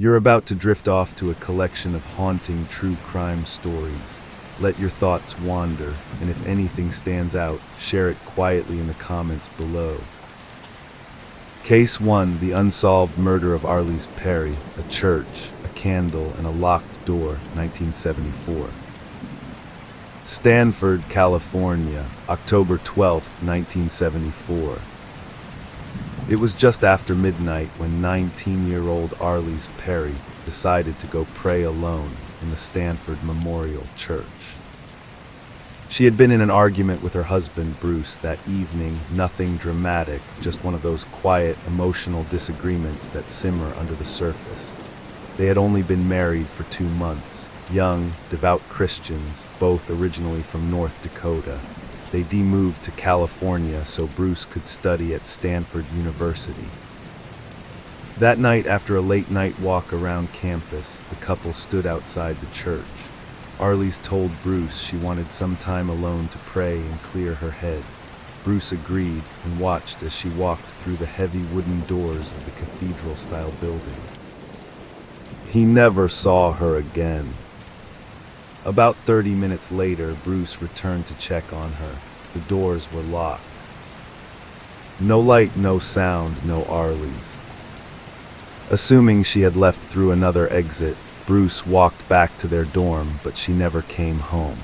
You're about to drift off to a collection of haunting true crime stories. Let your thoughts wander, and if anything stands out, share it quietly in the comments below. Case 1: The Unsolved Murder of Arliss Perry, a church, a candle, and a locked door, 1974. Stanford, California, October 12, 1974. It was just after midnight when 19-year-old Arliss Perry decided to go pray alone in the Stanford Memorial Church. She had been in an argument with her husband, Bruce, that evening. Nothing dramatic, just one of those quiet, emotional disagreements that simmer under the surface. They had only been married for 2 months. Young, devout Christians, both originally from North Dakota. They demoved to California so Bruce could study at Stanford University. That night, after a late-night walk around campus, the couple stood outside the church. Arliss told Bruce she wanted some time alone to pray and clear her head. Bruce agreed and watched as she walked through the heavy wooden doors of the cathedral-style building. He never saw her again. About 30 minutes later, Bruce returned to check on her. The doors were locked. No light, no sound, no Arliss. Assuming she had left through another exit, Bruce walked back to their dorm, but she never came home.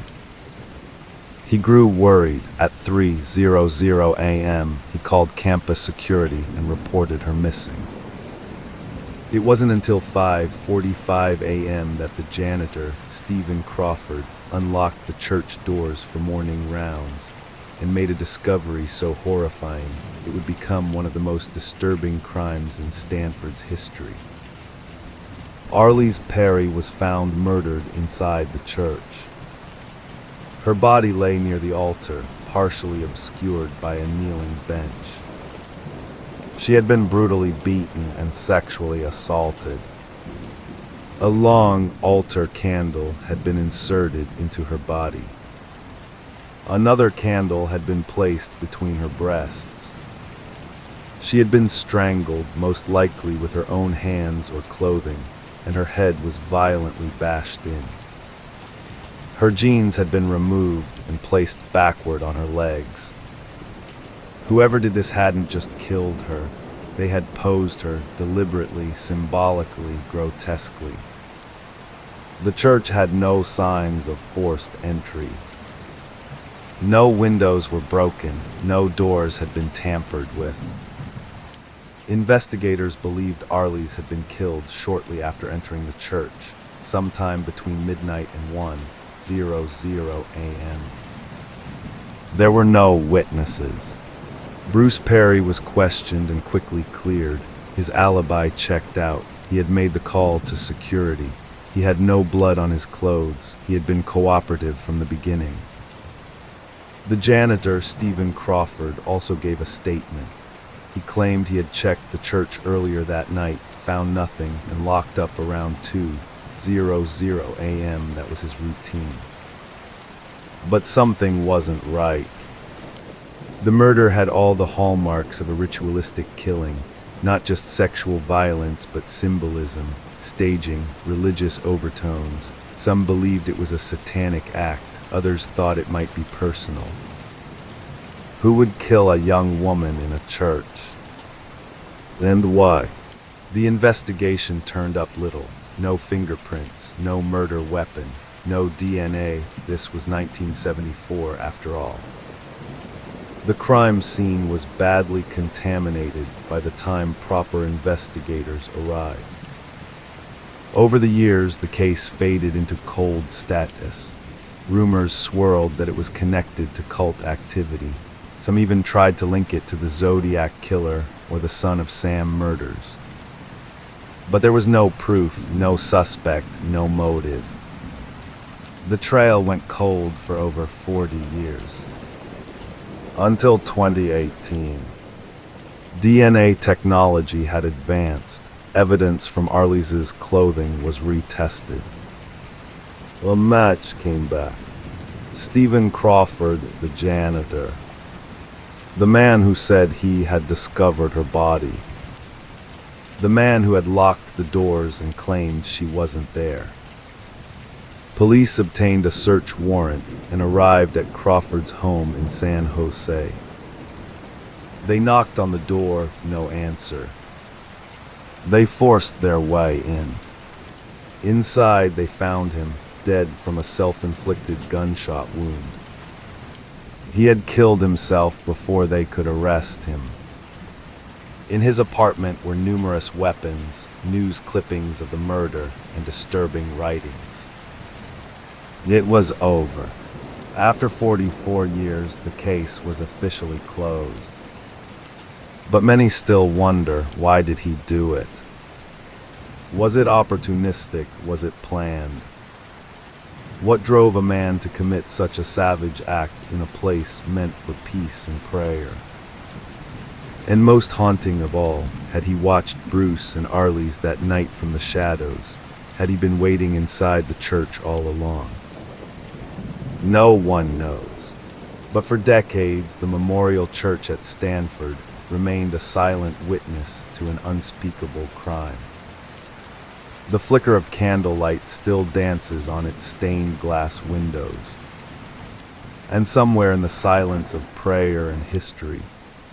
He grew worried. At 3:00 a.m., he called campus security and reported her missing. It wasn't until 5:45 a.m. that the janitor, Stephen Crawford, unlocked the church doors for morning rounds and made a discovery so horrifying it would become one of the most disturbing crimes in Stanford's history. Arliss Perry was found murdered inside the church. Her body lay near the altar, partially obscured by a kneeling bench. She had been brutally beaten and sexually assaulted. A long altar candle had been inserted into her body. Another candle had been placed between her breasts. She had been strangled, most likely with her own hands or clothing, and her head was violently bashed in. Her jeans had been removed and placed backward on her legs. Whoever did this hadn't just killed her, they had posed her deliberately, symbolically, grotesquely. The church had no signs of forced entry. No windows were broken, no doors had been tampered with. Investigators believed Arliss had been killed shortly after entering the church, sometime between midnight and 1:00 a.m. There were no witnesses. Bruce Perry was questioned and quickly cleared. His alibi checked out. He had made the call to security. He had no blood on his clothes. He had been cooperative from the beginning. The janitor, Stephen Crawford, also gave a statement. He claimed he had checked the church earlier that night, found nothing, and locked up around 2:00 a.m. That was his routine. But something wasn't right. The murder had all the hallmarks of a ritualistic killing, not just sexual violence, but symbolism, staging, religious overtones. Some believed it was a satanic act, others thought it might be personal. Who would kill a young woman in a church? And why? The investigation turned up little. No fingerprints, no murder weapon, no DNA. This was 1974 after all. The crime scene was badly contaminated by the time proper investigators arrived. Over the years, the case faded into cold status. Rumors swirled that it was connected to cult activity. Some even tried to link it to the Zodiac Killer or the Son of Sam murders. But there was no proof, no suspect, no motive. The trail went cold for over 40 years. Until 2018. DNA technology had advanced. Evidence from Arliss's clothing was retested. A match came back. Stephen Crawford, the janitor. The man who said he had discovered her body. the man who had locked the doors and claimed she wasn't there. Police obtained a search warrant and arrived at Crawford's home in San Jose. They knocked on the door with no answer. They forced their way in. Inside, they found him, dead from a self-inflicted gunshot wound. He had killed himself before they could arrest him. In his apartment were numerous weapons, news clippings of the murder, and disturbing writings. It was over. After 44 years, the case was officially closed. But many still wonder, why did he do it? Was it opportunistic? Was it planned? What drove a man to commit such a savage act in a place meant for peace and prayer? And most haunting of all, had he watched Bruce and Arlie's that night from the shadows? Had he been waiting inside the church all along? No one knows. But for decades, the Memorial Church at Stanford remained a silent witness to an unspeakable crime. The flicker of candlelight still dances on its stained glass windows. And somewhere in the silence of prayer and history,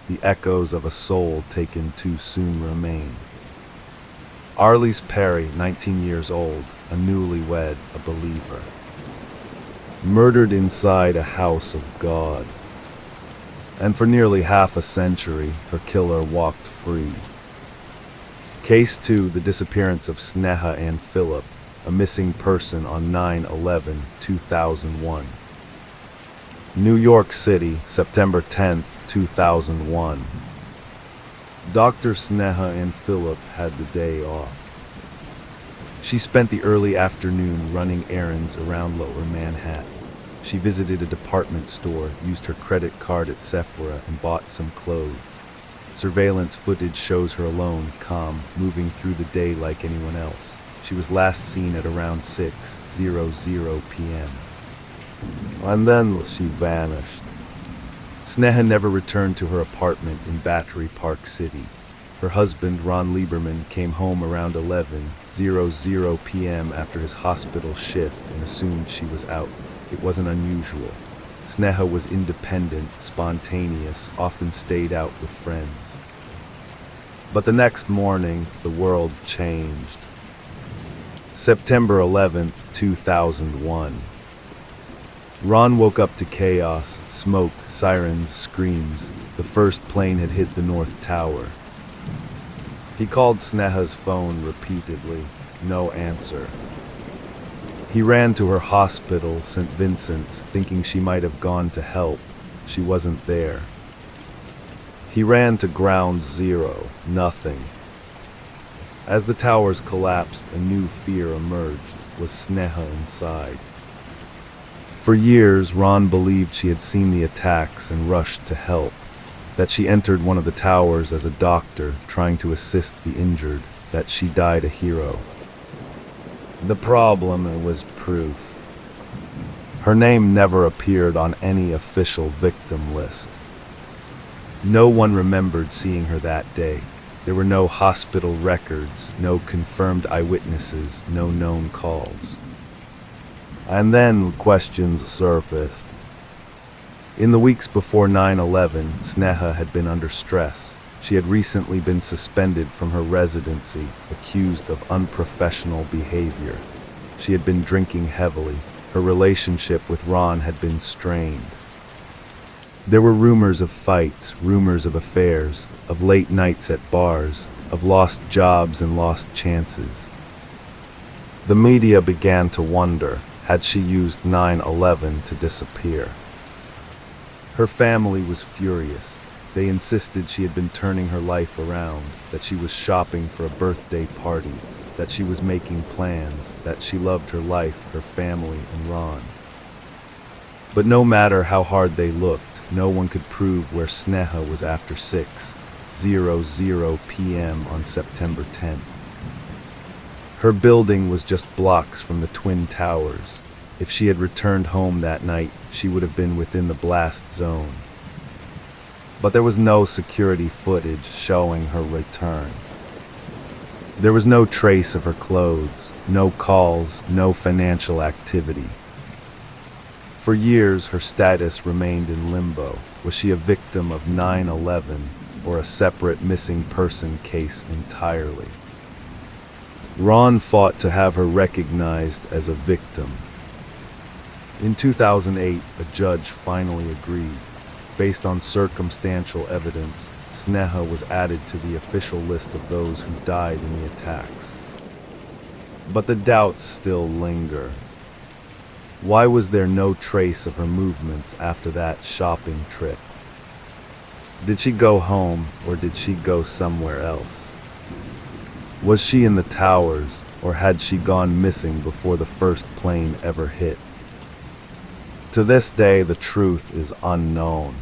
the echoes of a soul taken too soon remain. Arlies Perry, 19 years old, a newlywed, a believer. Murdered inside a house of God. And for nearly half a century, her killer walked free. Case 2, the disappearance of Sneha and Philip, a missing person on 9/11/2001. New York City, September 10, 2001. Dr. Sneha and Philip had the day off. She spent the early afternoon running errands around Lower Manhattan. She visited a department store, used her credit card at Sephora, and bought some clothes. Surveillance footage shows her alone, calm, moving through the day like anyone else. She was last seen at around 6:00 p.m. And then she vanished. Sneha never returned to her apartment in Battery Park City. Her husband, Ron Lieberman, came home around 11:00 p.m. after his hospital shift and assumed she was out. It wasn't unusual. Sneha was independent, spontaneous, often stayed out with friends. But the next morning, the world changed. September 11th, 2001. Ron woke up to chaos, smoke, sirens, screams. The first plane had hit the North Tower. He called Sneha's phone repeatedly. No answer. He ran to her hospital, St. Vincent's, thinking she might have gone to help. She wasn't there. He ran to Ground Zero. Nothing. As the towers collapsed, a new fear emerged. Was Sneha inside? For years, Ron believed she had seen the attacks and rushed to help. That she entered one of the towers as a doctor, trying to assist the injured. That she died a hero. The problem was proof. Her name never appeared on any official victim list. No one remembered seeing her that day. There were no hospital records, no confirmed eyewitnesses, no known calls. And then questions surfaced. In the weeks before 9/11, Sneha had been under stress. She had recently been suspended from her residency, accused of unprofessional behavior. She had been drinking heavily. Her relationship with Ron had been strained. There were rumors of fights, rumors of affairs, of late nights at bars, of lost jobs and lost chances. The media began to wonder, had she used 9/11 to disappear? Her family was furious. They insisted she had been turning her life around, that she was shopping for a birthday party, that she was making plans, that she loved her life, her family, and Ron. But no matter how hard they looked, no one could prove where Sneha was after 6:00 p.m. on September 10th. Her building was just blocks from the Twin Towers. If she had returned home that night, she would have been within the blast zone. But there was no security footage showing her return. There was no trace of her clothes, no calls, no financial activity. For years, her status remained in limbo. Was she a victim of 9/11 or a separate missing person case entirely? Ron fought to have her recognized as a victim. In 2008, a judge finally agreed. Based on circumstantial evidence, Sneha was added to the official list of those who died in the attacks. But the doubts still linger. Why was there no trace of her movements after that shopping trip? Did she go home or did she go somewhere else? Was she in the towers or had she gone missing before the first plane ever hit? To this day, the truth is unknown.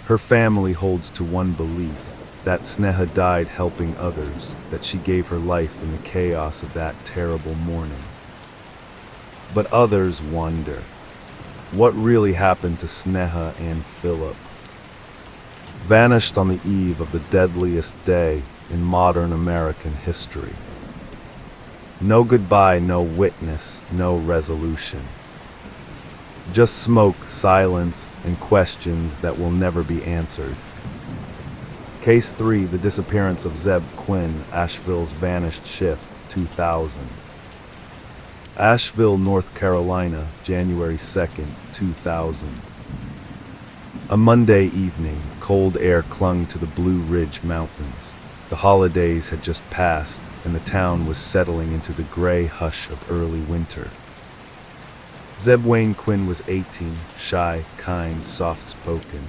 Her family holds to one belief, that Sneha died helping others, that she gave her life in the chaos of that terrible morning. But others wonder, what really happened to Sneha and Philip? Vanished on the eve of the deadliest day in modern American history. No goodbye, no witness, no resolution. Just smoke, silence, and questions that will never be answered. Case 3, the disappearance of Zeb Quinn, Asheville's vanished shift, 2000. Asheville, North Carolina, January 2nd, 2000. A Monday evening, cold air clung to the Blue Ridge Mountains. The holidays had just passed, and the town was settling into the gray hush of early winter. Zeb Wayne Quinn was 18, shy, kind, soft-spoken,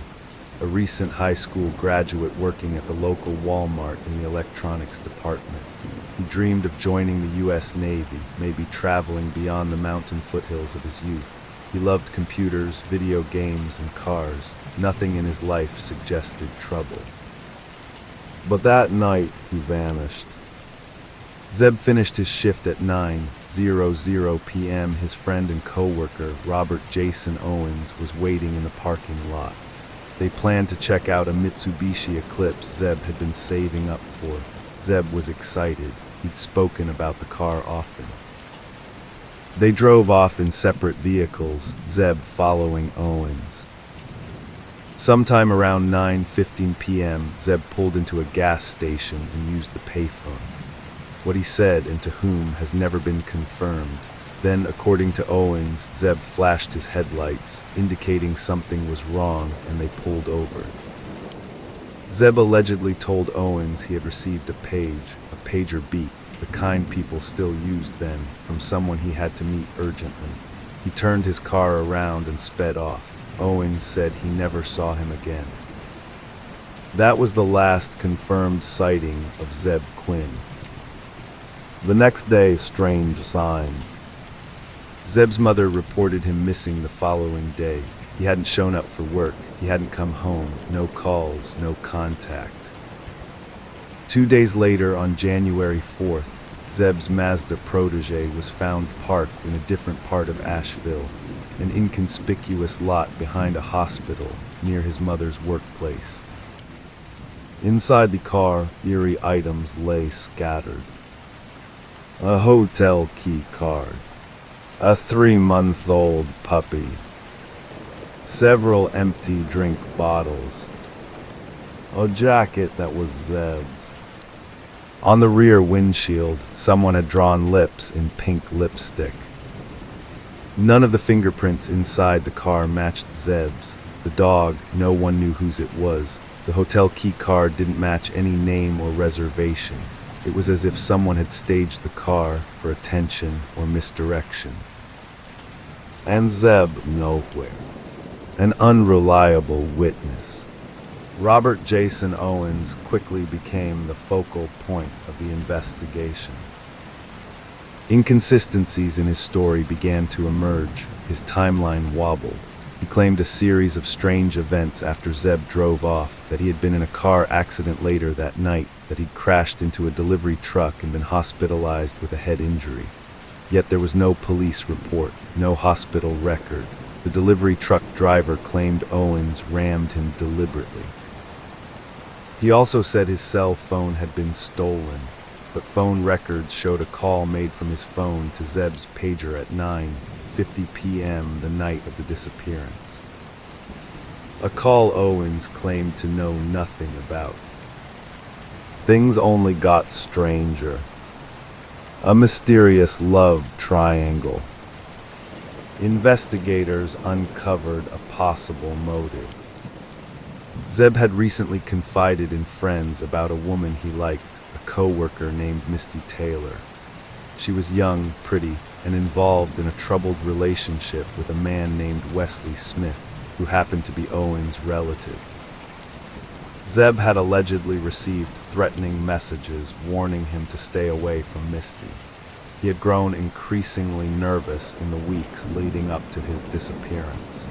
a recent high school graduate working at the local Walmart in the electronics department. He dreamed of joining the U.S. Navy, maybe traveling beyond the mountain foothills of his youth. He loved computers, video games, and cars. Nothing in his life suggested trouble. But that night, he vanished. Zeb finished his shift at 9:00 p.m. His friend and co-worker, Robert Jason Owens, was waiting in the parking lot. They planned to check out a Mitsubishi Eclipse Zeb had been saving up for. Zeb was excited. He'd spoken about the car often. They drove off in separate vehicles, Zeb following Owens. Sometime around 9:15 p.m., Zeb pulled into a gas station and used the payphone. What he said and to whom has never been confirmed. Then, according to Owens, Zeb flashed his headlights, indicating something was wrong, and they pulled over. Zeb allegedly told Owens he had received a pager beep, the kind people still used then, from someone he had to meet urgently. He turned his car around and sped off. Owens said he never saw him again. That was the last confirmed sighting of Zeb Quinn. The next day, strange signs. Zeb's mother reported him missing the following day. He hadn't shown up for work. He hadn't come home. No calls, no contact. 2 days later, on January 4th, Zeb's Mazda protege was found parked in a different part of Asheville, an inconspicuous lot behind a hospital near his mother's workplace. Inside the car, eerie items lay scattered. A hotel key card, a 3-month-old puppy, several empty drink bottles, a jacket that was Zeb's. On the rear windshield, someone had drawn lips in pink lipstick. None of the fingerprints inside the car matched Zeb's. The dog, no one knew whose it was. The hotel key card didn't match any name or reservation. It was as if someone had staged the car for attention or misdirection. And Zeb nowhere. An unreliable witness. Robert Jason Owens quickly became the focal point of the investigation. Inconsistencies in his story began to emerge. His timeline wobbled. He claimed a series of strange events after Zeb drove off, that he had been in a car accident later that night, that he'd crashed into a delivery truck and been hospitalized with a head injury. Yet there was no police report, no hospital record. The delivery truck driver claimed Owens rammed him deliberately. He also said his cell phone had been stolen. but phone records showed a call made from his phone to Zeb's pager at 9:50 p.m. the night of the disappearance. A call Owens claimed to know nothing about. Things only got stranger. A mysterious love triangle. Investigators uncovered a possible motive. Zeb had recently confided in friends about a woman he liked, a co-worker named Misty Taylor. She was young, pretty, and involved in a troubled relationship with a man named Wesley Smith, who happened to be Owen's relative. Zeb had allegedly received threatening messages warning him to stay away from Misty. He had grown increasingly nervous in the weeks leading up to his disappearance.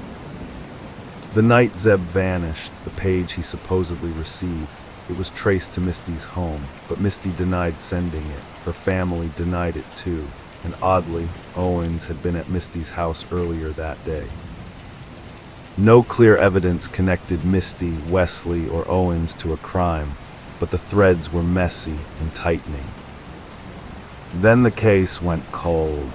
The night Zeb vanished, the page he supposedly received, it was traced to Misty's home, but Misty denied sending it. Her family denied it too, and oddly, Owens had been at Misty's house earlier that day. No clear evidence connected Misty, Wesley, or Owens to a crime, but the threads were messy and tightening. Then the case went cold.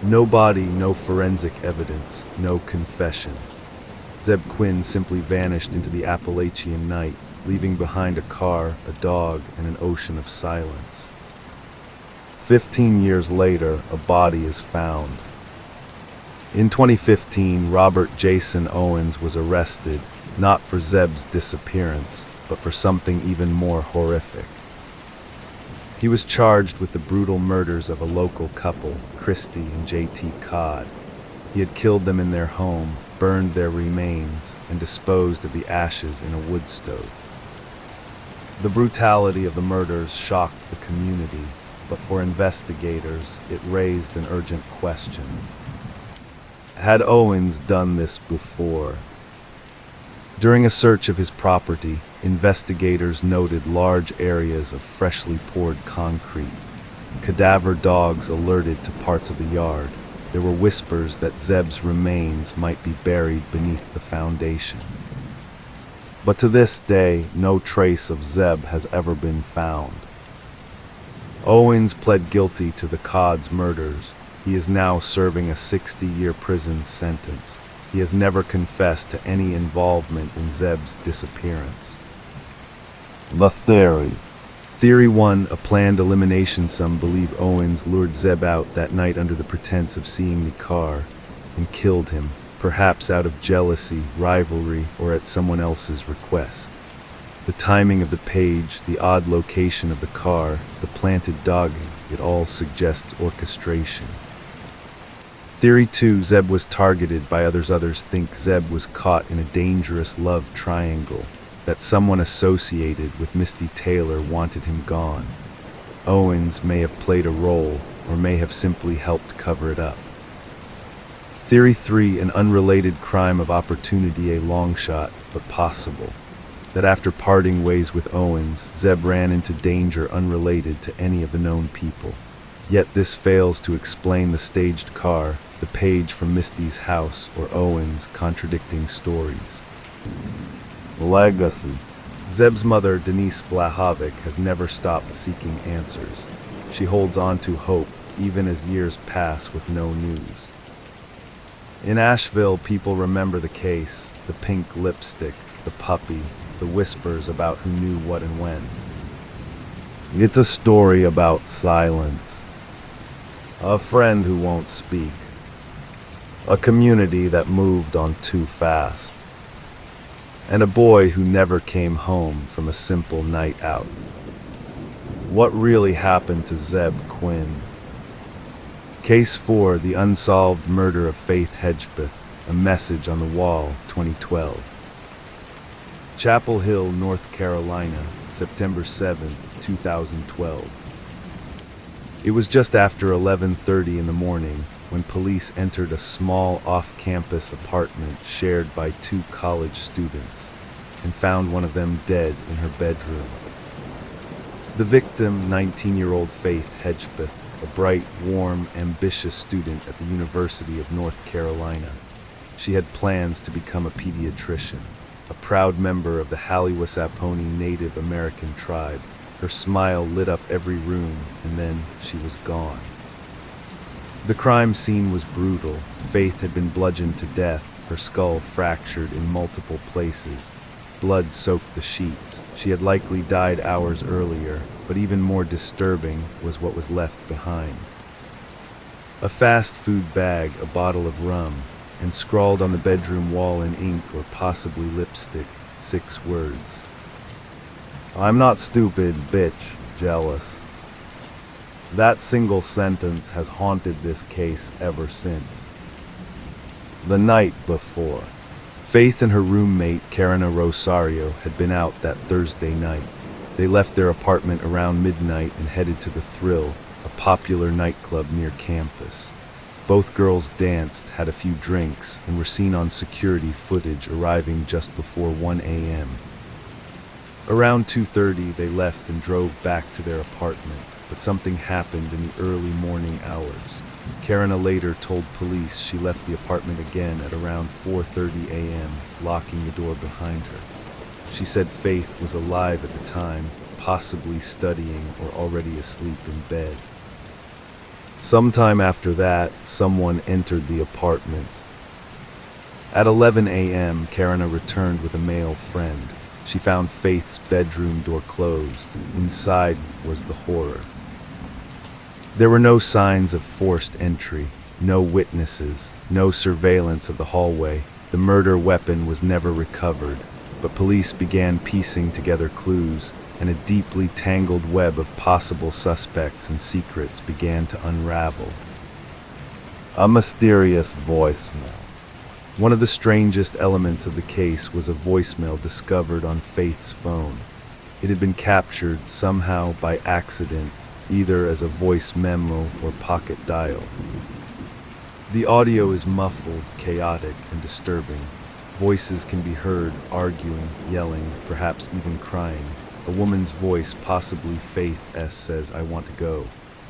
No body, no forensic evidence, no confession. Zeb Quinn simply vanished into the Appalachian night, leaving behind a car, a dog, and an ocean of silence. 15 years later, a body is found. In 2015, Robert Jason Owens was arrested, not for Zeb's disappearance, but for something even more horrific. He was charged with the brutal murders of a local couple, Christy and J.T. Codd. He had killed them in their home, burned their remains, and disposed of the ashes in a wood stove. The brutality of the murders shocked the community, but for investigators, it raised an urgent question. Had Owens done this before? During a search of his property, investigators noted large areas of freshly poured concrete. Cadaver dogs alerted to parts of the yard. There were whispers that Zeb's remains might be buried beneath the foundation. But to this day, no trace of Zeb has ever been found. Owens pled guilty to the Codd's murders. He is now serving a 60-year prison sentence. He has never confessed to any involvement in Zeb's disappearance. The theory. Theory 1, a planned elimination. Some believe Owens lured Zeb out that night under the pretense of seeing the car and killed him, perhaps out of jealousy, rivalry, or at someone else's request. The timing of the page, the odd location of the car, the planted dog, it all suggests orchestration. Theory 2, Zeb was targeted by others. Others think Zeb was caught in a dangerous love triangle, that someone associated with Misty Taylor wanted him gone. Owens may have played a role, or may have simply helped cover it up. Theory 3, an unrelated crime of opportunity, a long shot, but possible. That after parting ways with Owens, Zeb ran into danger unrelated to any of the known people. Yet this fails to explain the staged car, the page from Misty's house, or Owens contradicting stories. Legacy. Zeb's mother, Denise Blahovic, has never stopped seeking answers. She holds on to hope, even as years pass with no news. In Asheville, people remember the case, the pink lipstick, the puppy, the whispers about who knew what and when. It's a story about silence. A friend who won't speak. A community that moved on too fast. And a boy who never came home from a simple night out. What really happened to Zeb Quinn? Case 4, the unsolved murder of Faith Hedgepeth, a message on the wall, 2012. Chapel Hill, North Carolina, September 7, 2012. It was just after 11:30 in the morning when police entered a small off-campus apartment shared by 2 college students and found one of them dead in her bedroom. The victim, 19-year-old Faith Hedgepeth, a bright, warm, ambitious student at the University of North Carolina. She had plans to become a pediatrician, a proud member of the Halliwasaponi Native American tribe. Her smile lit up every room, and then she was gone. The crime scene was brutal. Faith had been bludgeoned to death, her skull fractured in multiple places. Blood soaked the sheets. She had likely died hours earlier, but even more disturbing was what was left behind. A fast food bag, a bottle of rum, and scrawled on the bedroom wall in ink or possibly lipstick, 6 words. "I'm not stupid, bitch, jealous." That single sentence has haunted this case ever since. The night before, Faith and her roommate, Karina Rosario, had been out that Thursday night. They left their apartment around midnight and headed to the Thrill, a popular nightclub near campus. Both girls danced, had a few drinks, and were seen on security footage arriving just before 1 a.m. Around 2:30, they left and drove back to their apartment, but something happened in the early morning hours. Karina later told police she left the apartment again at around 4:30 a.m., locking the door behind her. She said Faith was alive at the time, possibly studying or already asleep in bed. Sometime after that, someone entered the apartment. At 11 a.m., Karina returned with a male friend. She found Faith's bedroom door closed. Inside was the horror. There were no signs of forced entry, no witnesses, no surveillance of the hallway. The murder weapon was never recovered, but police began piecing together clues, and a deeply tangled web of possible suspects and secrets began to unravel. A mysterious voicemail. One of the strangest elements of the case was a voicemail discovered on Faith's phone. It had been captured somehow by accident, either as a voice memo or pocket dial. The audio is muffled, chaotic, and disturbing. Voices can be heard arguing, yelling, perhaps even crying. A woman's voice, possibly Faith S., says, "I want to go."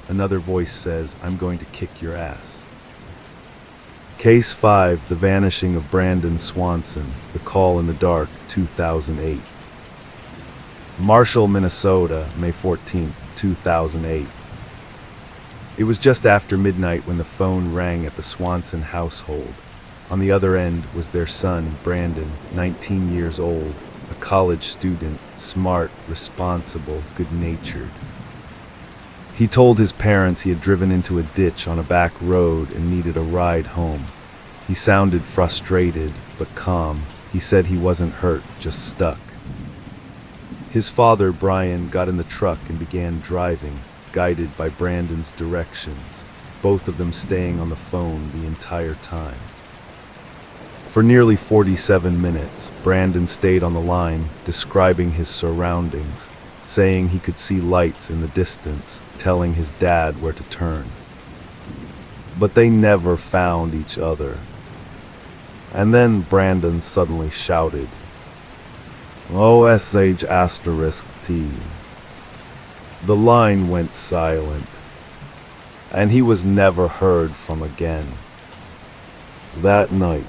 Another voice says, "I'm going to kick your ass." Case 5, The Vanishing of Brandon Swanson, The Call in the Dark, 2008. Marshall, Minnesota, May 14, 2008. It was just after midnight when the phone rang at the Swanson household. On the other end was their son, Brandon, 19 years old, a college student, smart, responsible, good-natured. He told his parents he had driven into a ditch on a back road and needed a ride home. He sounded frustrated, but calm. He said he wasn't hurt, just stuck. His father, Brian, got in the truck and began driving, guided by Brandon's directions, both of them staying on the phone the entire time. For nearly 47 minutes, Brandon stayed on the line, describing his surroundings, saying he could see lights in the distance, telling his dad where to turn. But they never found each other. And then Brandon suddenly shouted, "OSH*T." The line went silent, and he was never heard from again. That night,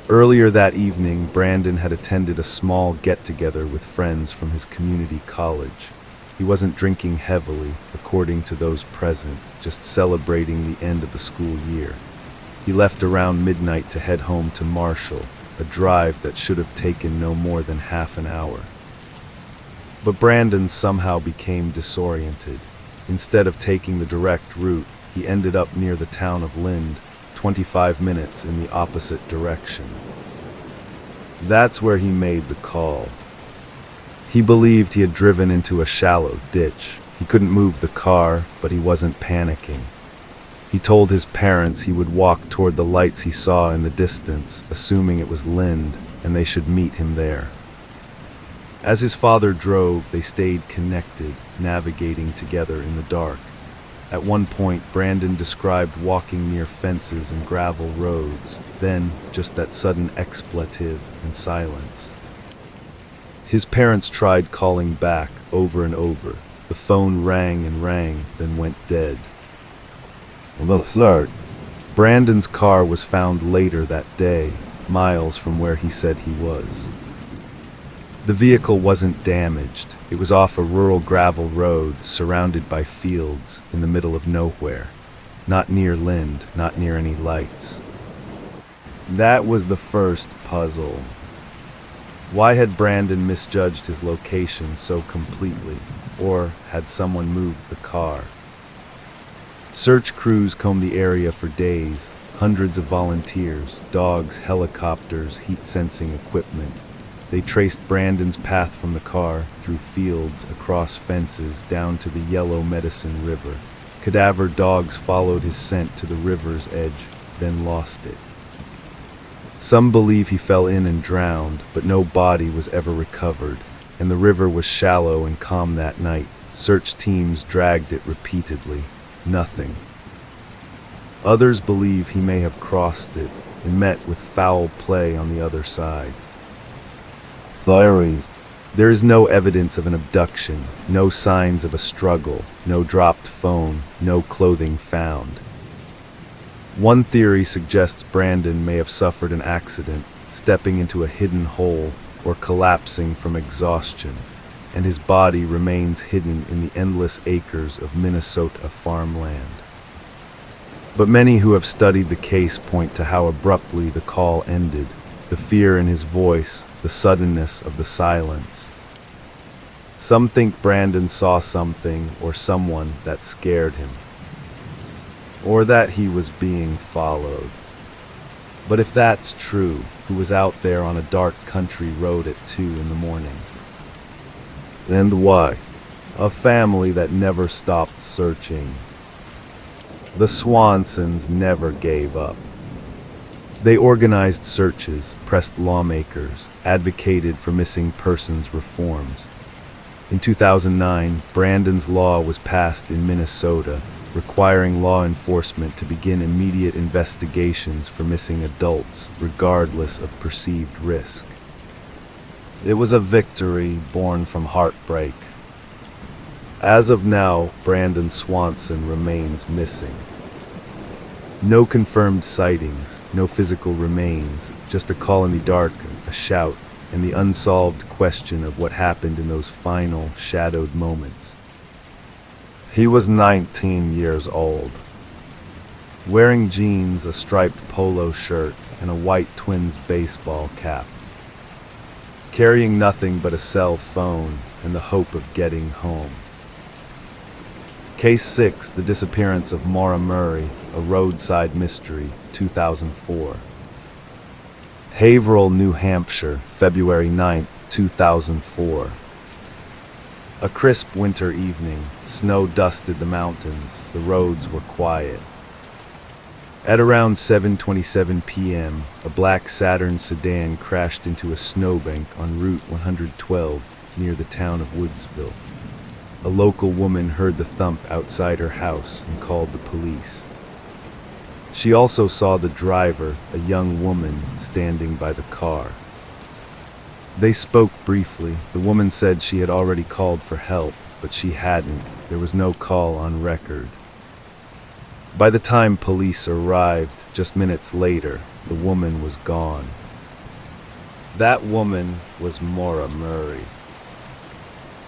earlier that evening, Brandon had attended a small get-together with friends from his community college. He wasn't drinking heavily, according to those present, just celebrating the end of the school year. He left around midnight to head home to Marshall, a drive that should have taken no more than half an hour. But Brandon somehow became disoriented. Instead of taking the direct route, he ended up near the town of Lind, 25 minutes in the opposite direction. That's where he made the call. He believed he had driven into a shallow ditch. He couldn't move the car, but he wasn't panicking. He told his parents he would walk toward the lights he saw in the distance, assuming it was Lind, and they should meet him there. As his father drove, they stayed connected, navigating together in the dark. At one point, Brandon described walking near fences and gravel roads, then just that sudden expletive and silence. His parents tried calling back over and over. The phone rang and rang, then went dead. The third. Brandon's car was found later that day, miles from where he said he was. The vehicle wasn't damaged, It was off a rural gravel road surrounded by fields in the middle of nowhere. Not near Lind, not near any lights. That was the first puzzle. Why had Brandon misjudged his location so completely? Or had someone moved the car? Search crews combed the area for days. Hundreds of volunteers, dogs, helicopters, heat-sensing equipment. They traced Brandon's path from the car, through fields, across fences, down to the Yellow Medicine River. Cadaver dogs followed his scent to the river's edge, then lost it. Some believe he fell in and drowned, but no body was ever recovered, and the river was shallow and calm that night. Search teams dragged it repeatedly. Nothing. Others believe he may have crossed it and met with foul play on the other side. Diaries. There is no evidence of an abduction, no signs of a struggle, no dropped phone, no clothing found. One theory suggests Brandon may have suffered an accident, stepping into a hidden hole or collapsing from exhaustion, and his body remains hidden in the endless acres of Minnesota farmland. But many who have studied the case point to how abruptly the call ended, the fear in his voice, the suddenness of the silence. Some think Brandon saw something or someone that scared him, or that he was being followed. But if that's true, who was out there on a dark country road at 2 in the morning? And why? A family that never stopped searching. The Swansons never gave up. They organized searches, pressed lawmakers, advocated for missing persons reforms. In 2009, Brandon's law was passed in Minnesota, requiring law enforcement to begin immediate investigations for missing adults, regardless of perceived risk. It was a victory born from heartbreak. As of now, Brandon Swanson remains missing. No confirmed sightings, no physical remains, just a call in the dark, a shout, and the unsolved question of what happened in those final, shadowed moments. He was 19 years old, wearing jeans, a striped polo shirt, and a white Twins baseball cap, carrying nothing but a cell phone and the hope of getting home. Case 6, the disappearance of Maura Murray, a roadside mystery, 2004. Haverhill, New Hampshire, February 9, 2004. A crisp winter evening, snow dusted the mountains, the roads were quiet. At around 7:27 p.m., a black Saturn sedan crashed into a snowbank on Route 112 near the town of Woodsville. A local woman heard the thump outside her house and called the police. She also saw the driver, a young woman, standing by the car. They spoke briefly. The woman said she had already called for help, but she hadn't. There was no call on record. By the time police arrived, just minutes later, the woman was gone. That woman was Maura Murray,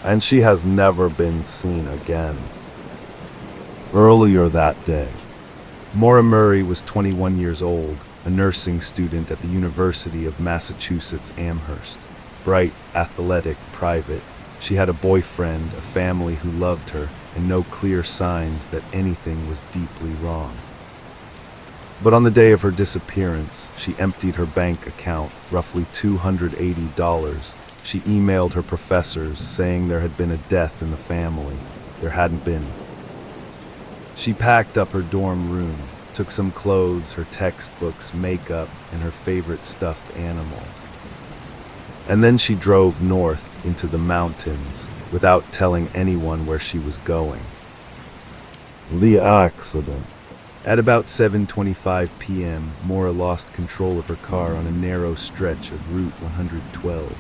and she has never been seen again. Earlier that day, Maura Murray was 21 years old, a nursing student at the University of Massachusetts Amherst. Bright, athletic, private. She had a boyfriend, a family who loved her, and no clear signs that anything was deeply wrong. But on the day of her disappearance, she emptied her bank account, roughly $280. She emailed her professors saying there had been a death in the family. There hadn't been. She packed up her dorm room, took some clothes, her textbooks, makeup, and her favorite stuffed animal. And then she drove north into the mountains without telling anyone where she was going. The accident. At about 7:25 p.m., Maura lost control of her car on a narrow stretch of Route 112.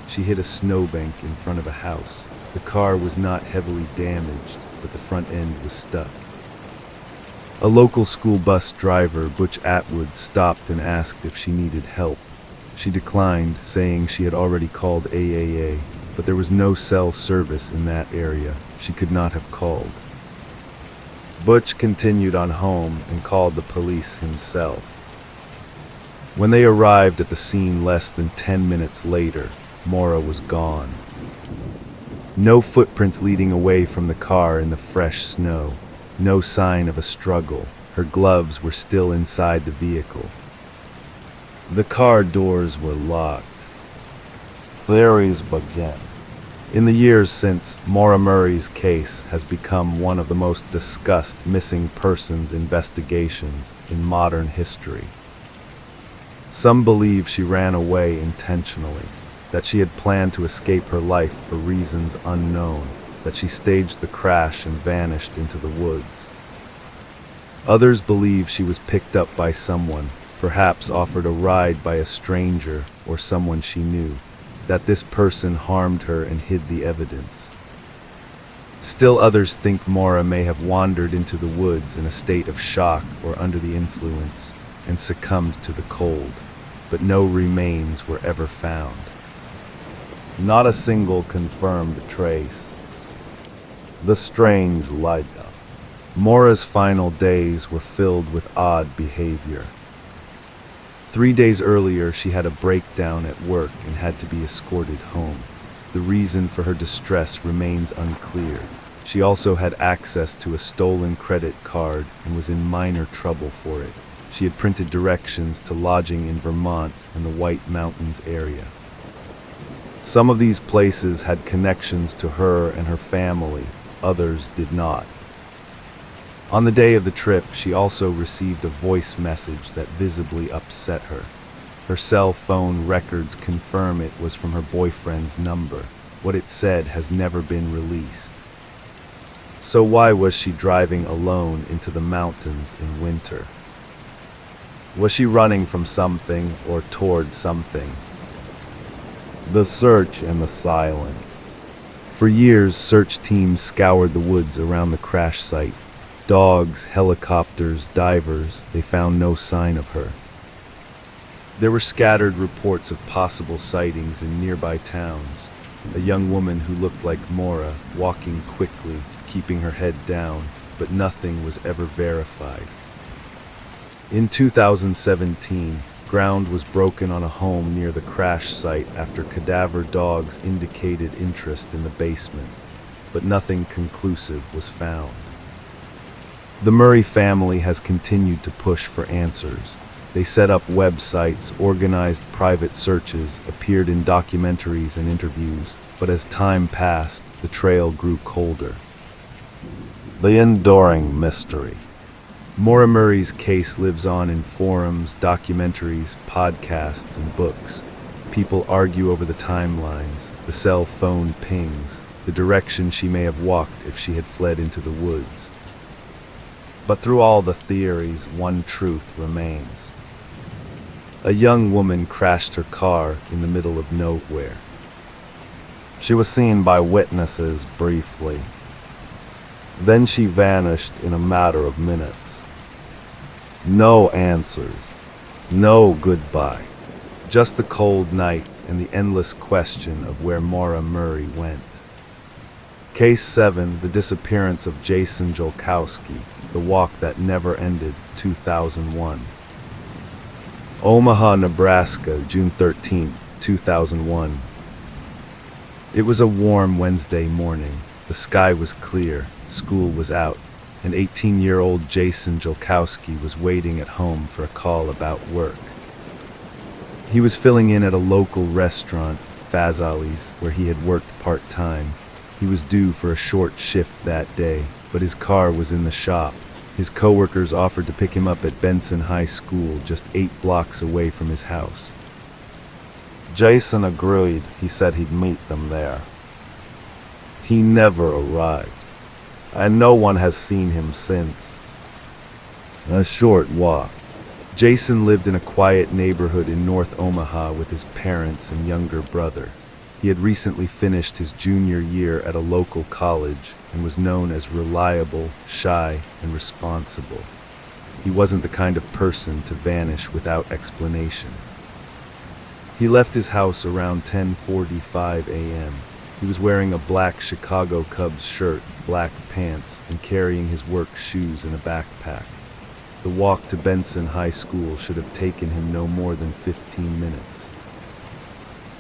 She hit a snowbank in front of a house. The car was not heavily damaged, but the front end was stuck. A local school bus driver, Butch Atwood, stopped and asked if she needed help. She declined, saying she had already called AAA. but there was no cell service in that area. She could not have called. Butch continued on home and called the police himself. When they arrived at the scene less than 10 minutes later, Maura was gone. No footprints leading away from the car in the fresh snow. No sign of a struggle. Her gloves were still inside the vehicle. The car doors were locked. Theories began. In the years since, Maura Murray's case has become one of the most discussed missing persons investigations in modern history. Some believe she ran away intentionally, that she had planned to escape her life for reasons unknown, that she staged the crash and vanished into the woods. Others believe she was picked up by someone, perhaps offered a ride by a stranger or someone she knew, that this person harmed her and hid the evidence. Still others think Maura may have wandered into the woods in a state of shock or under the influence and succumbed to the cold, but no remains were ever found. Not a single confirmed trace. The strange light up. Maura's final days were filled with odd behavior. 3 days earlier, she had a breakdown at work and had to be escorted home. The reason for her distress remains unclear. She also had access to a stolen credit card and was in minor trouble for it. She had printed directions to lodging in Vermont and the White Mountains area. Some of these places had connections to her and her family, others did not. On the day of the trip, she also received a voice message that visibly upset her. Her cell phone records confirm it was from her boyfriend's number. What it said has never been released. So why was she driving alone into the mountains in winter? Was she running from something or toward something? The search and the silence. For years, search teams scoured the woods around the crash site. Dogs, helicopters, divers, they found no sign of her. There were scattered reports of possible sightings in nearby towns. A young woman who looked like Maura, walking quickly, keeping her head down, but nothing was ever verified. In 2017, ground was broken on a home near the crash site after cadaver dogs indicated interest in the basement, but nothing conclusive was found. The Murray family has continued to push for answers. They set up websites, organized private searches, appeared in documentaries and interviews, but as time passed, the trail grew colder. The enduring mystery. Maura Murray's case lives on in forums, documentaries, podcasts, and books. People argue over the timelines, the cell phone pings, the direction she may have walked if she had fled into the woods. But through all the theories, one truth remains. A young woman crashed her car in the middle of nowhere. She was seen by witnesses briefly. Then she vanished in a matter of minutes. No answers, no goodbye, just the cold night and the endless question of where Maura Murray went. Case 7, the disappearance of Jason Jolkowski, the walk that never ended, 2001. Omaha, Nebraska, June 13, 2001. It was a warm Wednesday morning. The sky was clear, school was out, and 18-year-old Jason Jolkowski was waiting at home for a call about work. He was filling in at a local restaurant, Fazali's, where he had worked part-time. He was due for a short shift that day, but his car was in the shop. His coworkers offered to pick him up at Benson High School, just 8 blocks away from his house. Jason agreed. He said he'd meet them there. He never arrived, and no one has seen him since. A short walk. Jason lived in a quiet neighborhood in North Omaha with his parents and younger brother. He had recently finished his junior year at a local college and was known as reliable, shy, and responsible. He wasn't the kind of person to vanish without explanation. He left his house around 10:45 a.m. He was wearing a black Chicago Cubs shirt, black pants, and carrying his work shoes in a backpack. The walk to Benson High School should have taken him no more than 15 minutes.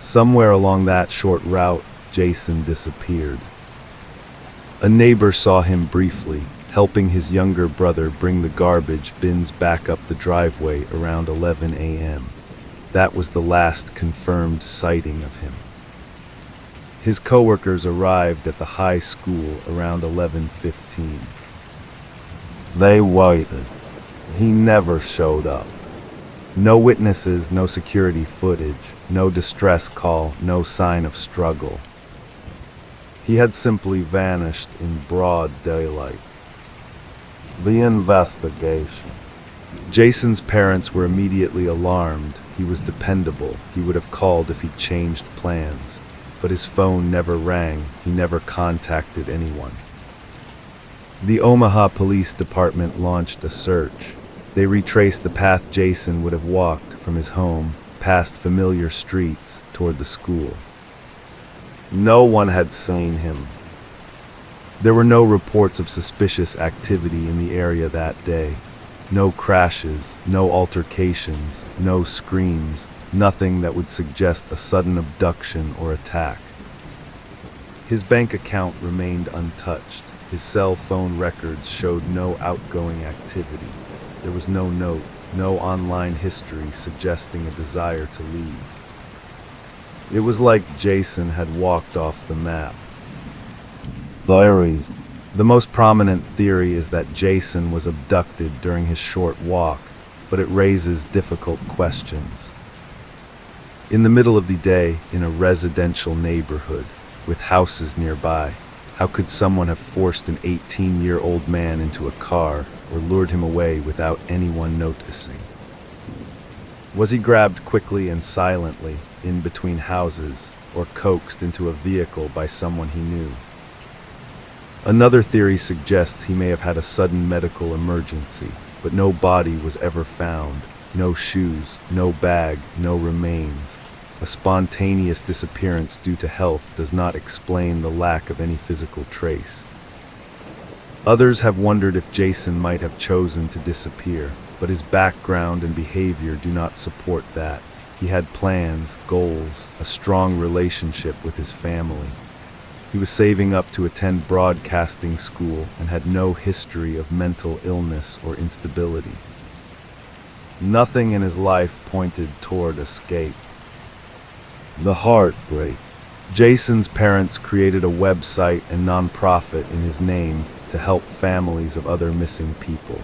Somewhere along that short route, Jason disappeared. A neighbor saw him briefly, helping his younger brother bring the garbage bins back up the driveway around 11 a.m. That was the last confirmed sighting of him. His coworkers arrived at the high school around 11:15. They waited. He never showed up. No witnesses, no security footage, no distress call, no sign of struggle. He had simply vanished in broad daylight. The investigation. Jason's parents were immediately alarmed. He was dependable. He would have called if he changed plans. But his phone never rang. He never contacted anyone. The Omaha Police Department launched a search. They retraced the path Jason would have walked from his home, past familiar streets, toward the school. No one had seen him. There were no reports of suspicious activity in the area that day. No crashes, no altercations, no screams, nothing that would suggest a sudden abduction or attack. His bank account remained untouched. His cell phone records showed no outgoing activity. There was no note, no online history suggesting a desire to leave. It was like Jason had walked off the map. Theories. The most prominent theory is that Jason was abducted during his short walk, but it raises difficult questions. In the middle of the day, in a residential neighborhood, with houses nearby, how could someone have forced an 18-year-old man into a car or lured him away without anyone noticing? Was he grabbed quickly and silently in between houses or coaxed into a vehicle by someone he knew? Another theory suggests he may have had a sudden medical emergency, but no body was ever found, no shoes, no bag, no remains. A spontaneous disappearance due to health does not explain the lack of any physical trace. Others have wondered if Jason might have chosen to disappear, but his background and behavior do not support that. He had plans, goals, a strong relationship with his family. He was saving up to attend broadcasting school and had no history of mental illness or instability. Nothing in his life pointed toward escape. The heartbreak. Jason's parents created a website and nonprofit in his name to help families of other missing people.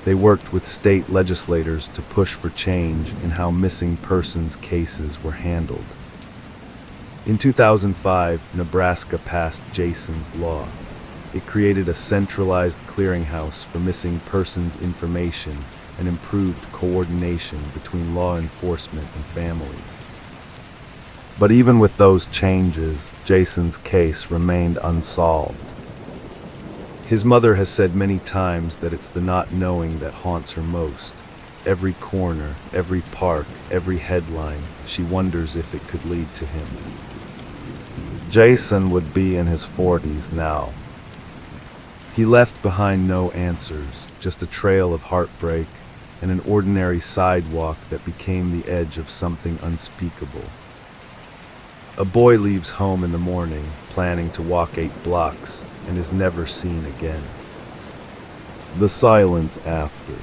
They worked with state legislators to push for change in how missing persons cases were handled. In 2005, Nebraska passed Jason's Law. It created a centralized clearinghouse for missing persons information and improved coordination between law enforcement and families. But even with those changes, Jason's case remained unsolved. His mother has said many times that it's the not knowing that haunts her most. Every corner, every park, every headline, she wonders if it could lead to him. Jason would be in his 40s now. He left behind no answers, just a trail of heartbreak and an ordinary sidewalk that became the edge of something unspeakable. A boy leaves home in the morning, planning to walk 8 blocks, and is never seen again. The silence after.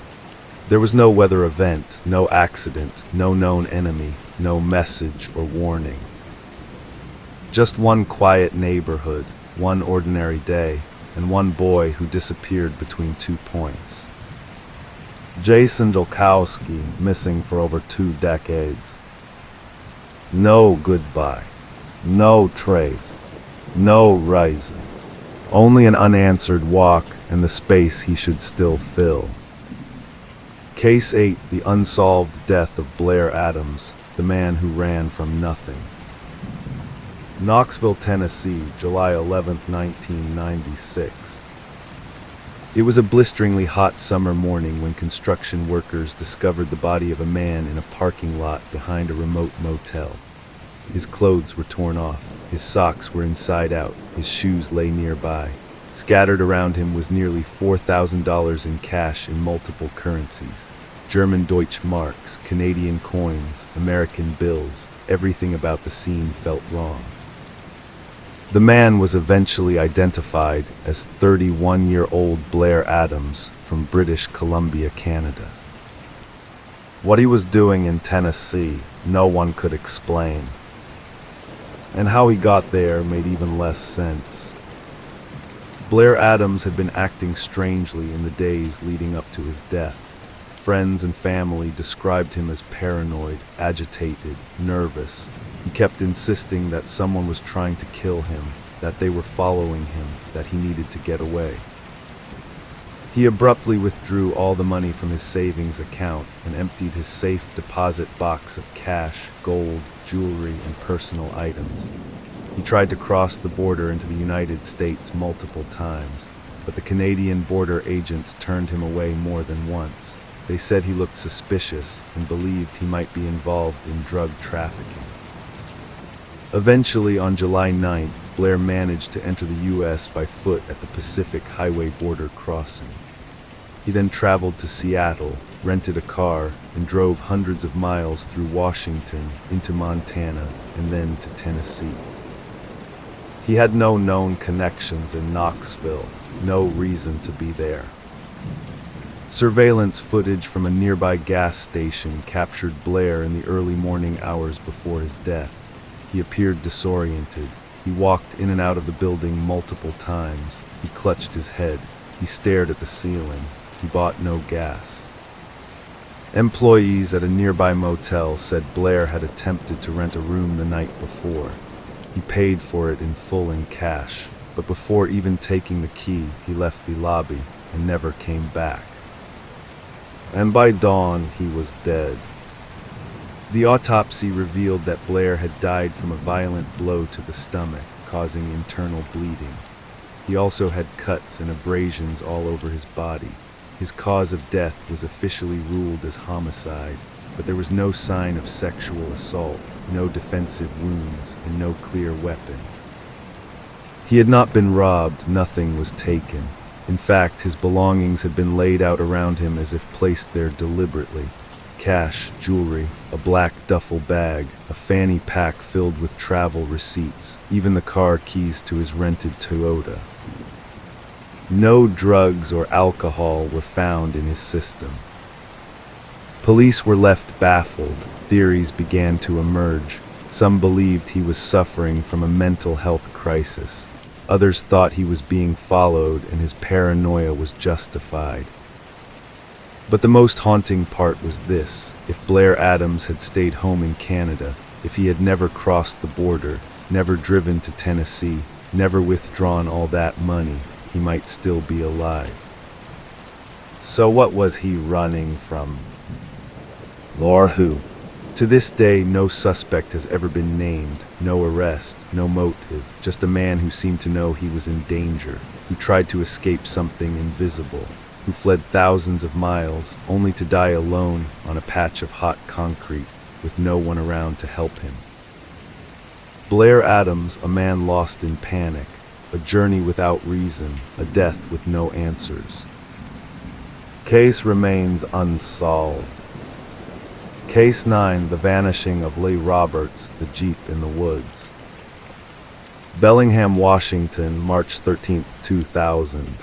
There was no weather event, no accident, no known enemy, no message or warning. Just one quiet neighborhood, one ordinary day, and one boy who disappeared between 2 points. Jason Dolkowski, missing for over 2 decades. No goodbye. No trace, no rising, only an unanswered walk and the space he should still fill. Case 8, the unsolved death of Blair Adams, the man who ran from nothing. Knoxville, Tennessee, July 11, 1996. It was a blisteringly hot summer morning when construction workers discovered the body of a man in a parking lot behind a remote motel. His clothes were torn off. His socks were inside out, his shoes lay nearby. Scattered around him was nearly $4,000 in cash in multiple currencies. German Deutschmarks, Canadian coins, American bills, everything about the scene felt wrong. The man was eventually identified as 31-year-old Blair Adams from British Columbia, Canada. What he was doing in Tennessee, no one could explain. And how he got there made even less sense. Blair Adams had been acting strangely in the days leading up to his death. Friends and family described him as paranoid, agitated, nervous. He kept insisting that someone was trying to kill him, that they were following him, that he needed to get away. He abruptly withdrew all the money from his savings account and emptied his safe deposit box of cash, gold, jewelry, and personal items. He tried to cross the border into the United States multiple times, but the Canadian border agents turned him away more than once. They said he looked suspicious and believed he might be involved in drug trafficking. Eventually, on July 9th, Blair managed to enter the U.S. by foot at the Pacific Highway border crossing. He then traveled to Seattle, rented a car, and drove hundreds of miles through Washington, into Montana, and then to Tennessee. He had no known connections in Knoxville, no reason to be there. Surveillance footage from a nearby gas station captured Blair in the early morning hours before his death. He appeared disoriented. He walked in and out of the building multiple times. He clutched his head. He stared at the ceiling. He bought no gas. Employees at a nearby motel said Blair had attempted to rent a room the night before. He paid for it in full in cash, but before even taking the key, he left the lobby and never came back. And by dawn, he was dead. The autopsy revealed that Blair had died from a violent blow to the stomach, causing internal bleeding. He also had cuts and abrasions all over his body. His cause of death was officially ruled as homicide, but there was no sign of sexual assault, no defensive wounds, and no clear weapon. He had not been robbed, nothing was taken. In fact, his belongings had been laid out around him as if placed there deliberately. Cash, jewelry, a black duffel bag, a fanny pack filled with travel receipts, even the car keys to his rented Toyota. No drugs or alcohol were found in his system. Police were left baffled. Theories began to emerge. Some believed he was suffering from a mental health crisis. Others thought he was being followed and his paranoia was justified. But the most haunting part was this: if Blair Adams had stayed home in Canada, if he had never crossed the border, never driven to Tennessee, never withdrawn all that money, he might still be alive. So what was he running from? Or who? To this day, no suspect has ever been named, no arrest, no motive, just a man who seemed to know he was in danger, who tried to escape something invisible, who fled thousands of miles only to die alone on a patch of hot concrete with no one around to help him. Blair Adams, a man lost in panic, a journey without reason, a death with no answers. Case remains unsolved. Case 9, the vanishing of Lee Roberts, the Jeep in the woods. Bellingham, Washington, March 13, 2000.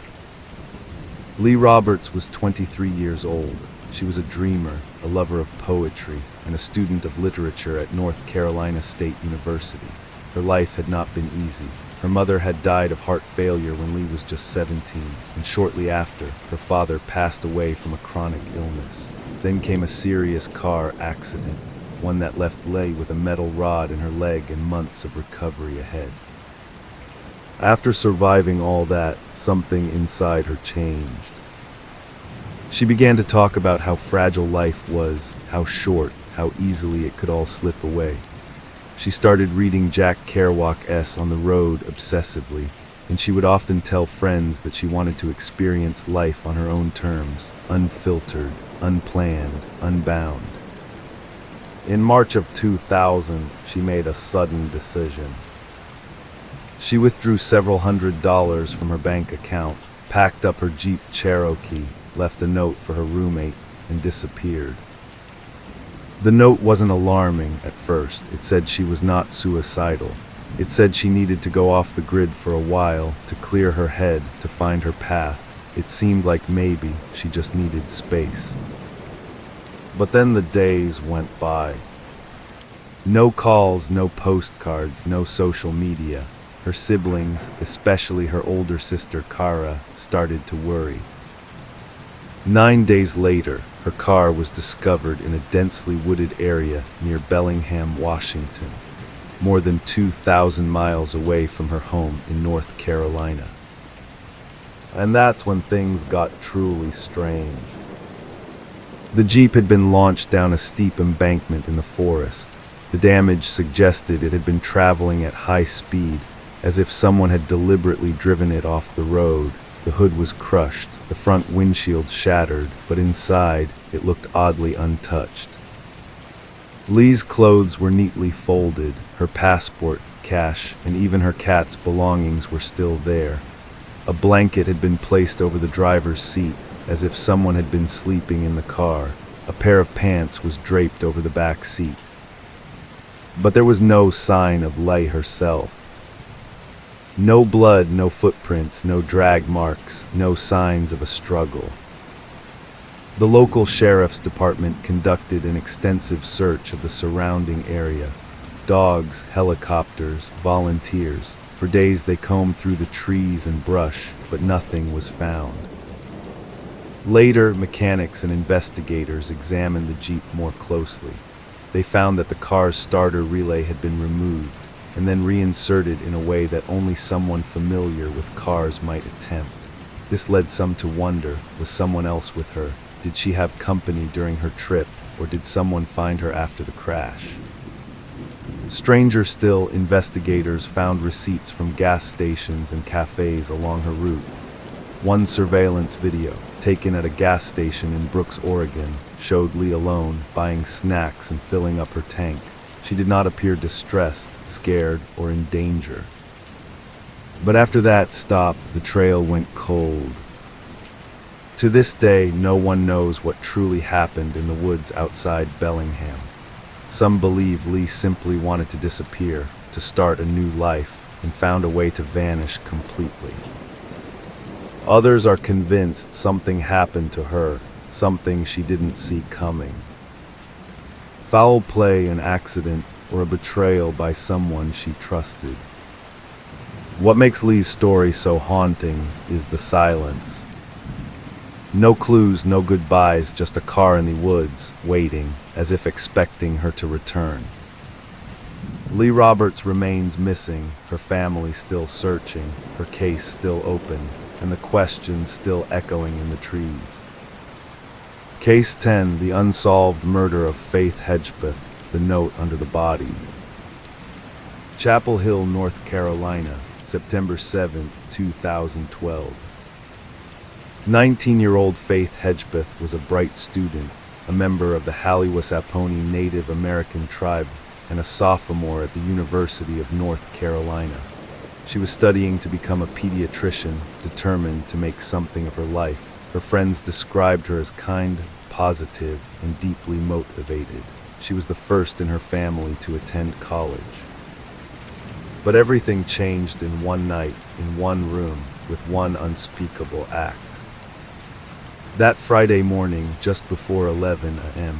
Lee Roberts was 23 years old. She was a dreamer, a lover of poetry, and a student of literature at North Carolina State University. Her life had not been easy. Her mother had died of heart failure when Lee was just 17, and shortly after, her father passed away from a chronic illness. Then came a serious car accident, one that left Lee with a metal rod in her leg and months of recovery ahead. After surviving all that, something inside her changed. She began to talk about how fragile life was, how short, how easily it could all slip away. She started reading Jack Kerouac's On the Road obsessively, and she would often tell friends that she wanted to experience life on her own terms, unfiltered, unplanned, unbound. In March of 2000, she made a sudden decision. She withdrew several $100s from her bank account, packed up her Jeep Cherokee, left a note for her roommate, and disappeared. The note wasn't alarming at first. It said she was not suicidal. It said she needed to go off the grid for a while, to clear her head, to find her path. It seemed like maybe she just needed space. But then the days went by. No calls, no postcards, no social media. Her siblings, especially her older sister Kara, started to worry. 9 days later, her car was discovered in a densely wooded area near Bellingham, Washington, more than 2,000 miles away from her home in North Carolina. And that's when things got truly strange. The Jeep had been launched down a steep embankment in the forest. The damage suggested it had been traveling at high speed, as if someone had deliberately driven it off the road. The hood was crushed, the front windshield shattered, but inside it looked oddly untouched. Lee's clothes were neatly folded, her passport, cash, and even her cat's belongings were still there. A blanket had been placed over the driver's seat, as if someone had been sleeping in the car. A pair of pants was draped over the back seat. But there was no sign of Leigh herself. No blood, no footprints, no drag marks, no signs of a struggle. The local sheriff's department conducted an extensive search of the surrounding area. Dogs, helicopters, volunteers. For days they combed through the trees and brush, but nothing was found. Later, mechanics and investigators examined the Jeep more closely. They found that the car's starter relay had been removed and then reinserted in a way that only someone familiar with cars might attempt. This led some to wonder, was someone else with her? Did she have company during her trip, or did someone find her after the crash? Stranger still, investigators found receipts from gas stations and cafes along her route. One surveillance video, taken at a gas station in Brooks, Oregon, showed Leigh alone, buying snacks and filling up her tank. She did not appear distressed, scared, or in danger. But after that stop, the trail went cold. To this day, no one knows what truly happened in the woods outside Bellingham. Some believe Leigh simply wanted to disappear, to start a new life, and found a way to vanish completely. Others are convinced something happened to her, something she didn't see coming. Foul play, an accident, or a betrayal by someone she trusted. What makes Leigh's story so haunting is the silence. No clues, no goodbyes, just a car in the woods, waiting, as if expecting her to return. Leigh Roberts remains missing, her family still searching, her case still open, and the questions still echoing in the trees. Case 10, the unsolved murder of Faith Hedgepeth, the note under the body. Chapel Hill, North Carolina, September 7, 2012. 19-year-old Faith Hedgepeth was a bright student, a member of the Halliwasaponi Native American tribe, and a sophomore at the University of North Carolina. She was studying to become a pediatrician, determined to make something of her life. Her friends described her as kind, positive, and deeply motivated. She was the first in her family to attend college. But everything changed in one night, in one room, with one unspeakable act. That Friday morning, just before 11 a.m.,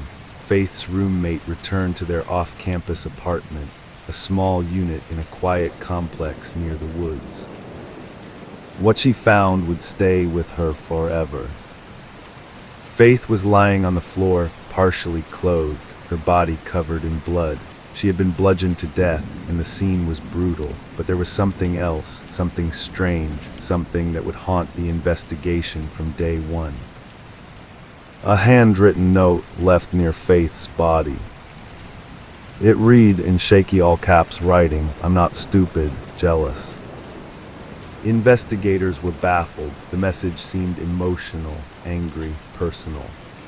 Faith's roommate returned to their off-campus apartment, a small unit in a quiet complex near the woods. What she found would stay with her forever. Faith was lying on the floor, partially clothed, her body covered in blood. She had been bludgeoned to death, and the scene was brutal, but there was something else, something strange, something that would haunt the investigation from day one. A handwritten note left near Faith's body. It read in shaky all-caps writing, "I'm not stupid, jealous." Investigators were baffled. The message seemed emotional, angry, personal.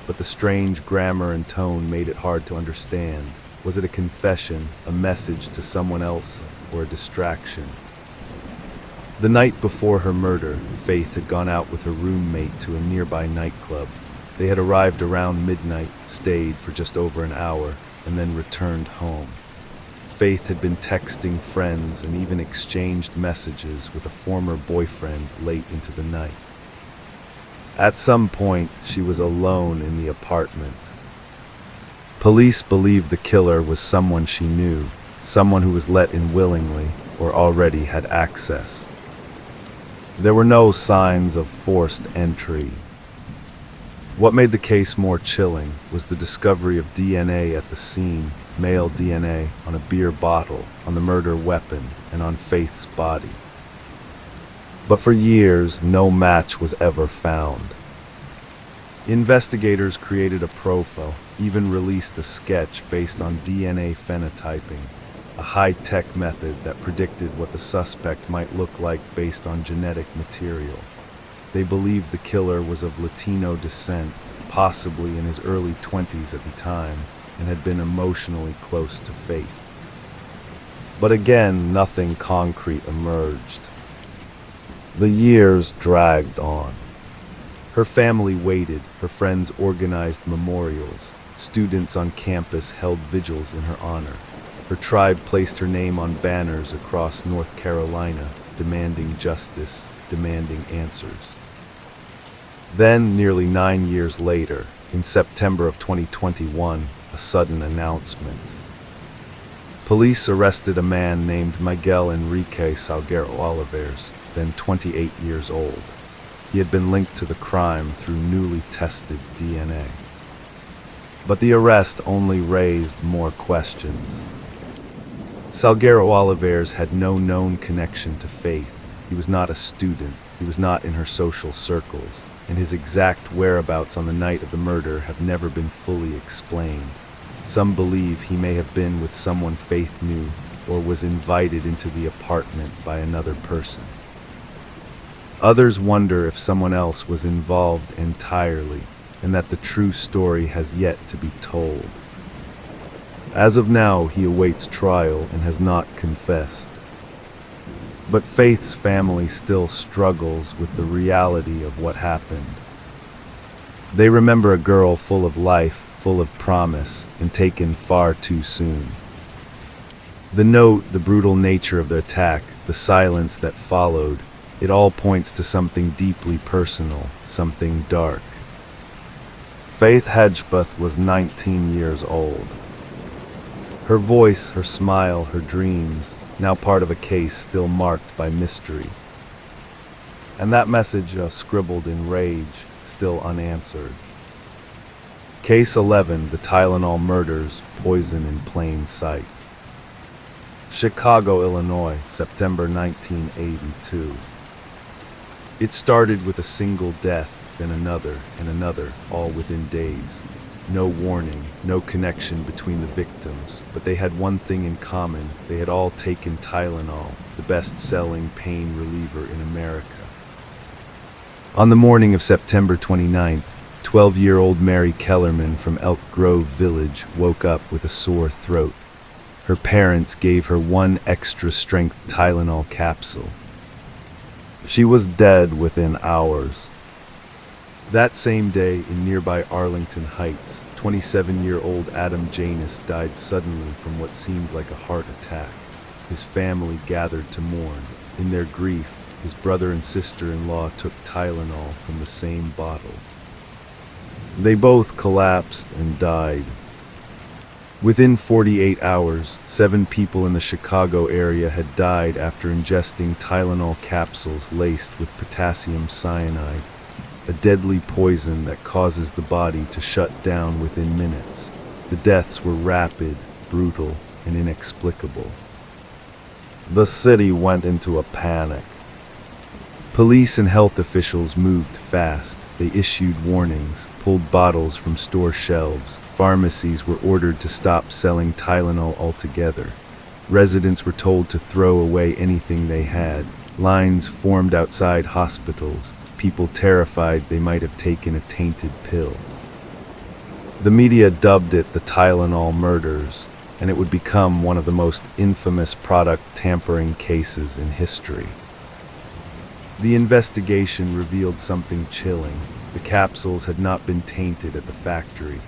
But the strange grammar and tone made it hard to understand. Was it a confession, a message to someone else, or a distraction? The night before her murder, Faith had gone out with her roommate to a nearby nightclub. They had arrived around midnight, stayed for just over an hour, and then returned home. Faith had been texting friends and even exchanged messages with a former boyfriend late into the night. At some point, she was alone in the apartment. Police believed the killer was someone she knew, someone who was let in willingly or already had access. There were no signs of forced entry. What made the case more chilling was the discovery of DNA at the scene, male DNA on a beer bottle, on the murder weapon, and on Faith's body. But for years, no match was ever found. Investigators created a profile, even released a sketch based on DNA phenotyping, a high-tech method that predicted what the suspect might look like based on genetic material. They believed the killer was of Latino descent, possibly in his early 20s at the time, and had been emotionally close to Faith. But again, nothing concrete emerged. The years dragged on. Her family waited, her friends organized memorials, students on campus held vigils in her honor. Her tribe placed her name on banners across North Carolina, demanding justice, demanding answers. Then, nearly 9 years later, in September of 2021, a sudden announcement. Police arrested a man named Miguel Enrique Salguero Olivares, then 28 years old. He had been linked to the crime through newly tested DNA. But the arrest only raised more questions. Salguero Olivares had no known connection to Faith. He was not a student, he was not in her social circles, and his exact whereabouts on the night of the murder have never been fully explained. Some believe he may have been with someone Faith knew, or was invited into the apartment by another person. Others wonder if someone else was involved entirely, and that the true story has yet to be told. As of now, he awaits trial and has not confessed. But Faith's family still struggles with the reality of what happened. They remember a girl full of life, full of promise, and taken far too soon. The note, the brutal nature of the attack, the silence that followed, it all points to something deeply personal, something dark. Faith Hedgepeth was 19 years old. Her voice, her smile, her dreams, now part of a case still marked by mystery. And that message, scribbled in rage, still unanswered. Case 11, the Tylenol murders, poison in plain sight. Chicago, Illinois, September 1982. It started with a single death, then another and another, all within days. No warning, no connection between the victims, but they had one thing in common. They had all taken Tylenol, the best-selling pain reliever in America. On the morning of September 29th, 12-year-old Mary Kellerman from Elk Grove Village woke up with a sore throat. Her parents gave her one extra-strength Tylenol capsule. She was dead within hours. That same day, in nearby Arlington Heights, 27-year-old Adam Janus died suddenly from what seemed like a heart attack. His family gathered to mourn. In their grief, his brother and sister-in-law took Tylenol from the same bottle. They both collapsed and died. Within 48 hours, 7 people in the Chicago area had died after ingesting Tylenol capsules laced with potassium cyanide, a deadly poison that causes the body to shut down within minutes. The deaths were rapid, brutal, and inexplicable. The city went into a panic. Police and health officials moved fast. They issued warnings, pulled bottles from store shelves. Pharmacies were ordered to stop selling Tylenol altogether. Residents were told to throw away anything they had. Lines formed outside hospitals, people terrified they might have taken a tainted pill. The media dubbed it the Tylenol murders, and it would become one of the most infamous product tampering cases in history. The investigation revealed something chilling. The capsules had not been tainted at the factory.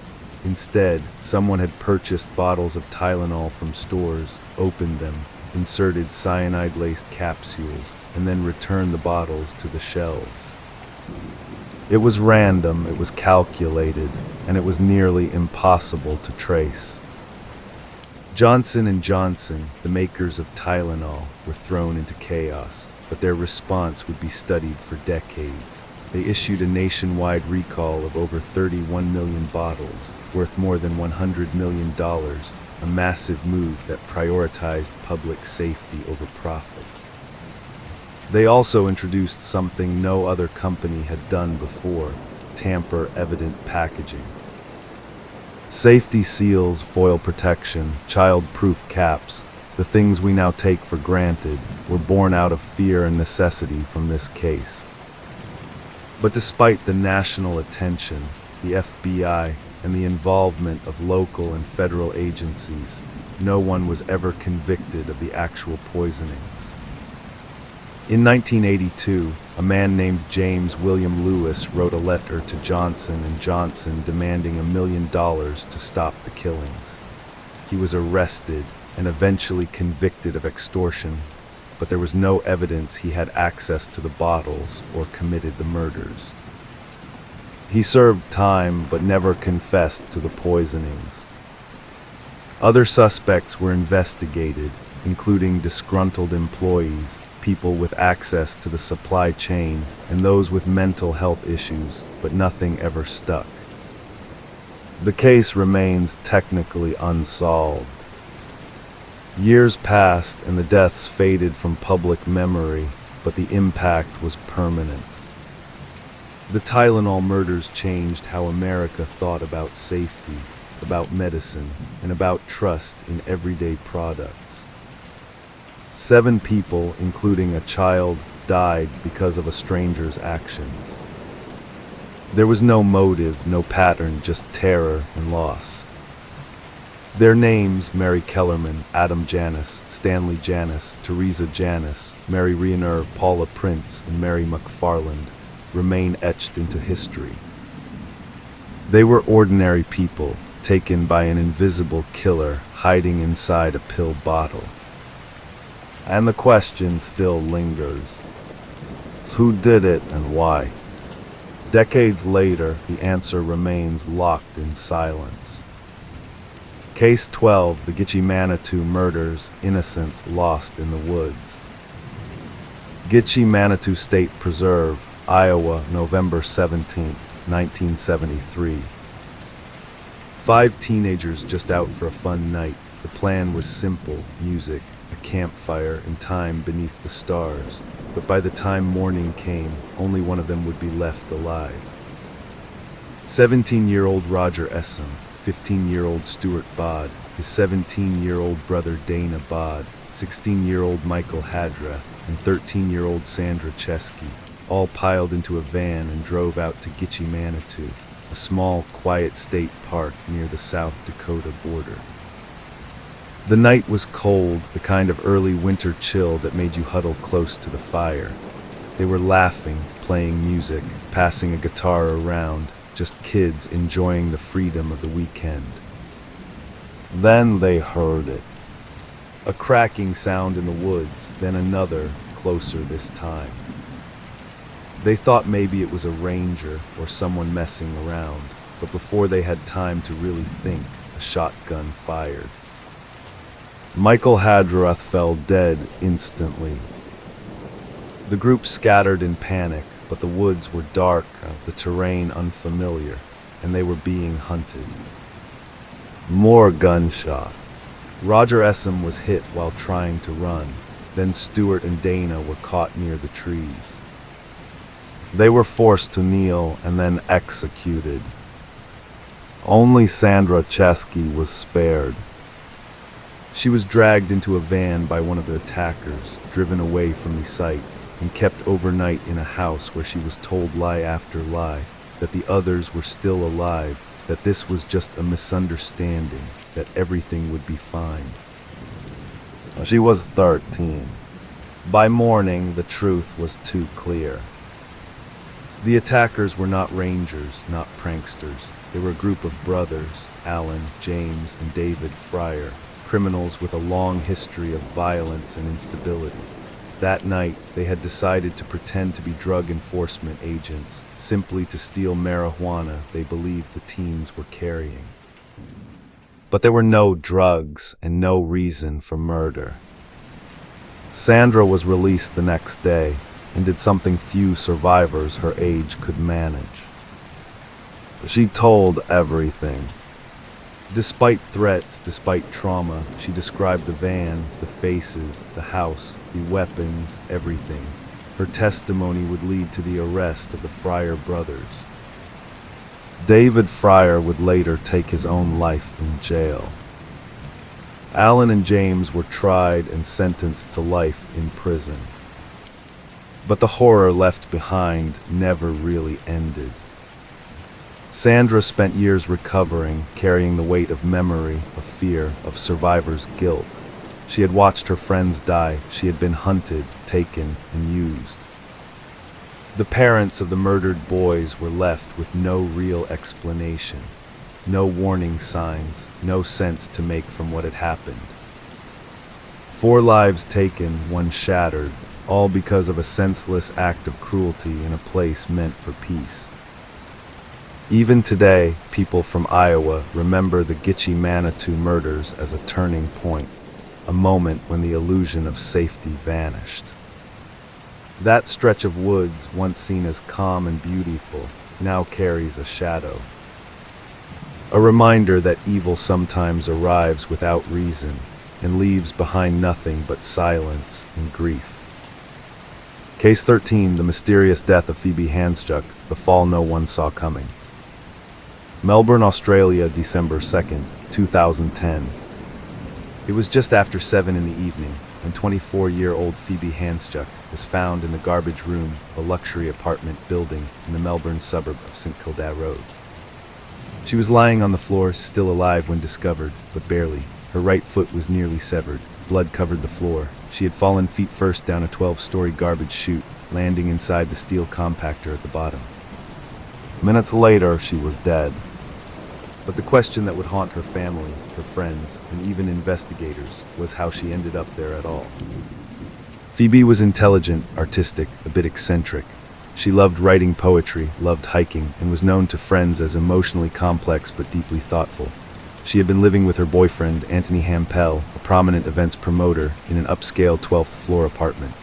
Instead, someone had purchased bottles of Tylenol from stores, opened them, inserted cyanide-laced capsules, and then returned the bottles to the shelves. It was random, it was calculated, and it was nearly impossible to trace. Johnson & Johnson, the makers of Tylenol, were thrown into chaos, but their response would be studied for decades. They issued a nationwide recall of over 31 million bottles, worth more than $100 million, a massive move that prioritized public safety over profit. They also introduced something no other company had done before: tamper-evident packaging. Safety seals, foil protection, child-proof caps, the things we now take for granted, were born out of fear and necessity from this case. But despite the national attention, the FBI, and the involvement of local and federal agencies, no one was ever convicted of the actual poisonings. In 1982, a man named James William Lewis wrote a letter to Johnson & Johnson demanding $1 million to stop the killings. He was arrested and eventually convicted of extortion, but there was no evidence he had access to the bottles or committed the murders. He served time but never confessed to the poisonings. Other suspects were investigated, including disgruntled employees, people with access to the supply chain, and those with mental health issues, but nothing ever stuck. The case remains technically unsolved. Years passed and the deaths faded from public memory, but the impact was permanent. The Tylenol murders changed how America thought about safety, about medicine, and about trust in everyday products. 7 people, including a child, died because of a stranger's actions. There was no motive, no pattern, just terror and loss. Their names: Mary Kellerman, Adam Janis, Stanley Janis, Teresa Janis, Mary Riener, Paula Prince, and Mary McFarland, remain etched into history. They were ordinary people, taken by an invisible killer hiding inside a pill bottle. And the question still lingers: who did it and why? Decades later, the answer remains locked in silence. Case 12, the Gitche Manitou Murders, Innocents Lost in the Woods. Gitche Manitou State Preserve, Iowa, November 17, 1973. 5 teenagers just out for a fun night. The plan was simple: music, a campfire, and time beneath the stars. But by the time morning came, only one of them would be left alive. 17-year-old Roger Essam, 15-year-old Stuart Bod, his 17-year-old brother Dana Bod, 16-year-old Michael Hadra, and 13-year-old Sandra Chesky, all piled into a van and drove out to Gitche Manitou, a small, quiet state park near the South Dakota border. The night was cold, the kind of early winter chill that made you huddle close to the fire. They were laughing, playing music, passing a guitar around, just kids enjoying the freedom of the weekend. Then they heard it. A cracking sound in the woods, then another, closer this time. They thought maybe it was a ranger or someone messing around, but before they had time to really think, a shotgun fired. Michael Hadrath fell dead instantly. The group scattered in panic, but the woods were dark, the terrain unfamiliar, and they were being hunted. More gunshots. Roger Essam was hit while trying to run. Then Stuart and Dana were caught near the trees. They were forced to kneel and then executed. Only Sandra Chesky was spared. She was dragged into a van by one of the attackers, driven away from the site, and kept overnight in a house where she was told lie after lie that the others were still alive, that this was just a misunderstanding, that everything would be fine. She was 13. By morning, the truth was too clear. The attackers were not rangers, not pranksters. They were a group of brothers, Alan, James, and David Fryer, criminals with a long history of violence and instability. That night, they had decided to pretend to be drug enforcement agents, simply to steal marijuana they believed the teens were carrying. But there were no drugs and no reason for murder. Sandra was released the next day and did something few survivors her age could manage. She told everything. Despite threats, despite trauma, she described the van, the faces, the house, the weapons, everything. Her testimony would lead to the arrest of the Fryer brothers. David Fryer would later take his own life in jail. Alan and James were tried and sentenced to life in prison. But the horror left behind never really ended. Sandra spent years recovering, carrying the weight of memory, of fear, of survivors' guilt. She had watched her friends die. She had been hunted, taken, and used. The parents of the murdered boys were left with no real explanation, no warning signs, no sense to make from what had happened. 4 lives taken, 1 shattered, all because of a senseless act of cruelty in a place meant for peace. Even today, people from Iowa remember the Gitche Manitou murders as a turning point, a moment when the illusion of safety vanished. That stretch of woods, once seen as calm and beautiful, now carries a shadow. A reminder that evil sometimes arrives without reason and leaves behind nothing but silence and grief. Case 13, the mysterious death of Phoebe Handsjuk, the fall no one saw coming. Melbourne, Australia, December 2nd, 2010. It was just after 7 in the evening when 24-year-old Phoebe Handsjuk was found in the garbage room of a luxury apartment building in the Melbourne suburb of St Kilda Road. She was lying on the floor, still alive when discovered, but barely. Her right foot was nearly severed. Blood covered the floor. She had fallen feet first down a 12-story garbage chute, landing inside the steel compactor at the bottom. Minutes later, she was dead. But the question that would haunt her family, her friends, and even investigators was how she ended up there at all. Phoebe was intelligent, artistic, a bit eccentric. She loved writing poetry, loved hiking, and was known to friends as emotionally complex but deeply thoughtful. She had been living with her boyfriend, Anthony Hampel, a prominent events promoter, in an upscale 12th floor apartment.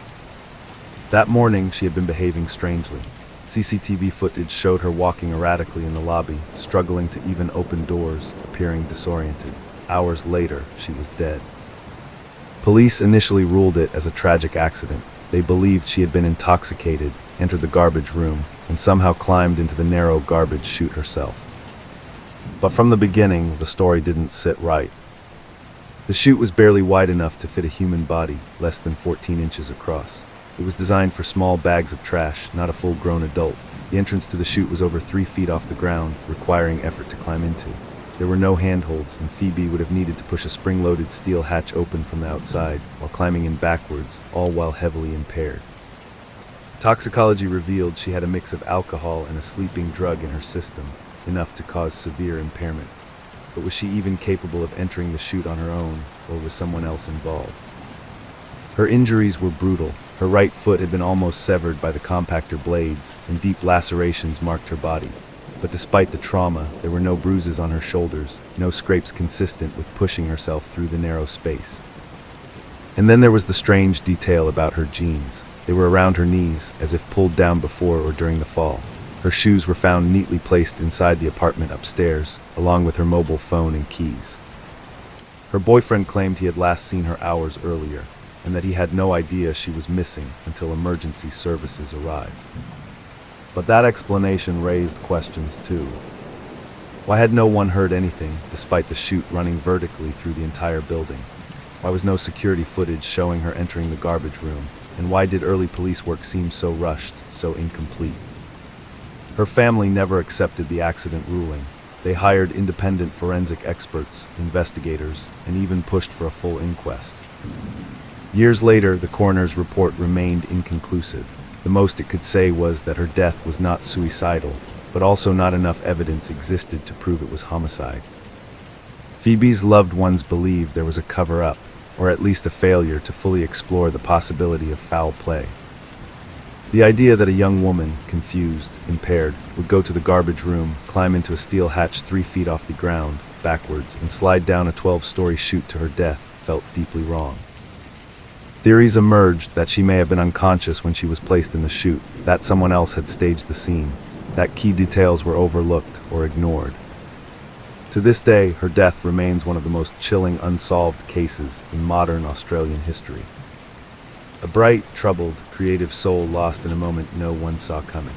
That morning, she had been behaving strangely. CCTV footage showed her walking erratically in the lobby, struggling to even open doors, appearing disoriented. Hours later, she was dead. Police initially ruled it as a tragic accident. They believed she had been intoxicated, entered the garbage room, and somehow climbed into the narrow garbage chute herself. But from the beginning, the story didn't sit right. The chute was barely wide enough to fit a human body, less than 14 inches across. It was designed for small bags of trash, not a full-grown adult. The entrance to the chute was over 3 feet off the ground, requiring effort to climb into. There were no handholds, and Phoebe would have needed to push a spring-loaded steel hatch open from the outside, while climbing in backwards, all while heavily impaired. Toxicology revealed she had a mix of alcohol and a sleeping drug in her system, enough to cause severe impairment. But was she even capable of entering the chute on her own, or was someone else involved? Her injuries were brutal. Her right foot had been almost severed by the compactor blades, and deep lacerations marked her body. But despite the trauma, there were no bruises on her shoulders, no scrapes consistent with pushing herself through the narrow space. And then there was the strange detail about her jeans. They were around her knees, as if pulled down before or during the fall. Her shoes were found neatly placed inside the apartment upstairs, along with her mobile phone and keys. Her boyfriend claimed he had last seen her hours earlier, and that he had no idea she was missing until emergency services arrived. But that explanation raised questions too. Why had no one heard anything, despite the chute running vertically through the entire building? Why was no security footage showing her entering the garbage room? And why did early police work seem so rushed, so incomplete? Her family never accepted the accident ruling. They hired independent forensic experts, investigators, and even pushed for a full inquest. Years later, the coroner's report remained inconclusive. The most it could say was that her death was not suicidal, but also not enough evidence existed to prove it was homicide. Phoebe's loved ones believed there was a cover-up, or at least a failure to fully explore the possibility of foul play. The idea that a young woman, confused, impaired, would go to the garbage room, climb into a steel hatch 3 feet off the ground, backwards, and slide down a 12-story chute to her death felt deeply wrong. Theories emerged that she may have been unconscious when she was placed in the chute, that someone else had staged the scene, that key details were overlooked or ignored. To this day, her death remains one of the most chilling unsolved cases in modern Australian history. A bright, troubled, creative soul lost in a moment no one saw coming.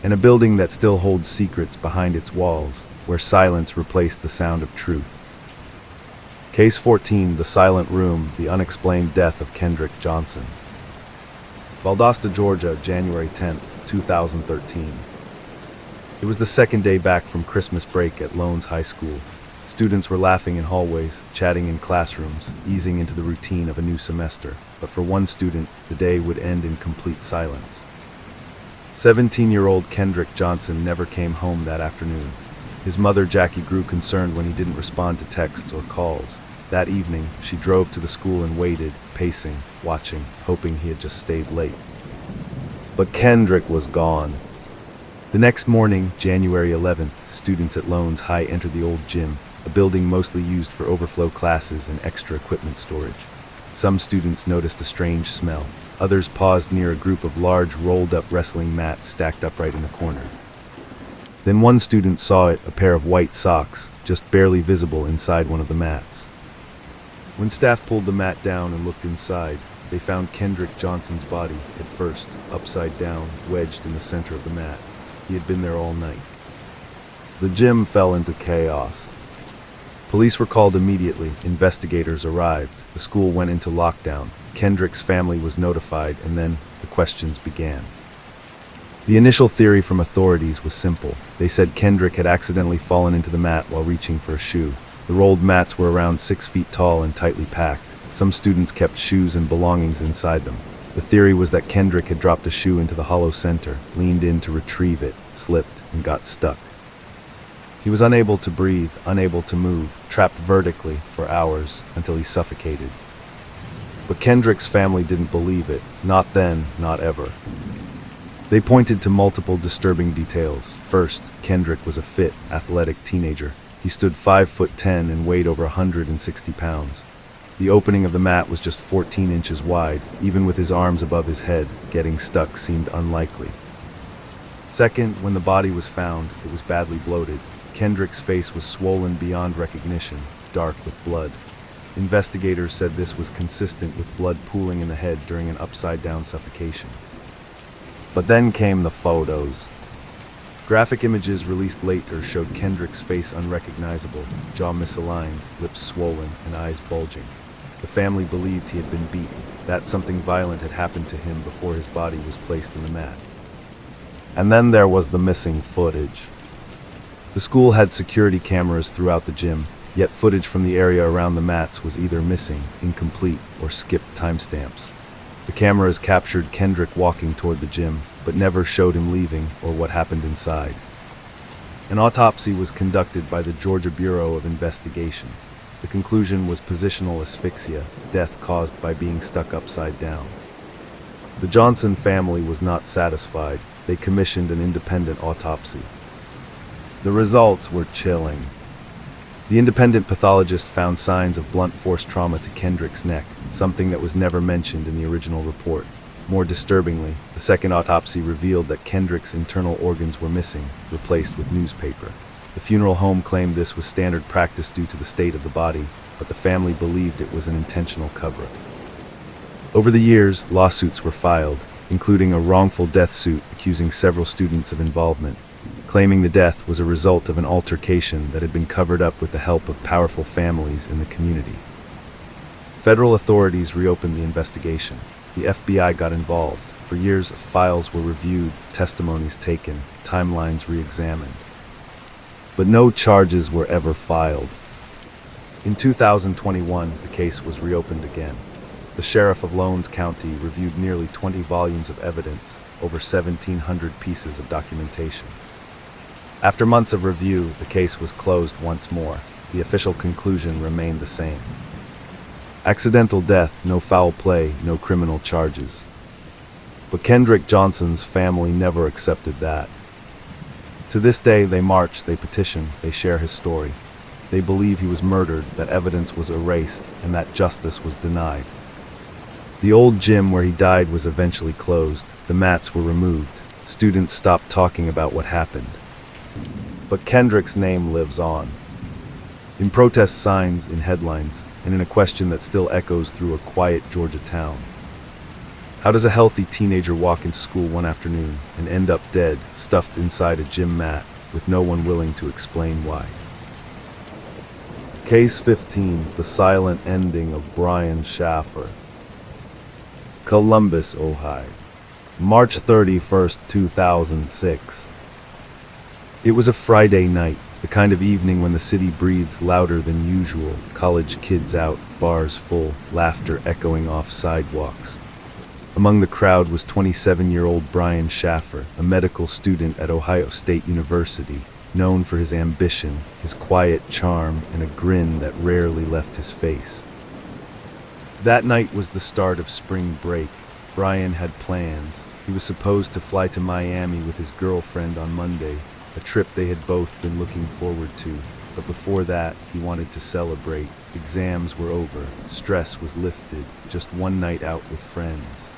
And a building that still holds secrets behind its walls, where silence replaced the sound of truth. Case 14, The Silent Room, the unexplained death of Kendrick Johnson. Valdosta, Georgia, January 10, 2013. It was the second day back from Christmas break at Lowndes High School. Students were laughing in hallways, chatting in classrooms, easing into the routine of a new semester. But for one student, the day would end in complete silence. 17-year-old Kendrick Johnson never came home that afternoon. His mother, Jackie, grew concerned when he didn't respond to texts or calls. That evening, she drove to the school and waited, pacing, watching, hoping he had just stayed late. But Kendrick was gone. The next morning, January 11th, students at Lowndes High entered the old gym, a building mostly used for overflow classes and extra equipment storage. Some students noticed a strange smell. Others paused near a group of large, rolled-up wrestling mats stacked upright in the corner. Then one student saw it, a pair of white socks, just barely visible inside one of the mats. When staff pulled the mat down and looked inside, they found Kendrick Johnson's body, head first, upside down, wedged in the center of the mat. He had been there all night. The gym fell into chaos. Police were called immediately. Investigators arrived. The school went into lockdown. Kendrick's family was notified, and then the questions began. The initial theory from authorities was simple. They said Kendrick had accidentally fallen into the mat while reaching for a shoe. The rolled mats were around 6 feet tall and tightly packed. Some students kept shoes and belongings inside them. The theory was that Kendrick had dropped a shoe into the hollow center, leaned in to retrieve it, slipped, and got stuck. He was unable to breathe, unable to move, trapped vertically for hours until he suffocated. But Kendrick's family didn't believe it, not then, not ever. They pointed to multiple disturbing details. First, Kendrick was a fit, athletic teenager. He stood 5'10" and weighed over 160 pounds. The opening of the mat was just 14 inches wide. Even with his arms above his head, getting stuck seemed unlikely. Second, when the body was found, it was badly bloated. Kendrick's face was swollen beyond recognition, dark with blood. Investigators said this was consistent with blood pooling in the head during an upside-down suffocation. But then came the photos. Graphic images released later showed Kendrick's face unrecognizable, jaw misaligned, lips swollen, and eyes bulging. The family believed he had been beaten, that something violent had happened to him before his body was placed in the mat. And then there was the missing footage. The school had security cameras throughout the gym, yet footage from the area around the mats was either missing, incomplete, or skipped timestamps. The cameras captured Kendrick walking toward the gym, but never showed him leaving or what happened inside. An autopsy was conducted by the Georgia Bureau of Investigation. The conclusion was positional asphyxia, death caused by being stuck upside down. The Johnson family was not satisfied. They commissioned an independent autopsy. The results were chilling. The independent pathologist found signs of blunt force trauma to Kendrick's neck, something that was never mentioned in the original report. More disturbingly, the second autopsy revealed that Kendrick's internal organs were missing, replaced with newspaper. The funeral home claimed this was standard practice due to the state of the body, but the family believed it was an intentional cover-up. Over the years, lawsuits were filed, including a wrongful death suit accusing several students of involvement, claiming the death was a result of an altercation that had been covered up with the help of powerful families in the community. Federal authorities reopened the investigation. The FBI got involved. For years, files were reviewed, testimonies taken, timelines re-examined. But no charges were ever filed. In 2021, the case was reopened again. The sheriff of Lowndes County reviewed nearly 20 volumes of evidence, over 1,700 pieces of documentation. After months of review, the case was closed once more. The official conclusion remained the same. Accidental death, no foul play, no criminal charges. But Kendrick Johnson's family never accepted that. To this day, they march, they petition, they share his story. They believe he was murdered, that evidence was erased, and that justice was denied. The old gym where he died was eventually closed. The mats were removed. Students stopped talking about what happened. But Kendrick's name lives on. In protest signs, in headlines, and in a question that still echoes through a quiet Georgia town. How does a healthy teenager walk into school one afternoon and end up dead, stuffed inside a gym mat, with no one willing to explain why? Case 15, the silent ending of Brian Schaffer. Columbus, Ohio. March 31st, 2006. It was a Friday night, the kind of evening when the city breathes louder than usual, college kids out, bars full, laughter echoing off sidewalks. Among the crowd was 27-year-old Brian Schaffer, a medical student at Ohio State University, known for his ambition, his quiet charm, and a grin that rarely left his face. That night was the start of spring break. Brian had plans. He was supposed to fly to Miami with his girlfriend on Monday, a trip they had both been looking forward to. But before that, he wanted to celebrate. Exams were over. Stress was lifted. Just one night out with friends.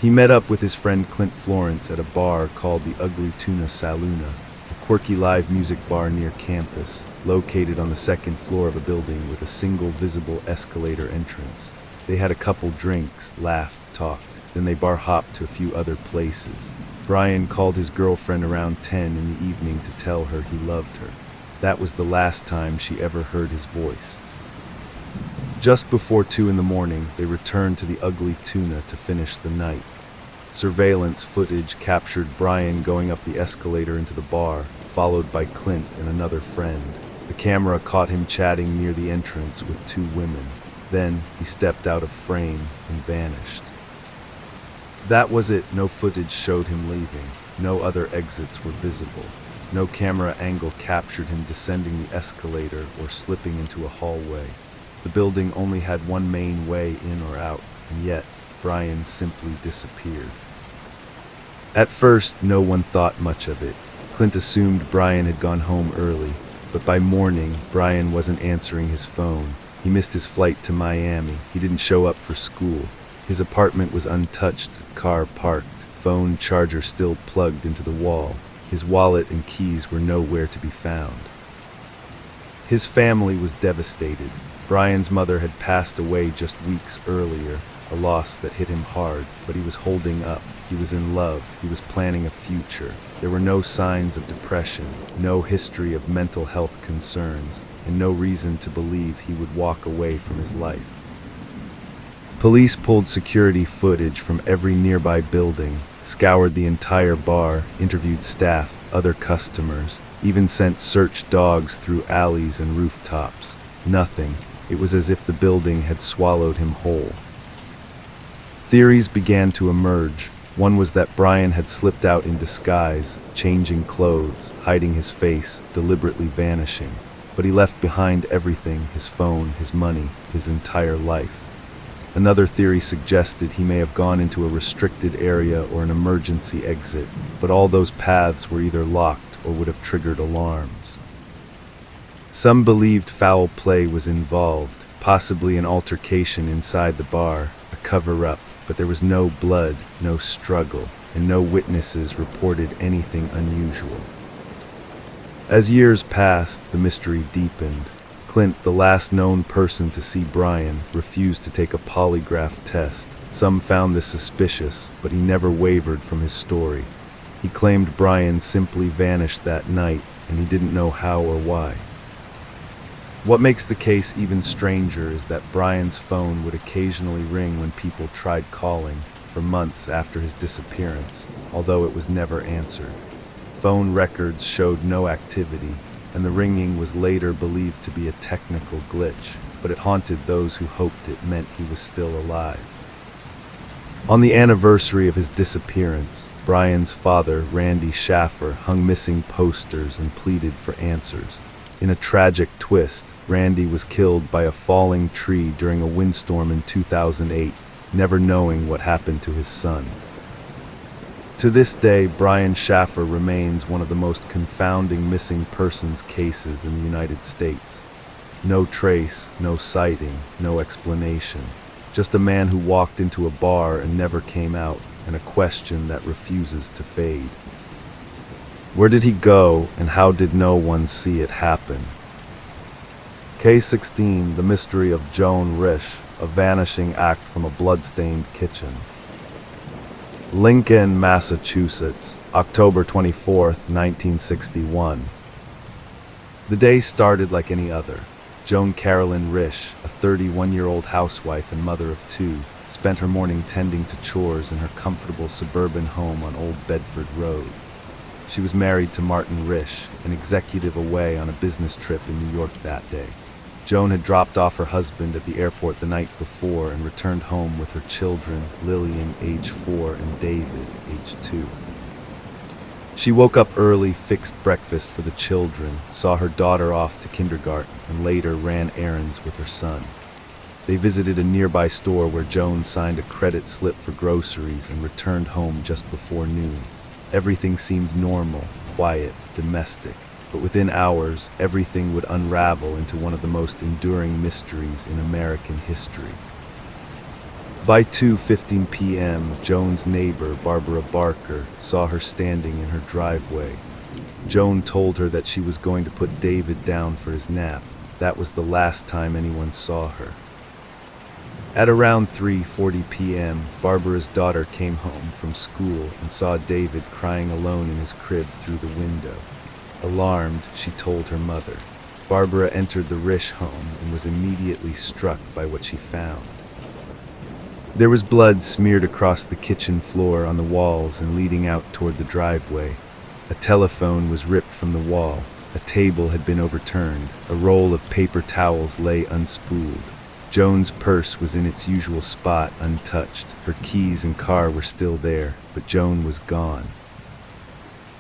He met up with his friend Clint Florence at a bar called the Ugly Tuna Saluna, a quirky live music bar near campus, located on the second floor of a building with a single visible escalator entrance. They had a couple drinks, laughed, talked, then they bar hopped to a few other places. Brian called his girlfriend around 10 in the evening to tell her he loved her. That was the last time she ever heard his voice. Just before 2 in the morning, they returned to the Ugly Tuna to finish the night. Surveillance footage captured Brian going up the escalator into the bar, followed by Clint and another friend. The camera caught him chatting near the entrance with 2 women. Then he stepped out of frame and vanished. That was it. No footage showed him leaving. No other exits were visible. No camera angle captured him descending the escalator or slipping into a hallway. The building only had one main way in or out, and yet Brian simply disappeared. At first, no one thought much of it. Clint assumed Brian had gone home early, but by morning, Brian wasn't answering his phone. He missed his flight to Miami. He didn't show up for school. His apartment was untouched, car parked, phone charger still plugged into the wall. His wallet and keys were nowhere to be found. His family was devastated. Brian's mother had passed away just weeks earlier, a loss that hit him hard, but he was holding up. He was in love. He was planning a future. There were no signs of depression, no history of mental health concerns, and no reason to believe he would walk away from his life. Police pulled security footage from every nearby building, scoured the entire bar, interviewed staff, other customers, even sent search dogs through alleys and rooftops. Nothing. It was as if the building had swallowed him whole. Theories began to emerge. One was that Brian had slipped out in disguise, changing clothes, hiding his face, deliberately vanishing. But he left behind everything, his phone, his money, his entire life. Another theory suggested he may have gone into a restricted area or an emergency exit, but all those paths were either locked or would have triggered alarms. Some believed foul play was involved, possibly an altercation inside the bar, a cover-up, but there was no blood, no struggle, and no witnesses reported anything unusual. As years passed, the mystery deepened. Clint, the last known person to see Brian, refused to take a polygraph test. Some found this suspicious, but he never wavered from his story. He claimed Brian simply vanished that night, and he didn't know how or why. What makes the case even stranger is that Brian's phone would occasionally ring when people tried calling, for months after his disappearance, although it was never answered. Phone records showed no activity, and the ringing was later believed to be a technical glitch. but it haunted those who hoped it meant he was still alive. On the anniversary of his disappearance, Brian's father, Randy Schaffer, hung missing posters and pleaded for answers. In a tragic twist, Randy was killed by a falling tree during a windstorm in 2008, never knowing what happened to his son. To this day, Brian Schaffer remains one of the most confounding missing persons cases in the United States. No trace, no sighting, no explanation. Just a man who walked into a bar and never came out, and a question that refuses to fade. Where did he go, and how did no one see it happen? K-16, The Mystery of Joan Risch, a vanishing act from a blood-stained kitchen. Lincoln, Massachusetts, October 24, 1961. The day started like any other. Joan Carolyn Risch, a 31-year-old housewife and mother of two, spent her morning tending to chores in her comfortable suburban home on Old Bedford Road. She was married to Martin Risch, an executive away on a business trip in New York that day. Joan had dropped off her husband at the airport the night before and returned home with her children, Lillian, age 4, and David, age 2. She woke up early, fixed breakfast for the children, saw her daughter off to kindergarten, and later ran errands with her son. They visited a nearby store where Joan signed a credit slip for groceries and returned home just before noon. Everything seemed normal, quiet, domestic. But within hours, everything would unravel into one of the most enduring mysteries in American history. By 2:15 p.m., Joan's neighbor, Barbara Barker, saw her standing in her driveway. Joan told her that she was going to put David down for his nap. That was the last time anyone saw her. At around 3:40 p.m., Barbara's daughter came home from school and saw David crying alone in his crib through the window. Alarmed, she told her mother. Barbara entered the Risch home and was immediately struck by what she found. There was blood smeared across the kitchen floor, on the walls, and leading out toward the driveway. A telephone was ripped from the wall. A table had been overturned. A roll of paper towels lay unspooled. Joan's purse was in its usual spot, untouched. Her keys and car were still there, but Joan was gone.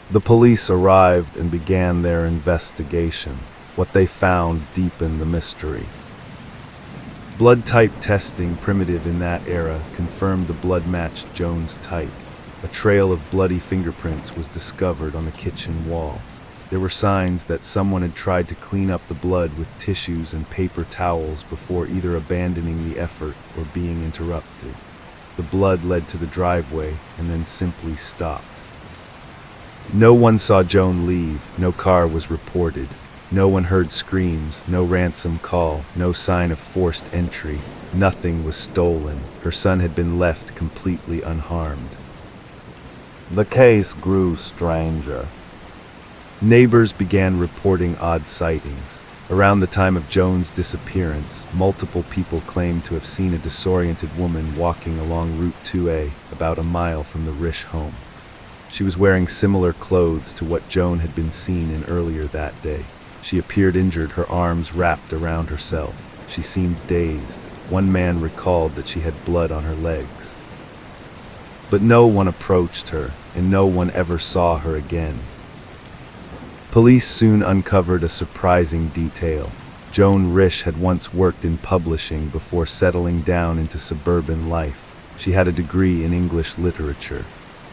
The police arrived and began their investigation. What they found deepened the mystery. Blood type testing, primitive in that era, confirmed the blood matched Joan's type. A trail of bloody fingerprints was discovered on the kitchen wall. There were signs that someone had tried to clean up the blood with tissues and paper towels before either abandoning the effort or being interrupted. The blood led to the driveway and then simply stopped. No one saw Joan leave, no car was reported. No one heard screams, no ransom call, no sign of forced entry. Nothing was stolen. Her son had been left completely unharmed. The case grew stranger. Neighbors began reporting odd sightings. Around the time of Joan's disappearance, multiple people claimed to have seen a disoriented woman walking along Route 2A, about a mile from the Risch home. She was wearing similar clothes to what Joan had been seen in earlier that day. She appeared injured, her arms wrapped around herself. She seemed dazed. One man recalled that she had blood on her legs. But no one approached her, and no one ever saw her again. Police soon uncovered a surprising detail. Joan Risch had once worked in publishing before settling down into suburban life. She had a degree in English literature.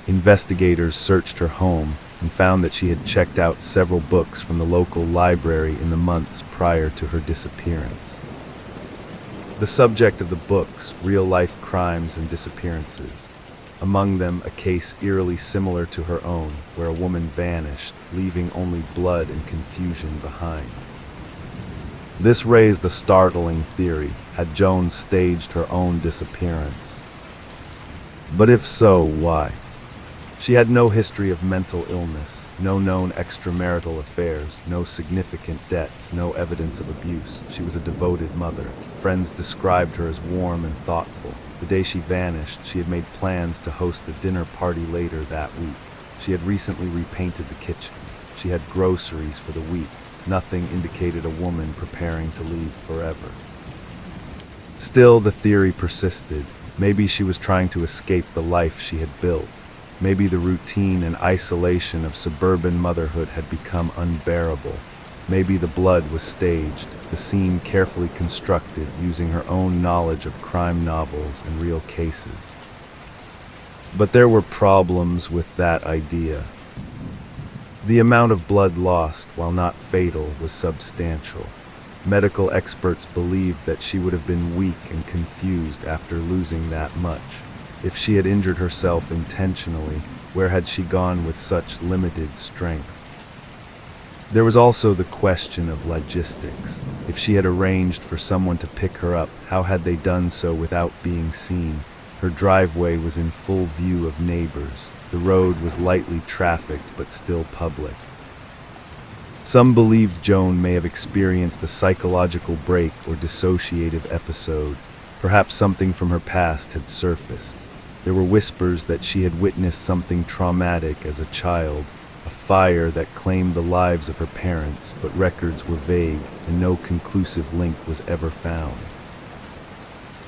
Investigators searched her home and found that she had checked out several books from the local library in the months prior to her disappearance. The subject of the books, real-life crimes and disappearances. Among them, a case eerily similar to her own, where a woman vanished, leaving only blood and confusion behind. This raised a startling theory. Had Joan staged her own disappearance? But if so, why? She had no history of mental illness, no known extramarital affairs, no significant debts, no evidence of abuse. She was a devoted mother. Friends described her as warm and thoughtful. The day she vanished, she had made plans to host a dinner party later that week. She had recently repainted the kitchen. She had groceries for the week. Nothing indicated a woman preparing to leave forever. Still, the theory persisted. Maybe she was trying to escape the life she had built. Maybe the routine and isolation of suburban motherhood had become unbearable. Maybe the blood was staged, the scene carefully constructed using her own knowledge of crime novels and real cases. But there were problems with that idea. The amount of blood lost, while not fatal, was substantial. Medical experts believed that she would have been weak and confused after losing that much. If she had injured herself intentionally, where had she gone with such limited strength? There was also the question of logistics. If she had arranged for someone to pick her up, how had they done so without being seen? Her driveway was in full view of neighbors. The road was lightly trafficked but still public. Some believed Joan may have experienced a psychological break or dissociative episode. Perhaps something from her past had surfaced. There were whispers that she had witnessed something traumatic as a child, a fire that claimed the lives of her parents, but records were vague and no conclusive link was ever found.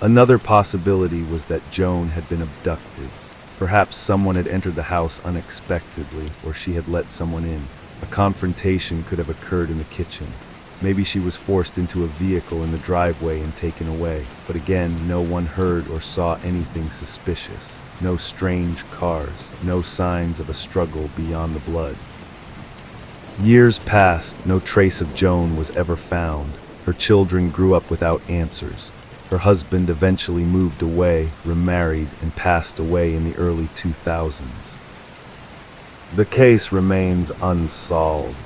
Another possibility was that Joan had been abducted. Perhaps someone had entered the house unexpectedly, or she had let someone in. A confrontation could have occurred in the kitchen. Maybe she was forced into a vehicle in the driveway and taken away. But again, no one heard or saw anything suspicious. No strange cars, no signs of a struggle beyond the blood. Years passed, no trace of Joan was ever found. Her children grew up without answers. Her husband eventually moved away, remarried, and passed away in the early 2000s. The case remains unsolved.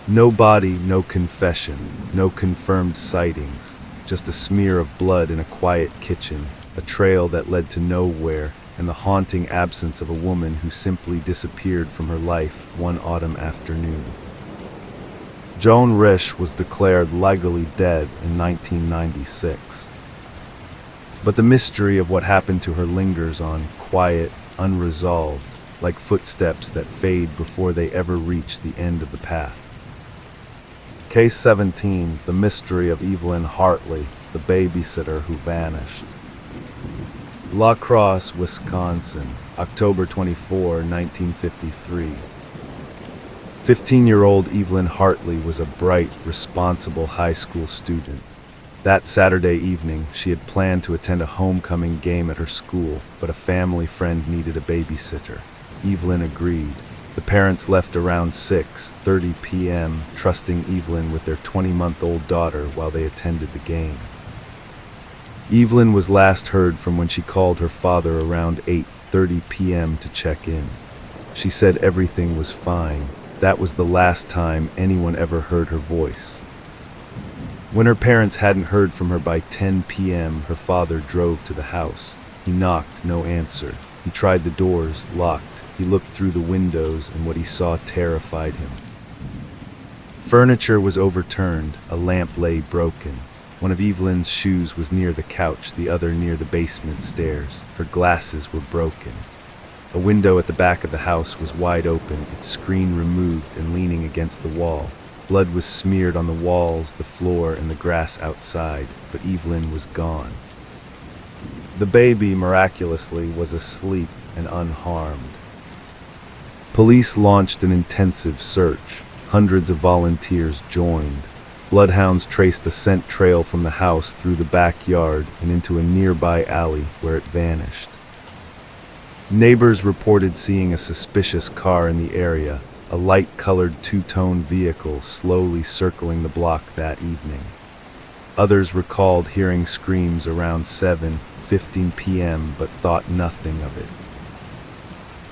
No body, no confession, no confirmed sightings, just a smear of blood in a quiet kitchen, a trail that led to nowhere, and the haunting absence of a woman who simply disappeared from her life one autumn afternoon. Joan Risch was declared legally dead in 1996. But the mystery of what happened to her lingers on, quiet, unresolved, like footsteps that fade before they ever reach the end of the path. Case 17, the mystery of Evelyn Hartley, the babysitter who vanished. La Crosse, Wisconsin, October 24, 1953. 15-year-old Evelyn Hartley was a bright, responsible high school student. That Saturday evening, she had planned to attend a homecoming game at her school, but a family friend needed a babysitter. Evelyn agreed. The parents left around 6:30 p.m., trusting Evelyn with their 20-month-old daughter while they attended the game. Evelyn was last heard from when she called her father around 8:30 p.m. to check in. She said everything was fine. That was the last time anyone ever heard her voice. When her parents hadn't heard from her by 10 p.m., her father drove to the house. He knocked, no answer. He tried the doors, locked. He looked through the windows, and what he saw terrified him. Furniture was overturned. A lamp lay broken. One of Evelyn's shoes was near the couch, the other near the basement stairs. Her glasses were broken. A window at the back of the house was wide open, its screen removed and leaning against the wall. Blood was smeared on the walls, the floor, and the grass outside, but Evelyn was gone. The baby, miraculously, was asleep and unharmed. Police launched an intensive search. Hundreds of volunteers joined. Bloodhounds traced a scent trail from the house through the backyard and into a nearby alley where it vanished. Neighbors reported seeing a suspicious car in the area, a light-colored two-tone vehicle slowly circling the block that evening. Others recalled hearing screams around 7:15 p.m. but thought nothing of it.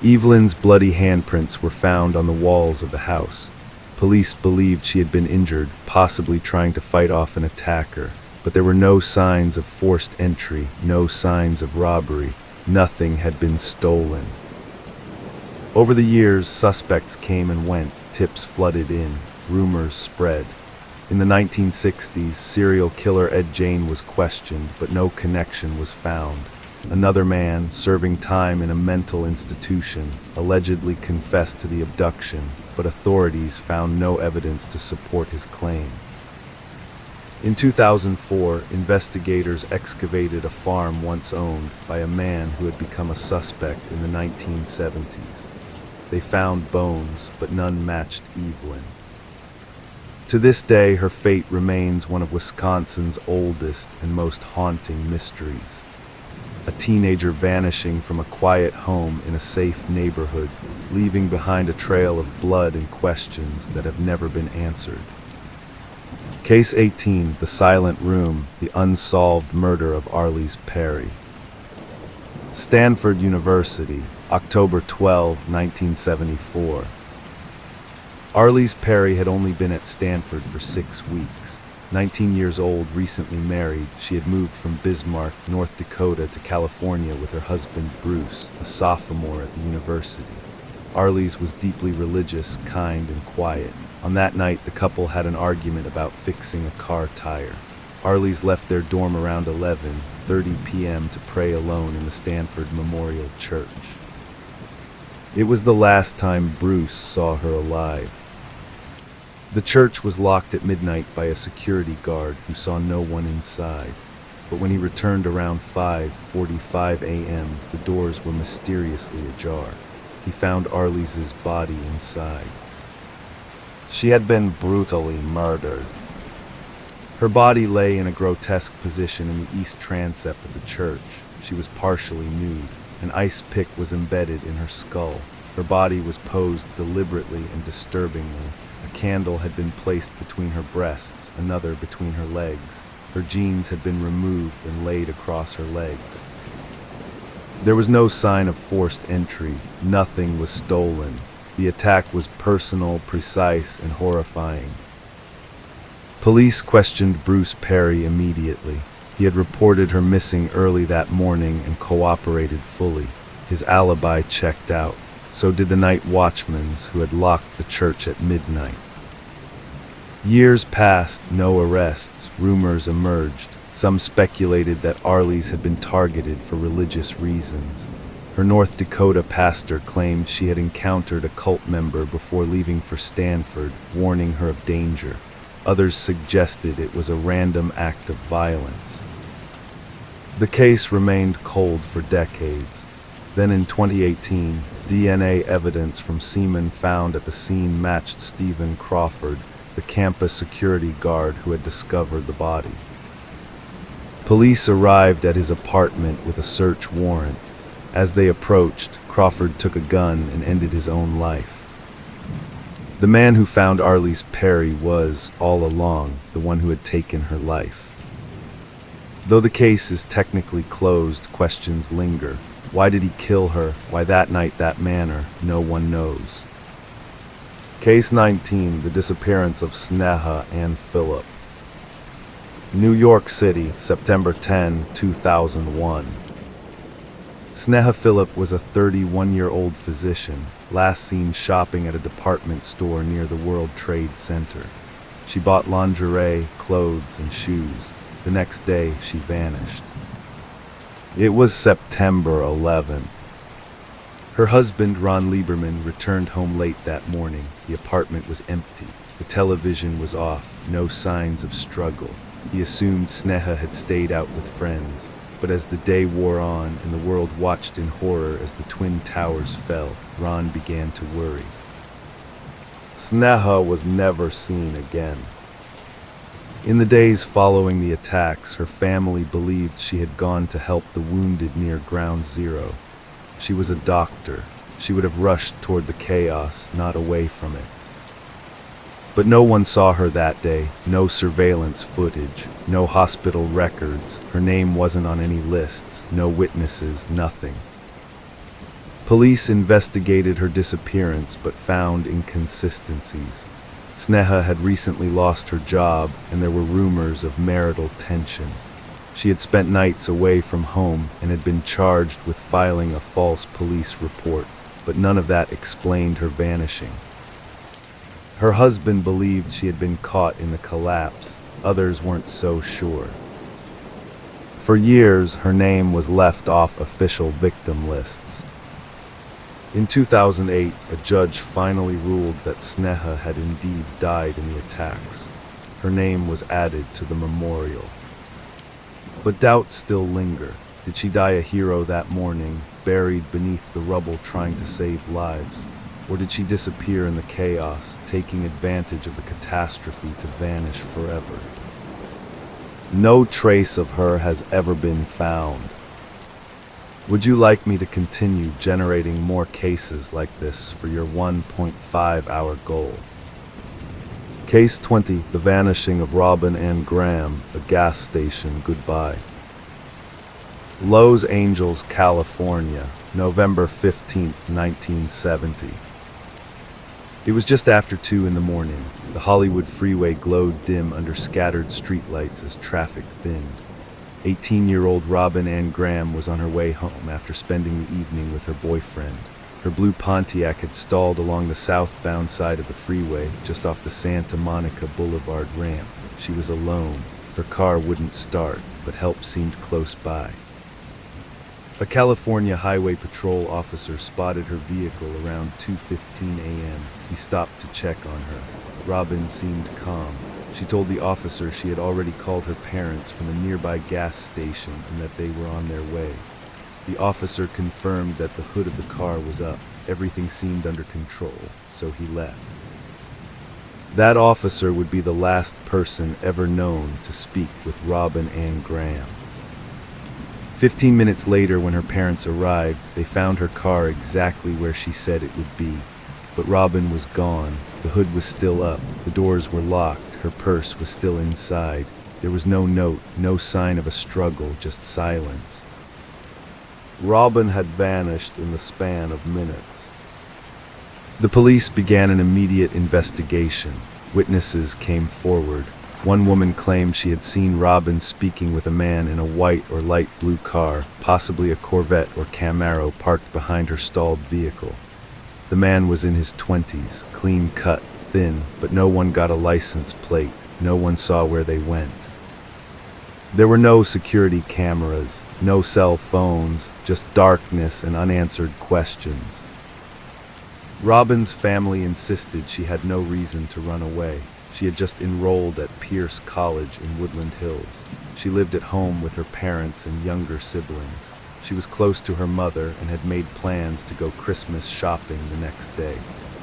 Evelyn's bloody handprints were found on the walls of the house. Police believed she had been injured, possibly trying to fight off an attacker, but there were no signs of forced entry, no signs of robbery. Nothing had been stolen. Over the years, suspects came and went, tips flooded in, rumors spread. In the 1960s, serial killer Ed Jane was questioned, but no connection was found. Another man, serving time in a mental institution, allegedly confessed to the abduction, but authorities found no evidence to support his claim. In 2004, investigators excavated a farm once owned by a man who had become a suspect in the 1970s. They found bones, but none matched Evelyn. To this day, her fate remains one of Wisconsin's oldest and most haunting mysteries. A teenager vanishing from a quiet home in a safe neighborhood, leaving behind a trail of blood and questions that have never been answered. Case 18, The Silent Room, the unsolved murder of Arliss Perry. Stanford University, October 12, 1974. Arliss Perry had only been at Stanford for 6 weeks. 19 years old, recently married, she had moved from Bismarck, North Dakota to California with her husband Bruce, a sophomore at the university. Arliss was deeply religious, kind, and quiet. On that night, the couple had an argument about fixing a car tire. Arliss left their dorm around 11:30 p.m. to pray alone in the Stanford Memorial Church. It was the last time Bruce saw her alive. The church was locked at midnight by a security guard who saw no one inside. But when he returned around 5:45 a.m., the doors were mysteriously ajar. He found Arliss's body inside. She had been brutally murdered. Her body lay in a grotesque position in the east transept of the church. She was partially nude. An ice pick was embedded in her skull. Her body was posed deliberately and disturbingly. A candle had been placed between her breasts, another between her legs. Her jeans had been removed and laid across her legs. There was no sign of forced entry. Nothing was stolen. The attack was personal, precise, and horrifying. Police questioned Bruce Perry immediately. He had reported her missing early that morning and cooperated fully. His alibi checked out. So did the night watchmen who had locked the church at midnight. Years passed, no arrests. Rumors emerged. Some speculated that Arliss had been targeted for religious reasons. Her North Dakota pastor claimed she had encountered a cult member before leaving for Stanford, warning her of danger. Others suggested it was a random act of violence. The case remained cold for decades. Then in 2018, DNA evidence from semen found at the scene matched Stephen Crawford, the campus security guard who had discovered the body. Police arrived at his apartment with a search warrant. As they approached, Crawford took a gun and ended his own life. The man who found Arliss Perry was, all along, the one who had taken her life. Though the case is technically closed, questions linger. Why did he kill her? Why that night, that manner? No one knows. Case 19, the disappearance of Sneha and Philip. New York City, September 10, 2001. Sneha Philip was a 31-year-old physician, last seen shopping at a department store near the World Trade Center. She bought lingerie, clothes, and shoes. The next day, she vanished. It was September 11. Her husband, Ron Lieberman, returned home late that morning. The apartment was empty. The television was off, no signs of struggle. He assumed Sneha had stayed out with friends. But as the day wore on and the world watched in horror as the Twin Towers fell, Ron began to worry. Sneha was never seen again. In the days following the attacks, her family believed she had gone to help the wounded near Ground Zero. She was a doctor. She would have rushed toward the chaos, not away from it. But no one saw her that day, no surveillance footage, no hospital records. Her name wasn't on any lists, no witnesses, nothing. Police investigated her disappearance but found inconsistencies. Sneha had recently lost her job and there were rumors of marital tension. She had spent nights away from home and had been charged with filing a false police report, but none of that explained her vanishing. Her husband believed she had been caught in the collapse. Others weren't so sure. For years, her name was left off official victim lists. In 2008, a judge finally ruled that Sneha had indeed died in the attacks. her name was added to the memorial. But doubts still linger. Did she die a hero that morning, buried beneath the rubble trying to save lives? Or did she disappear in the chaos, taking advantage of the catastrophe to vanish forever? No trace of her has ever been found. Would you like me to continue generating more cases like this for your 1.5-hour goal? Case 20, The Vanishing of Robin Ann Graham, a gas station goodbye. Los Angeles, California, November 15, 1970. It was just after 2 in the morning. The Hollywood freeway glowed dim under scattered streetlights as traffic thinned. 18-year-old Robin Ann Graham was on her way home after spending the evening with her boyfriend. Her blue Pontiac had stalled along the southbound side of the freeway, just off the Santa Monica Boulevard ramp. She was alone. Her car wouldn't start, but help seemed close by. A California Highway Patrol officer spotted her vehicle around 2:15 a.m. He stopped to check on her. Robin seemed calm. She told the officer she had already called her parents from a nearby gas station and that they were on their way. The officer confirmed that the hood of the car was up. Everything seemed under control, so he left. That officer would be the last person ever known to speak with Robin Ann Graham. 15 minutes later, when her parents arrived, they found her car exactly where she said it would be. But Robin was gone. The hood was still up. The doors were locked. Her purse was still inside. There was no note, no sign of a struggle, just silence. Robin had vanished in the span of minutes. The police began an immediate investigation. Witnesses came forward. One woman claimed she had seen Robin speaking with a man in a white or light blue car, possibly a Corvette or Camaro, parked behind her stalled vehicle. The man was in his 20s, clean-cut, thin, but no one got a license plate. No one saw where they went. There were no security cameras, no cell phones, just darkness and unanswered questions. Robin's family insisted she had no reason to run away. She had just enrolled at Pierce College in Woodland Hills. She lived at home with her parents and younger siblings. She was close to her mother and had made plans to go Christmas shopping the next day.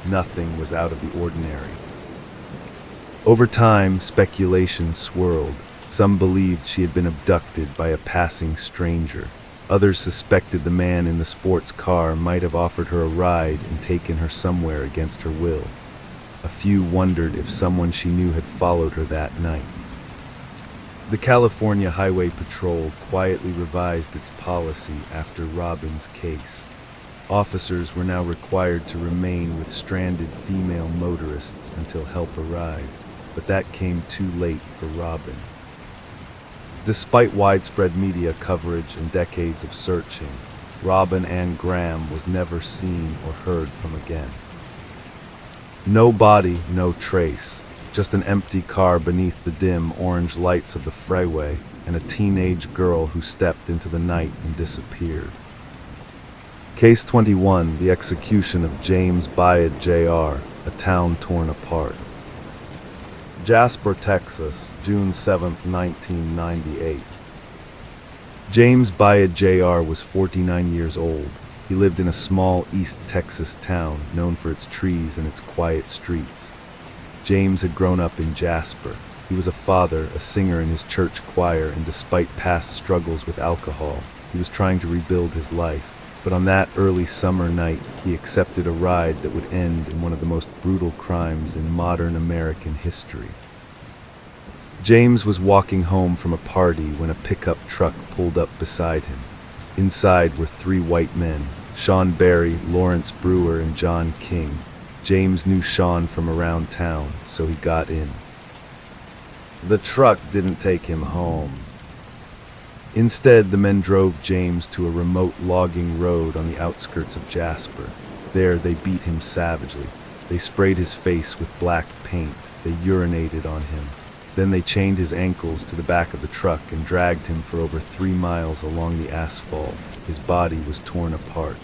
Nothing was out of the ordinary. Over time, speculation swirled. Some believed she had been abducted by a passing stranger. Others suspected the man in the sports car might have offered her a ride and taken her somewhere against her will. A few wondered if someone she knew had followed her that night. The California Highway Patrol quietly revised its policy after Robin's case. Officers were now required to remain with stranded female motorists until help arrived, but that came too late for Robin. Despite widespread media coverage and decades of searching, Robin Ann Graham was never seen or heard from again. No body, no trace, just an empty car beneath the dim orange lights of the freeway and a teenage girl who stepped into the night and disappeared. Case 21, the execution of James Byard Jr., a town torn apart. Jasper, Texas, June 7, 1998. James Byard Jr. was 49 years old. He lived in a small East Texas town known for its trees and its quiet streets. James had grown up in Jasper. He was a father, a singer in his church choir, and despite past struggles with alcohol, he was trying to rebuild his life. But on that early summer night, he accepted a ride that would end in one of the most brutal crimes in modern American history. James was walking home from a party when a pickup truck pulled up beside him. Inside were 3 white men, Sean Berry, Lawrence Brewer, and John King. James knew Sean from around town, so he got in. The truck didn't take him home. Instead, the men drove James to a remote logging road on the outskirts of Jasper. There, they beat him savagely. They sprayed his face with black paint. They urinated on him. Then they chained his ankles to the back of the truck and dragged him for over 3 miles along the asphalt. His body was torn apart.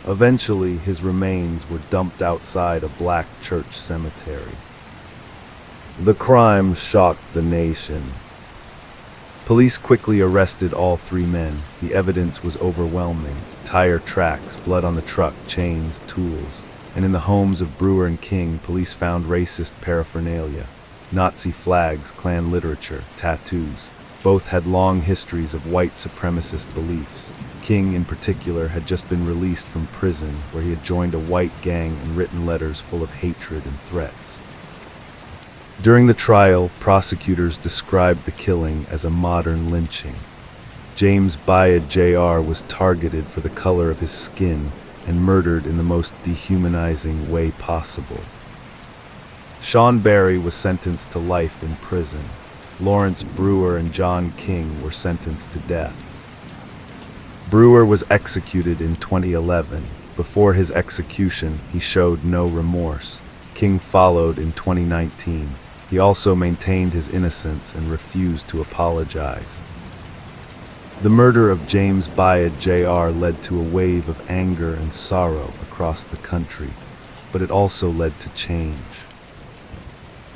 Eventually, his remains were dumped outside a black church cemetery. The crime shocked the nation. Police quickly arrested all three men. The evidence was overwhelming. Tire tracks, blood on the truck, chains, tools. And in the homes of Brewer and King, police found racist paraphernalia. Nazi flags, Klan literature, tattoos. Both had long histories of white supremacist beliefs. King, in particular, had just been released from prison, where he had joined a white gang and written letters full of hatred and threats. During the trial, prosecutors described the killing as a modern lynching. James Byard Jr. was targeted for the color of his skin and murdered in the most dehumanizing way possible. Sean Barry was sentenced to life in prison. Lawrence Brewer and John King were sentenced to death. Brewer was executed in 2011. Before his execution, he showed no remorse. King followed in 2019. He also maintained his innocence and refused to apologize. The murder of James Byard Jr. led to a wave of anger and sorrow across the country, but it also led to change.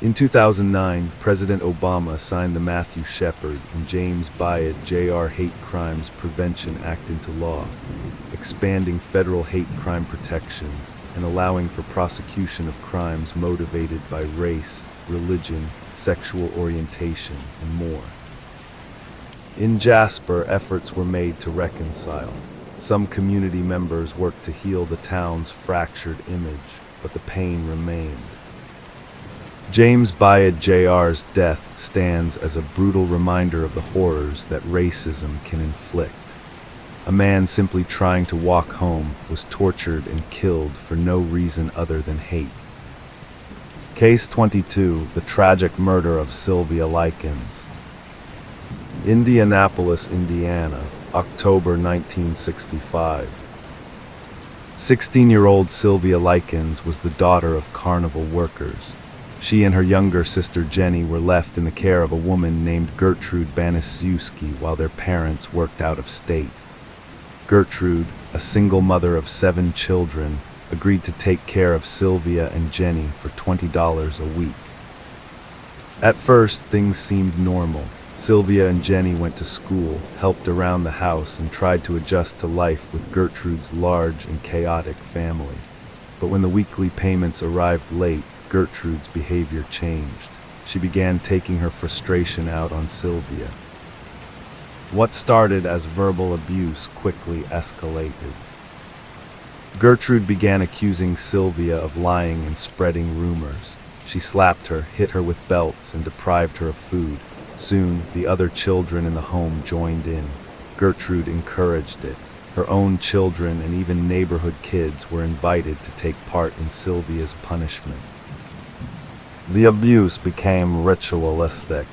In 2009, President Obama signed the Matthew Shepard and James Byard Jr. Hate Crimes Prevention Act into law, expanding federal hate crime protections and allowing for prosecution of crimes motivated by race, religion, sexual orientation, and more. In Jasper, efforts were made to reconcile. Some community members worked to heal the town's fractured image, but the pain remained. James Byard Jr.'s death stands as a brutal reminder of the horrors that racism can inflict. A man simply trying to walk home was tortured and killed for no reason other than hate. Case 22, the tragic murder of Sylvia Likens. Indianapolis, Indiana, October 1965. 16-year-old Sylvia Likens was the daughter of carnival workers. She and her younger sister Jenny were left in the care of a woman named Gertrude Banisiewski while their parents worked out of state. Gertrude, a single mother of 7 children, agreed to take care of Sylvia and Jenny for $20 a week. At first, things seemed normal. Sylvia and Jenny went to school, helped around the house, and tried to adjust to life with Gertrude's large and chaotic family. But when the weekly payments arrived late, Gertrude's behavior changed. She began taking her frustration out on Sylvia. What started as verbal abuse quickly escalated. Gertrude began accusing Sylvia of lying and spreading rumors. She slapped her, hit her with belts, and deprived her of food. Soon, the other children in the home joined in. Gertrude encouraged it. Her own children and even neighborhood kids were invited to take part in Sylvia's punishment. The abuse became ritualistic.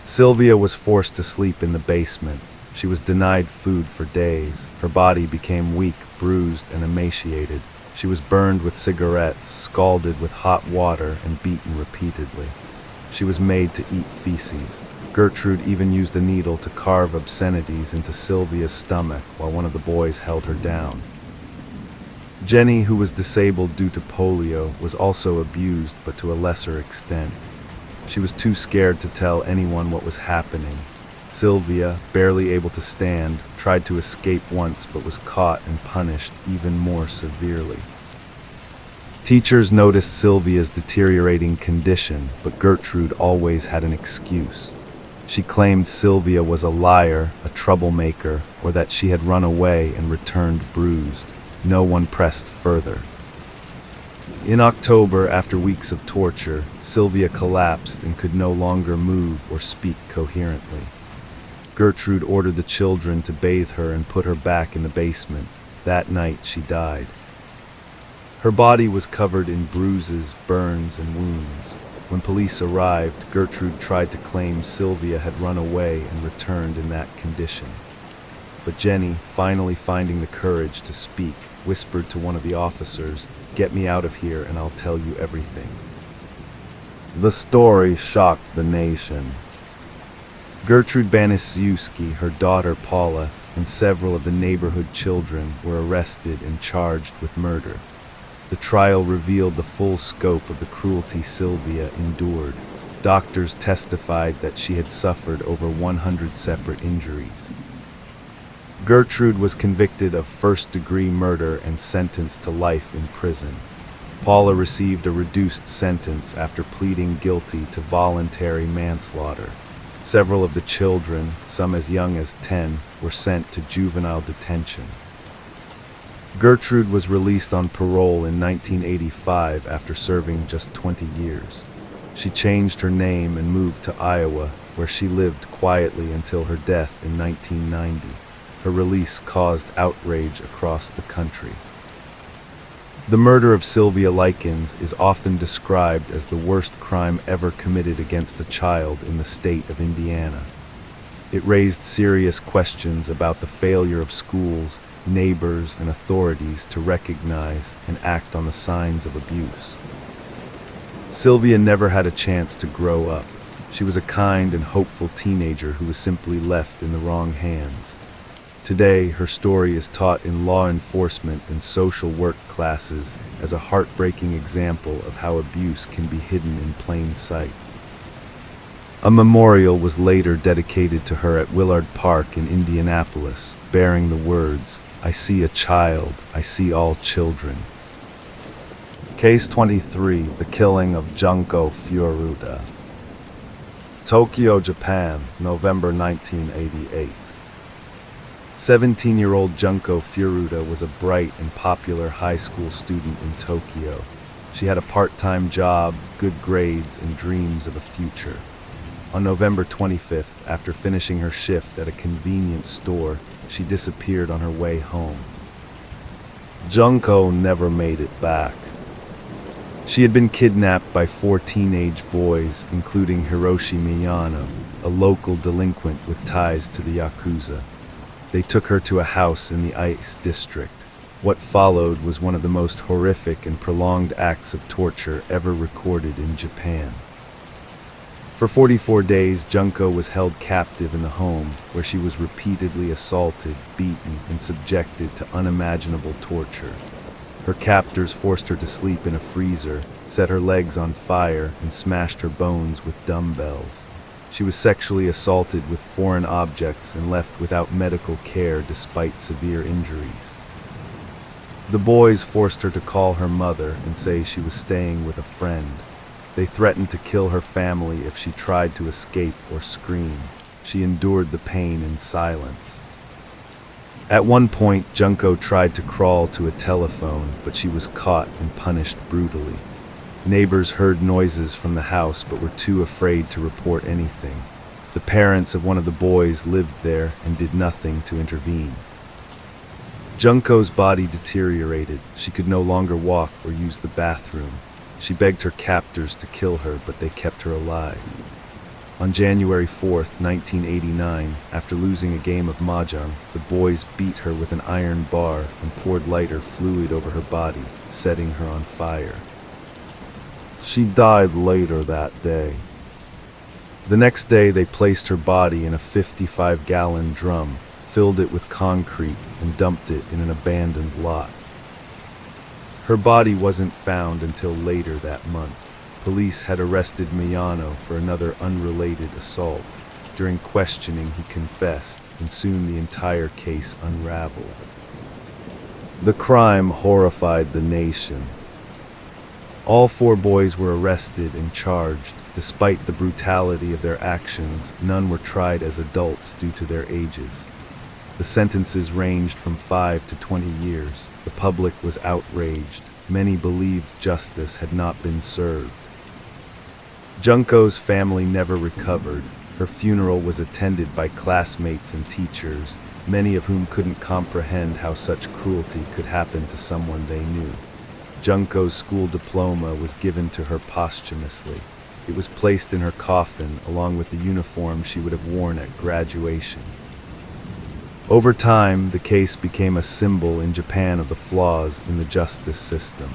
Sylvia was forced to sleep in the basement. She was denied food for days. Her body became weak, bruised, and emaciated. She was burned with cigarettes, scalded with hot water, and beaten repeatedly. She was made to eat feces. Gertrude even used a needle to carve obscenities into Sylvia's stomach while one of the boys held her down. Jenny, who was disabled due to polio, was also abused, but to a lesser extent. She was too scared to tell anyone what was happening. Sylvia, barely able to stand, tried to escape once but was caught and punished even more severely. Teachers noticed Sylvia's deteriorating condition, but Gertrude always had an excuse. She claimed Sylvia was a liar, a troublemaker, or that she had run away and returned bruised. No one pressed further. In October, after weeks of torture, Sylvia collapsed and could no longer move or speak coherently. Gertrude ordered the children to bathe her and put her back in the basement. That night, she died. Her body was covered in bruises, burns, and wounds. When police arrived, Gertrude tried to claim Sylvia had run away and returned in that condition. But Jenny, finally finding the courage to speak, whispered to one of the officers, "Get me out of here and I'll tell you everything." The story shocked the nation. Gertrude Banisiewski, her daughter Paula, and several of the neighborhood children were arrested and charged with murder. The trial revealed the full scope of the cruelty Sylvia endured. Doctors testified that she had suffered over 100 separate injuries. Gertrude was convicted of first-degree murder and sentenced to life in prison. Paula received a reduced sentence after pleading guilty to voluntary manslaughter. Several of the children, some as young as 10, were sent to juvenile detention. Gertrude was released on parole in 1985 after serving just 20 years. She changed her name and moved to Iowa, where she lived quietly until her death in 1990. Her release caused outrage across the country. The murder of Sylvia Likens is often described as the worst crime ever committed against a child in the state of Indiana. It raised serious questions about the failure of schools, neighbors, and authorities to recognize and act on the signs of abuse. Sylvia never had a chance to grow up. She was a kind and hopeful teenager who was simply left in the wrong hands. Today, her story is taught in law enforcement and social work classes as a heartbreaking example of how abuse can be hidden in plain sight. A memorial was later dedicated to her at Willard Park in Indianapolis, bearing the words, "I see a child, I see all children." Case 23, the killing of Junko Furuta. Tokyo, Japan, November 1988. 17-year-old Junko Furuta was a bright and popular high school student in Tokyo. She had a part-time job, good grades, and dreams of a future. On November 25th, after finishing her shift at a convenience store, she disappeared on her way home. Junko never made it back. She had been kidnapped by 4 teenage boys, including Hiroshi Miyano, a local delinquent with ties to the Yakuza. They took her to a house in the Ice District. What followed was one of the most horrific and prolonged acts of torture ever recorded in Japan. For 44 days, Junko was held captive in the home, where she was repeatedly assaulted, beaten, and subjected to unimaginable torture. Her captors forced her to sleep in a freezer, set her legs on fire, and smashed her bones with dumbbells. She was sexually assaulted with foreign objects and left without medical care despite severe injuries. The boys forced her to call her mother and say she was staying with a friend. They threatened to kill her family if she tried to escape or scream. She endured the pain in silence. At one point, Junko tried to crawl to a telephone, but she was caught and punished brutally. Neighbors heard noises from the house but were too afraid to report anything. The parents of one of the boys lived there and did nothing to intervene. Junko's body deteriorated. She could no longer walk or use the bathroom. She begged her captors to kill her, but they kept her alive. On January 4th, 1989, after losing a game of mahjong, the boys beat her with an iron bar and poured lighter fluid over her body, setting her on fire. She died later that day. The next day, they placed her body in a 55-gallon drum, filled it with concrete, and dumped it in an abandoned lot. Her body wasn't found until later that month. Police had arrested Miyano for another unrelated assault. During questioning, he confessed, and soon the entire case unraveled. The crime horrified the nation. All 4 boys were arrested and charged. Despite the brutality of their actions, none were tried as adults due to their ages. The sentences ranged from 5 to 20 years. The public was outraged. Many believed justice had not been served. Junko's family never recovered. Her funeral was attended by classmates and teachers, many of whom couldn't comprehend how such cruelty could happen to someone they knew. Junko's school diploma was given to her posthumously. It was placed in her coffin along with the uniform she would have worn at graduation. Over time, the case became a symbol in Japan of the flaws in the justice system.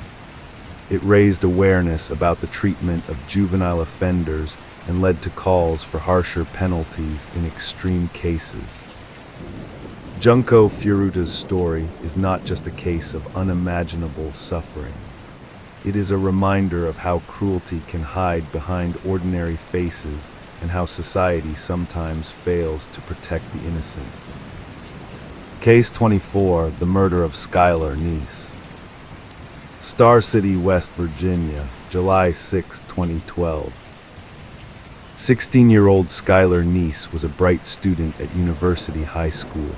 It raised awareness about the treatment of juvenile offenders and led to calls for harsher penalties in extreme cases. Junko Furuta's story is not just a case of unimaginable suffering. It is a reminder of how cruelty can hide behind ordinary faces and how society sometimes fails to protect the innocent. Case 24, the murder of Skylar Neese. Star City, West Virginia, July 6, 2012. 16-year-old Skylar Neese was a bright student at University High School.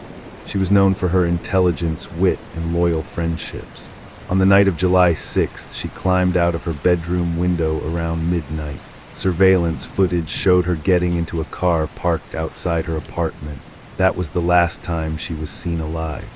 She was known for her intelligence, wit, and loyal friendships. On the night of July 6th, she climbed out of her bedroom window around midnight. Surveillance footage showed her getting into a car parked outside her apartment. That was the last time she was seen alive.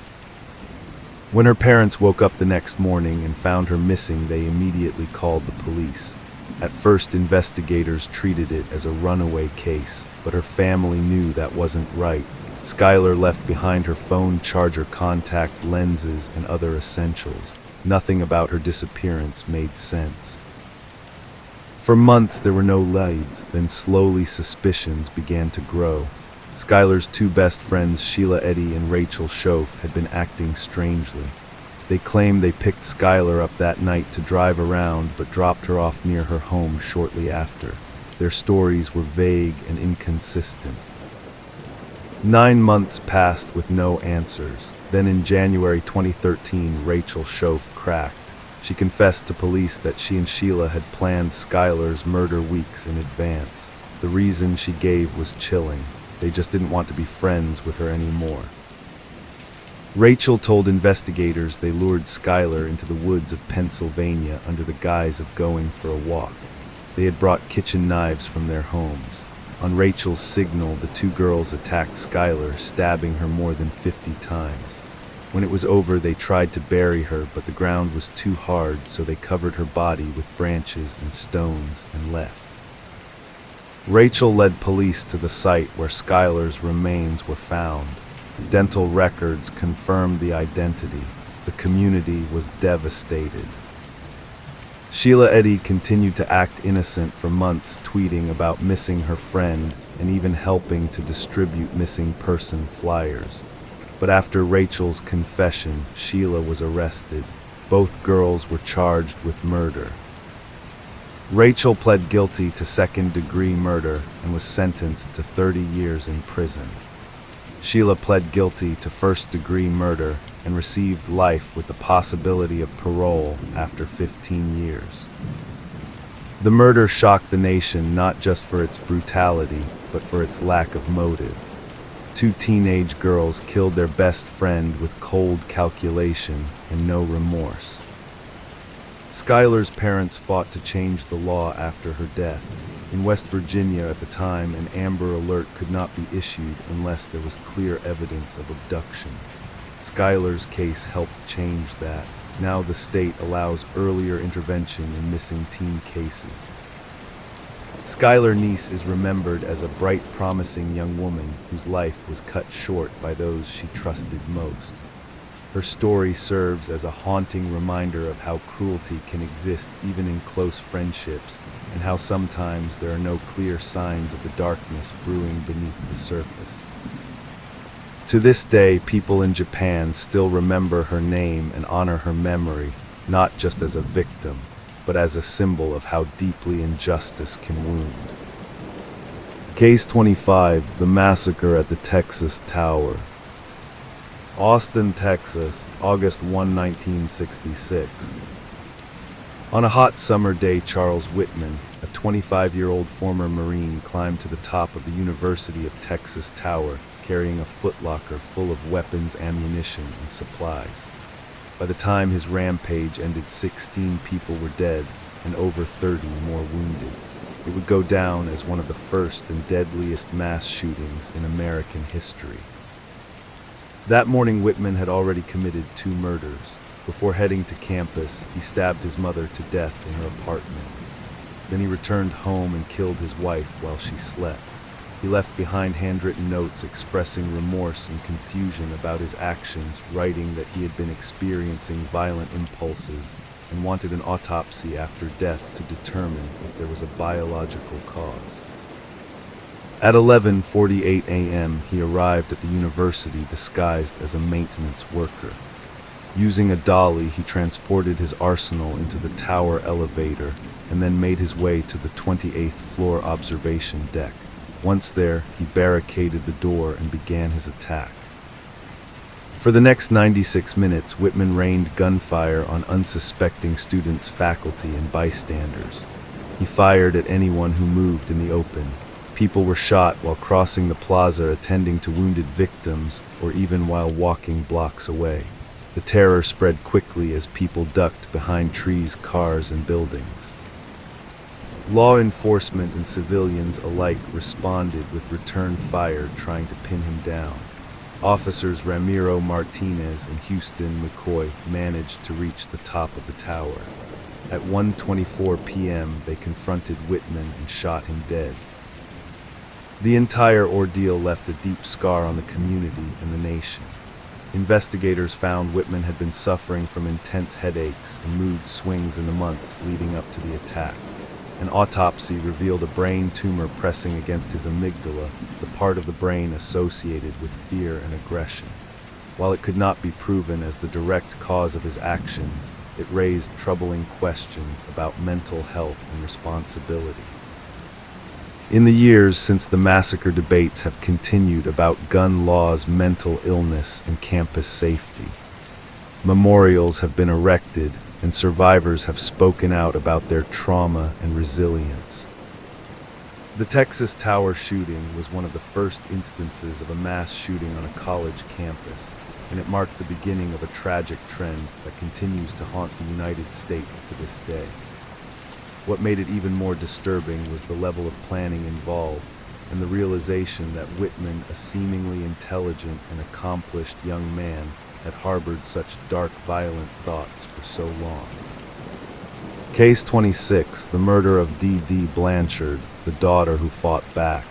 When her parents woke up the next morning and found her missing, they immediately called the police. At first, investigators treated it as a runaway case, but her family knew that wasn't right. Skylar left behind her phone charger, contact lenses, and other essentials. Nothing about her disappearance made sense. For months, there were no leads. Then slowly suspicions began to grow. Skylar's two best friends, Sheila Eddy and Rachel Schoaf, had been acting strangely. They claimed they picked Skylar up that night to drive around, but dropped her off near her home shortly after. Their stories were vague and inconsistent. 9 months passed with no answers. Then in January 2013, Rachel Schoaf cracked. She confessed to police that she and Sheila had planned Skylar's murder weeks in advance. The reason she gave was chilling. They just didn't want to be friends with her anymore. Rachel told investigators they lured Skylar into the woods of Pennsylvania under the guise of going for a walk. They had brought kitchen knives from their homes. On Rachel's signal, the two girls attacked Skylar, stabbing her more than 50 times. When it was over, they tried to bury her, but the ground was too hard, so they covered her body with branches and stones and left. Rachel led police to the site where Skylar's remains were found. Dental records confirmed the identity. The community was devastated. Sheila Eddy continued to act innocent for months, tweeting about missing her friend and even helping to distribute missing person flyers. But after Rachel's confession, Sheila was arrested. Both girls were charged with murder. Rachel pled guilty to second-degree murder and was sentenced to 30 years in prison. Sheila pled guilty to first-degree murder and received life with the possibility of parole after 15 years. The murder shocked the nation not just for its brutality, but for its lack of motive. Two teenage girls killed their best friend with cold calculation and no remorse. Skylar's parents fought to change the law after her death. In West Virginia at the time, an Amber Alert could not be issued unless there was clear evidence of abduction. Skylar's case helped change that. Now the state allows earlier intervention in missing teen cases. Skylar Neese is remembered as a bright, promising young woman whose life was cut short by those she trusted most. Her story serves as a haunting reminder of how cruelty can exist even in close friendships, and how sometimes there are no clear signs of the darkness brewing beneath the surface. To this day, people in Japan still remember her name and honor her memory, not just as a victim, but as a symbol of how deeply injustice can wound. Case 25, the massacre at the Texas Tower. Austin, Texas, August 1, 1966. On a hot summer day, Charles Whitman, a 25-year-old former Marine, climbed to the top of the University of Texas Tower, carrying a footlocker full of weapons, ammunition, and supplies. By the time his rampage ended, 16 people were dead and over 30 more wounded. It would go down as one of the first and deadliest mass shootings in American history. That morning, Whitman had already committed 2 murders. Before heading to campus, he stabbed his mother to death in her apartment. Then he returned home and killed his wife while she slept. He left behind handwritten notes expressing remorse and confusion about his actions, writing that he had been experiencing violent impulses and wanted an autopsy after death to determine if there was a biological cause. At 11:48 a.m., he arrived at the university disguised as a maintenance worker. Using a dolly, he transported his arsenal into the tower elevator and then made his way to the 28th floor observation deck. Once there, he barricaded the door and began his attack. For the next 96 minutes, Whitman rained gunfire on unsuspecting students, faculty, and bystanders. He fired at anyone who moved in the open. People were shot while crossing the plaza, attending to wounded victims, or even while walking blocks away. The terror spread quickly as people ducked behind trees, cars, and buildings. Law enforcement and civilians alike responded with return fire, trying to pin him down. Officers Ramiro Martinez and Houston McCoy managed to reach the top of the tower. At 1:24 p.m., they confronted Whitman and shot him dead. The entire ordeal left a deep scar on the community and the nation. Investigators found Whitman had been suffering from intense headaches and mood swings in the months leading up to the attack. An autopsy revealed a brain tumor pressing against his amygdala, the part of the brain associated with fear and aggression. While it could not be proven as the direct cause of his actions, it raised troubling questions about mental health and responsibility. In the years since the massacre, debates have continued about gun laws, mental illness, and campus safety. Memorials have been erected, and survivors have spoken out about their trauma and resilience. The Texas Tower shooting was one of the first instances of a mass shooting on a college campus, and it marked the beginning of a tragic trend that continues to haunt the United States to this day. What made it even more disturbing was the level of planning involved, and the realization that Whitman, a seemingly intelligent and accomplished young man, had harbored such dark, violent thoughts for so long. Case 26, the murder of D.D. Blanchard, the daughter who fought back.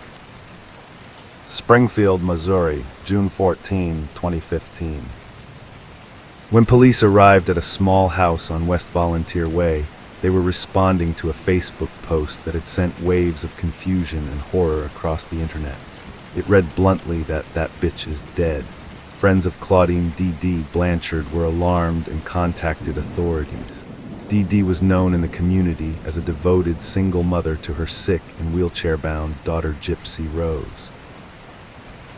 Springfield, Missouri, June 14, 2015. When police arrived at a small house on West Volunteer Way, they were responding to a Facebook post that had sent waves of confusion and horror across the internet. It read bluntly that bitch is dead. Friends of Claudine D.D. Blanchard were alarmed and contacted authorities. D.D. was known in the community as a devoted single mother to her sick and wheelchair-bound daughter Gypsy Rose.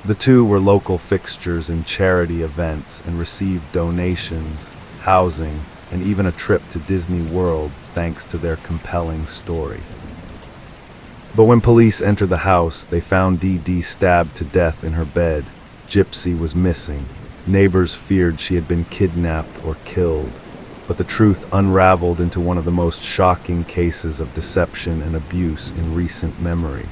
The two were local fixtures in charity events and received donations, housing, and even a trip to Disney World thanks to their compelling story. But when police entered the house, they found D.D. stabbed to death in her bed. Gypsy was missing. Neighbors feared she had been kidnapped or killed, but the truth unraveled into one of the most shocking cases of deception and abuse in recent memory.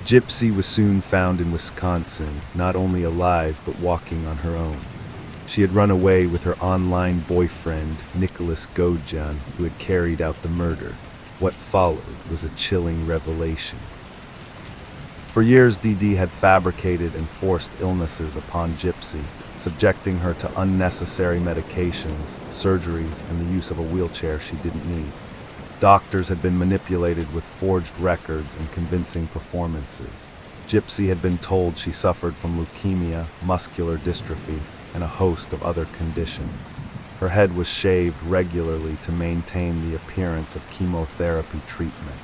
Gypsy was soon found in Wisconsin, not only alive but walking on her own. She had run away with her online boyfriend, Nicholas Godjan, who had carried out the murder. What followed was a chilling revelation. For years, D.D. had fabricated and forced illnesses upon Gypsy, subjecting her to unnecessary medications, surgeries, and the use of a wheelchair she didn't need. Doctors had been manipulated with forged records and convincing performances. Gypsy had been told she suffered from leukemia, muscular dystrophy, and a host of other conditions. Her head was shaved regularly to maintain the appearance of chemotherapy treatment.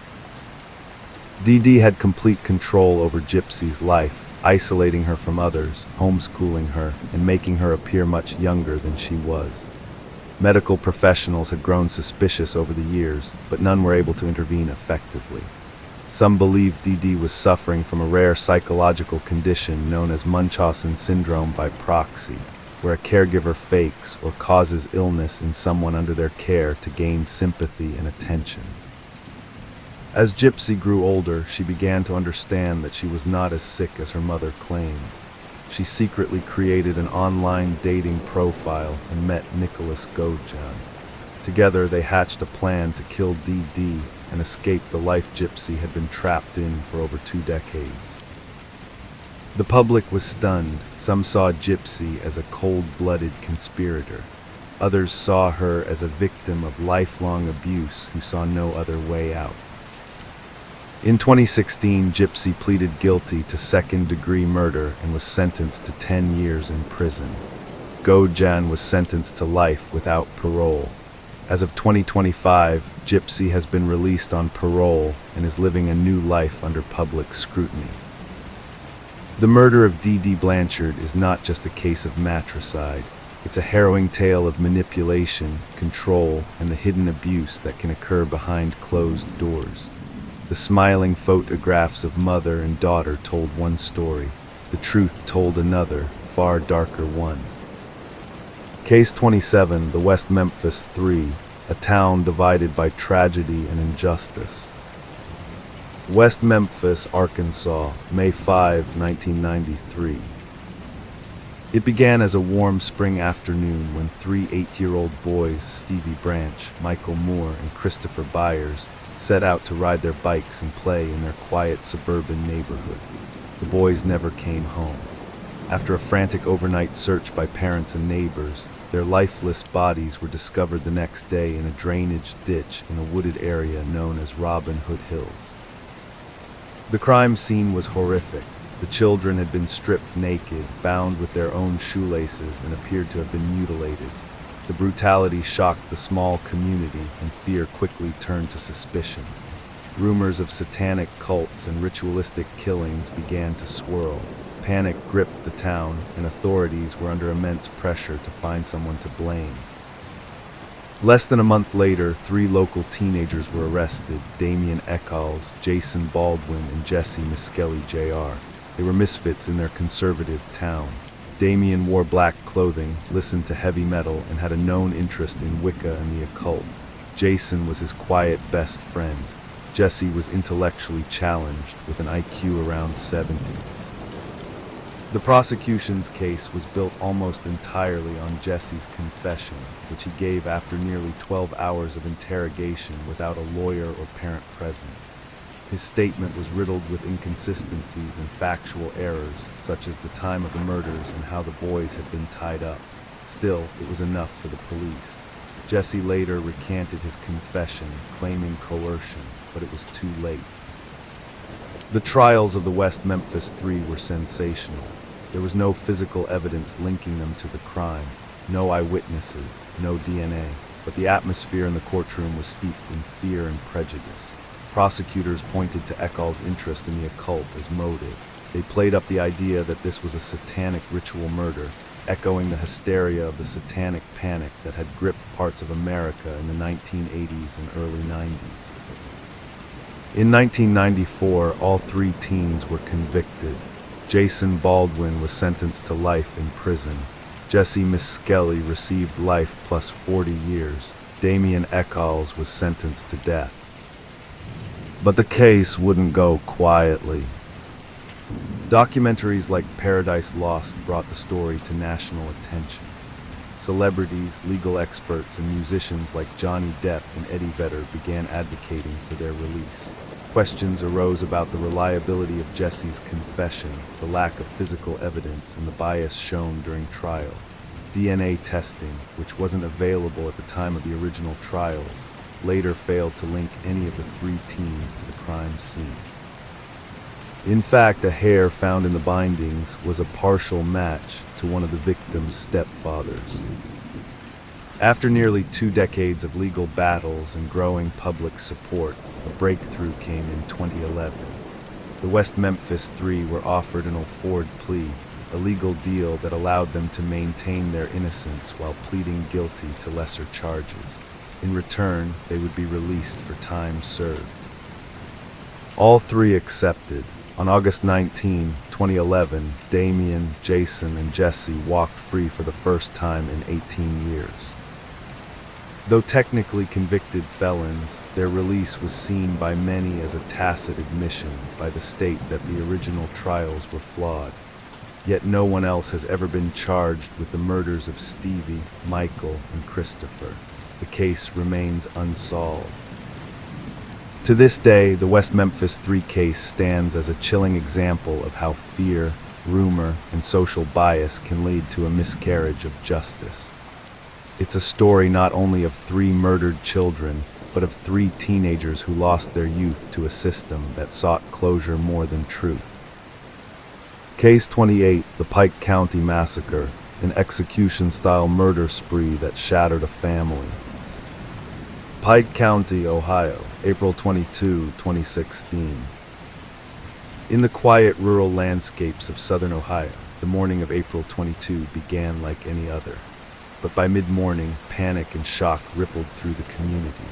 D.D. had complete control over Gypsy's life, isolating her from others, homeschooling her, and making her appear much younger than she was. Medical professionals had grown suspicious over the years, but none were able to intervene effectively. Some believed D.D. was suffering from a rare psychological condition known as Munchausen syndrome by proxy, where a caregiver fakes or causes illness in someone under their care to gain sympathy and attention. As Gypsy grew older, she began to understand that she was not as sick as her mother claimed. She secretly created an online dating profile and met Nicholas Godjan. Together, they hatched a plan to kill D.D. and escape the life Gypsy had been trapped in for over 2 decades. The public was stunned. Some saw Gypsy as a cold-blooded conspirator. Others saw her as a victim of lifelong abuse who saw no other way out. In 2016, Gypsy pleaded guilty to second-degree murder and was sentenced to 10 years in prison. Gojan was sentenced to life without parole. As of 2025, Gypsy has been released on parole and is living a new life under public scrutiny. The murder of Dee Dee Blanchard is not just a case of matricide. It's a harrowing tale of manipulation, control, and the hidden abuse that can occur behind closed doors. The smiling photographs of mother and daughter told one story. The truth told another, far darker one. Case 27, the West Memphis 3, a town divided by tragedy and injustice. West Memphis, Arkansas, May 5, 1993. It began as a warm spring afternoon when three 8-year-old boys, Stevie Branch, Michael Moore, and Christopher Byers, set out to ride their bikes and play in their quiet suburban neighborhood. The boys never came home. After a frantic overnight search by parents and neighbors, their lifeless bodies were discovered the next day in a drainage ditch in a wooded area known as Robin Hood Hills. The crime scene was horrific. The children had been stripped naked, bound with their own shoelaces, and appeared to have been mutilated. The brutality shocked the small community, and fear quickly turned to suspicion. Rumors of satanic cults and ritualistic killings began to swirl. Panic gripped the town, and authorities were under immense pressure to find someone to blame. Less than a month later, 3 local teenagers were arrested: Damian Eccles, Jason Baldwin, and Jesse Miskelly Jr. They were misfits in their conservative town. Damian wore black clothing, listened to heavy metal, and had a known interest in Wicca and the occult. Jason was his quiet best friend. Jesse was intellectually challenged, with an IQ around 70. The prosecution's case was built almost entirely on Jesse's confession, which he gave after nearly 12 hours of interrogation without a lawyer or parent present. His statement was riddled with inconsistencies and factual errors, such as the time of the murders and how the boys had been tied up. Still, it was enough for the police. Jesse later recanted his confession, claiming coercion, but it was too late. The trials of the West Memphis 3 were sensational. There was no physical evidence linking them to the crime, no eyewitnesses, no DNA, but the atmosphere in the courtroom was steeped in fear and prejudice. Prosecutors pointed to Eccles' interest in the occult as motive. They played up the idea that this was a satanic ritual murder, echoing the hysteria of the satanic panic that had gripped parts of America in the 1980s and early 90s. In 1994, all 3 teens were convicted. Jason Baldwin was sentenced to life in prison. Jesse Miskelly received life plus 40 years. Damian Eccles was sentenced to death. But the case wouldn't go quietly. Documentaries like Paradise Lost brought the story to national attention. Celebrities, legal experts, and musicians like Johnny Depp and Eddie Vedder began advocating for their release. Questions arose about the reliability of Jesse's confession, the lack of physical evidence, and the bias shown during trial. DNA testing, which wasn't available at the time of the original trials, later failed to link any of the 3 teens to the crime scene. In fact, a hair found in the bindings was a partial match to one of the victim's stepfathers. After nearly 2 decades of legal battles and growing public support, a breakthrough came in 2011. The West Memphis 3 were offered an Ford plea, a legal deal that allowed them to maintain their innocence while pleading guilty to lesser charges. In return, they would be released for time served. All 3 accepted. On August 19, 2011, Damian, Jason, and Jesse walked free for the first time in 18 years. Though technically convicted felons, their release was seen by many as a tacit admission by the state that the original trials were flawed. Yet no one else has ever been charged with the murders of Stevie, Michael, and Christopher. The case remains unsolved. To this day, the West Memphis 3 case stands as a chilling example of how fear, rumor, and social bias can lead to a miscarriage of justice. It's a story not only of 3 murdered children, but of 3 teenagers who lost their youth to a system that sought closure more than truth. Case 28, the Pike County Massacre, an execution-style murder spree that shattered a family. Pike County, Ohio, April 22, 2016. In the quiet rural landscapes of southern Ohio, the morning of April 22 began like any other. But by mid-morning, panic and shock rippled through the community.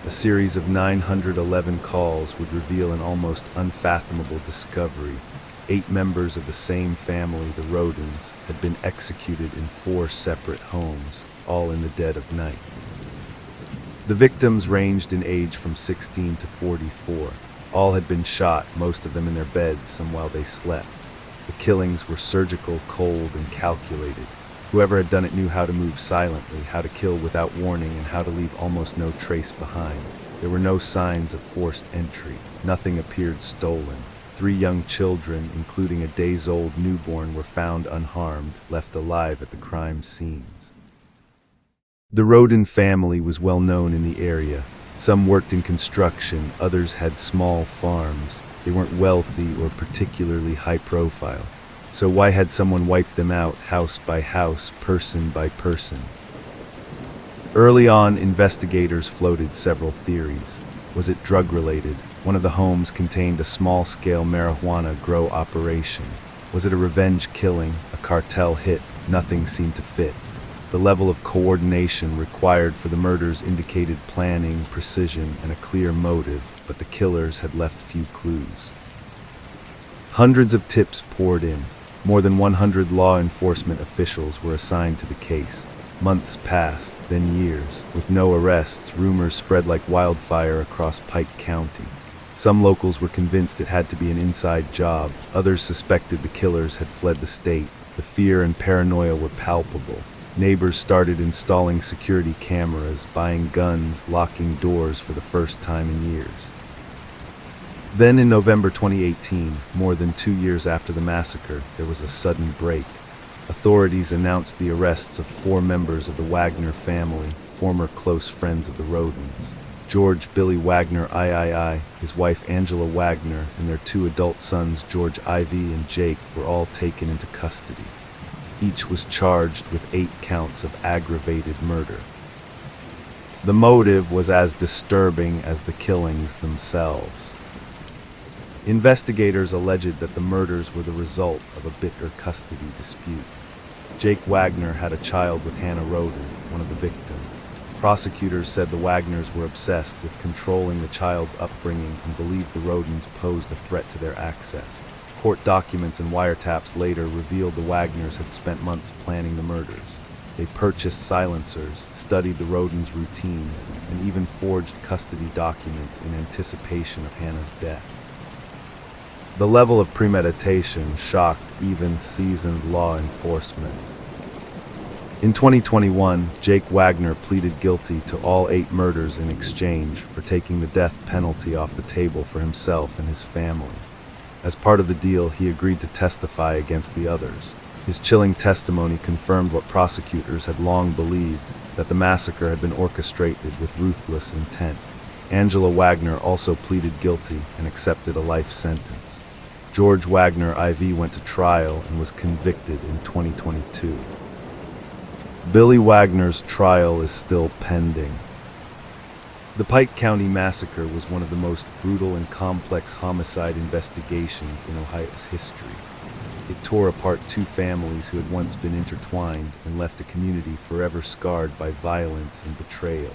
A series of 911 calls would reveal an almost unfathomable discovery. 8 members of the same family, the Rodens, had been executed in 4 separate homes, all in the dead of night. The victims ranged in age from 16 to 44. All had been shot, most of them in their beds, some while they slept. The killings were surgical, cold, and calculated. Whoever had done it knew how to move silently, how to kill without warning, and how to leave almost no trace behind. There were no signs of forced entry. Nothing appeared stolen. 3 young children, including a days-old newborn, were found unharmed, left alive at the crime scenes. The Roden family was well known in the area. Some worked in construction, others had small farms. They weren't wealthy or particularly high-profile. So why had someone wiped them out, house by house, person by person? Early on, investigators floated several theories. Was it drug-related? One of the homes contained a small-scale marijuana grow operation. Was it a revenge killing, a cartel hit? Nothing seemed to fit. The level of coordination required for the murders indicated planning, precision, and a clear motive, but the killers had left few clues. Hundreds of tips poured in. More than 100 law enforcement officials were assigned to the case. Months passed, then years. With no arrests, rumors spread like wildfire across Pike County. Some locals were convinced it had to be an inside job. Others suspected the killers had fled the state. The fear and paranoia were palpable. Neighbors started installing security cameras, buying guns, locking doors for the first time in years. Then in November 2018, more than 2 years after the massacre, there was a sudden break. Authorities announced the arrests of 4 members of the Wagner family, former close friends of the Rodens. George Billy Wagner III, his wife Angela Wagner, and their 2 adult sons George Ivy and Jake were all taken into custody. Each was charged with 8 counts of aggravated murder. The motive was as disturbing as the killings themselves. Investigators alleged that the murders were the result of a bitter custody dispute. Jake Wagner had a child with Hannah Roden, one of the victims. Prosecutors said the Wagners were obsessed with controlling the child's upbringing and believed the Rodens posed a threat to their access. Court documents and wiretaps later revealed the Wagners had spent months planning the murders. They purchased silencers, studied the Rodens' routines, and even forged custody documents in anticipation of Hannah's death. The level of premeditation shocked even seasoned law enforcement. In 2021, Jake Wagner pleaded guilty to all 8 murders in exchange for taking the death penalty off the table for himself and his family. As part of the deal, he agreed to testify against the others. His chilling testimony confirmed what prosecutors had long believed, that the massacre had been orchestrated with ruthless intent. Angela Wagner also pleaded guilty and accepted a life sentence. George Wagner IV went to trial and was convicted in 2022. Billy Wagner's trial is still pending. The Pike County Massacre was one of the most brutal and complex homicide investigations in Ohio's history. It tore apart 2 families who had once been intertwined and left a community forever scarred by violence and betrayal.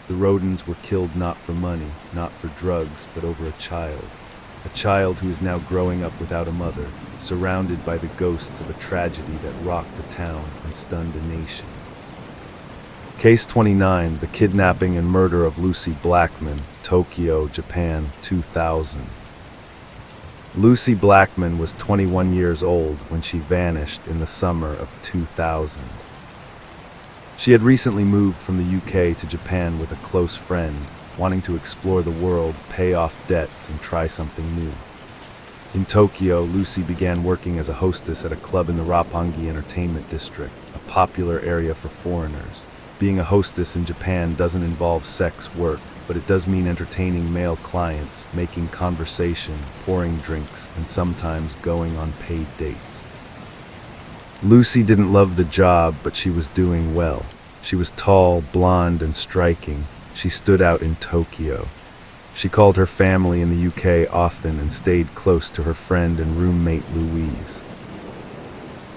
The Rodens were killed not for money, not for drugs, but over a child. A child who is now growing up without a mother, surrounded by the ghosts of a tragedy that rocked a town and stunned a nation. Case 29, the kidnapping and murder of Lucy Blackman, Tokyo, Japan, 2000. Lucy Blackman was 21 years old when she vanished in the summer of 2000. She had recently moved from the UK to Japan with a close friend, wanting to explore the world, pay off debts, and try something new. In Tokyo, Lucy began working as a hostess at a club in the Roppongi Entertainment District, a popular area for foreigners. Being a hostess in Japan doesn't involve sex work, but it does mean entertaining male clients, making conversation, pouring drinks, and sometimes going on paid dates. Lucy didn't love the job, but she was doing well. She was tall, blonde, and striking. She stood out in Tokyo. She called her family in the UK often and stayed close to her friend and roommate Louise.